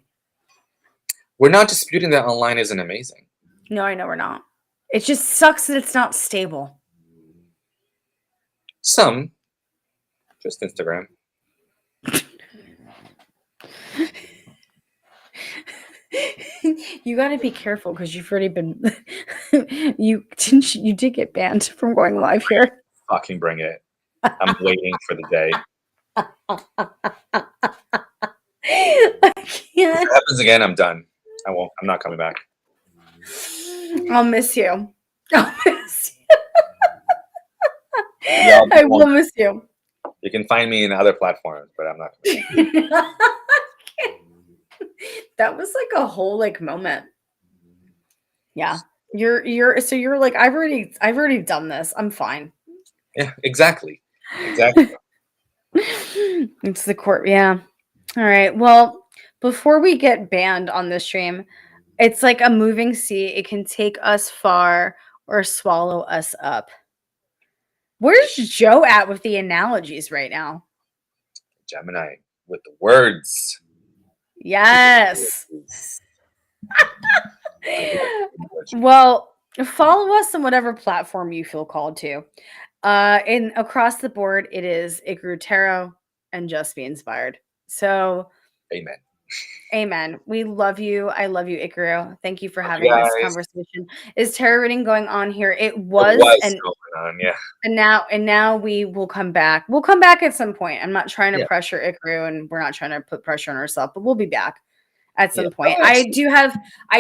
We're not disputing that online isn't amazing. No, I know we're not. It just sucks that it's not stable. Some, just Instagram. You got to be careful because you've already been you did get banned from going live here. Fucking bring it. I'm waiting for the day. I can't. If it happens again, I'm done. I won't. I'm not coming back. I'll miss you. I'll miss you. Yeah, I will miss you. You can find me in other platforms, but I'm not coming back. That was like a whole like moment. Yeah. You're like, I've already done this. I'm fine. Yeah, exactly. Exactly. It's the court. Yeah. All right. Well, before we get banned on this stream, it's like a moving sea. It can take us far or swallow us up. Where's Joe at with the analogies right now? Gemini with the words. Yes. Well, follow us on whatever platform you feel called to. And across the board, it is Ikaru Tarot and Just Be Inspired. So, Amen. amen. We love you. I love you, Ikaru. Thank you for Love having you this guys. conversation. Is tarot reading going on here? It It was, was and going on, yeah. now we will come back. We'll come back at some point. I'm not trying to Yeah. pressure Ikaru, and we're not trying to put pressure on ourselves, but we'll be back at some Yeah. point. Oh, I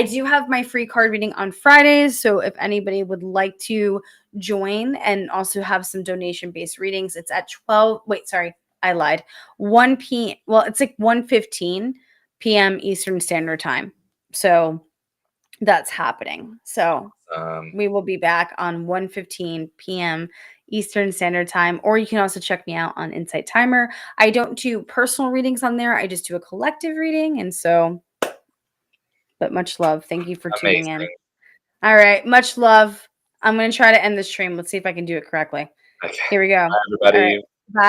do have my free card reading on Fridays, so if anybody would like to join and also have some donation based readings, it's at 12. Wait, sorry, I lied. 1 p. Well, it's like 1:15 p.m. Eastern Standard Time. So that's happening. So we will be back on 1:15 p.m. Eastern Standard Time, or you can also check me out on Insight Timer. I don't do personal readings on there. I just do a collective reading. And so, but much love. Thank you for tuning in. amazing. All right. Much love. I'm going to try to end the stream. Let's see if I can do it correctly. Okay. Here we go. Bye, everybody. All right. Bye.